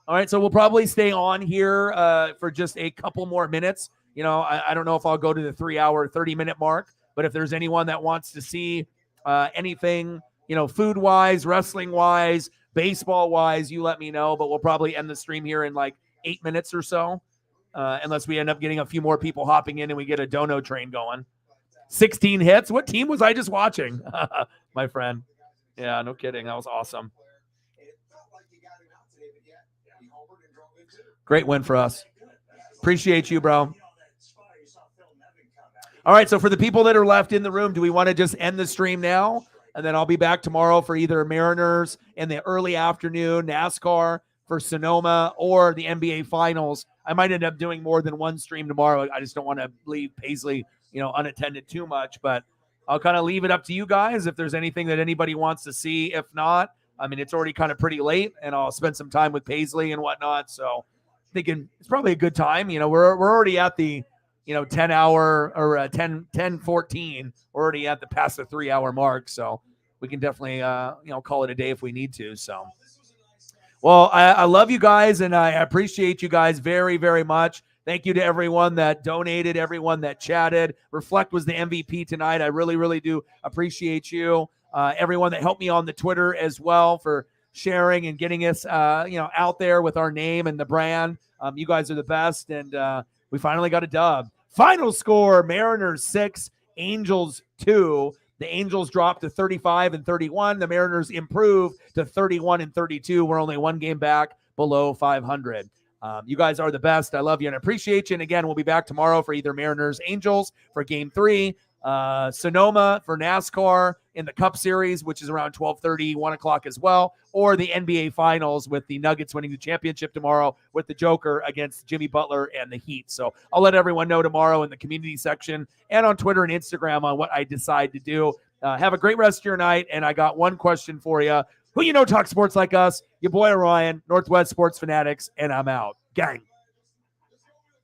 All right, so we'll probably stay on here for just a couple more minutes. I don't know if I'll go to the 3-hour, 30-minute mark. But if there's anyone that wants to see anything, food-wise, wrestling-wise, baseball-wise, you let me know. But we'll probably end the stream here in like 8 minutes or so, unless we end up getting a few more people hopping in and we get a dono train going. 16 hits. What team was I just watching? My friend. Yeah, no kidding. That was awesome. Great win for us. Appreciate you, bro. All right, so for the people that are left in the room, do we want to just end the stream now? And then I'll be back tomorrow for either Mariners in the early afternoon, NASCAR for Sonoma, or the NBA Finals. I might end up doing more than one stream tomorrow. I just don't want to leave Paisley, unattended too much. But I'll kind of leave it up to you guys if there's anything that anybody wants to see. If not, I mean, it's already kind of pretty late, and I'll spend some time with Paisley and whatnot. So thinking it's probably a good time. We're already at the 10-hour or 10:14. We're already at the past the 3-hour mark, so we can definitely call it a day if we need to. So, well, I love you guys, and I appreciate you guys very, very much. Thank you to everyone that donated, everyone that chatted. Reflect was the MVP tonight. I really, really do appreciate you. Everyone that helped me on the Twitter as well for sharing and getting us out there with our name and the brand. You guys are the best, and we finally got a dub. Final score, Mariners 6, Angels 2. The Angels dropped to 35-31. The Mariners improved to 31-32. We're only one game back below 500. You guys are the best. I love you and appreciate you. And again, we'll be back tomorrow for either Mariners Angels for game 3, Sonoma for NASCAR in the Cup Series, which is around 12:30, 1 o'clock as well, or the NBA Finals with the Nuggets winning the championship tomorrow with the Joker against Jimmy Butler and the Heat. So I'll let everyone know tomorrow in the community section and on Twitter and Instagram on what I decide to do. Have a great rest of your night, and I got one question for you. Who talks sports like us? Your boy Orion, Northwest Sports Fanatics, and I'm out. Gang.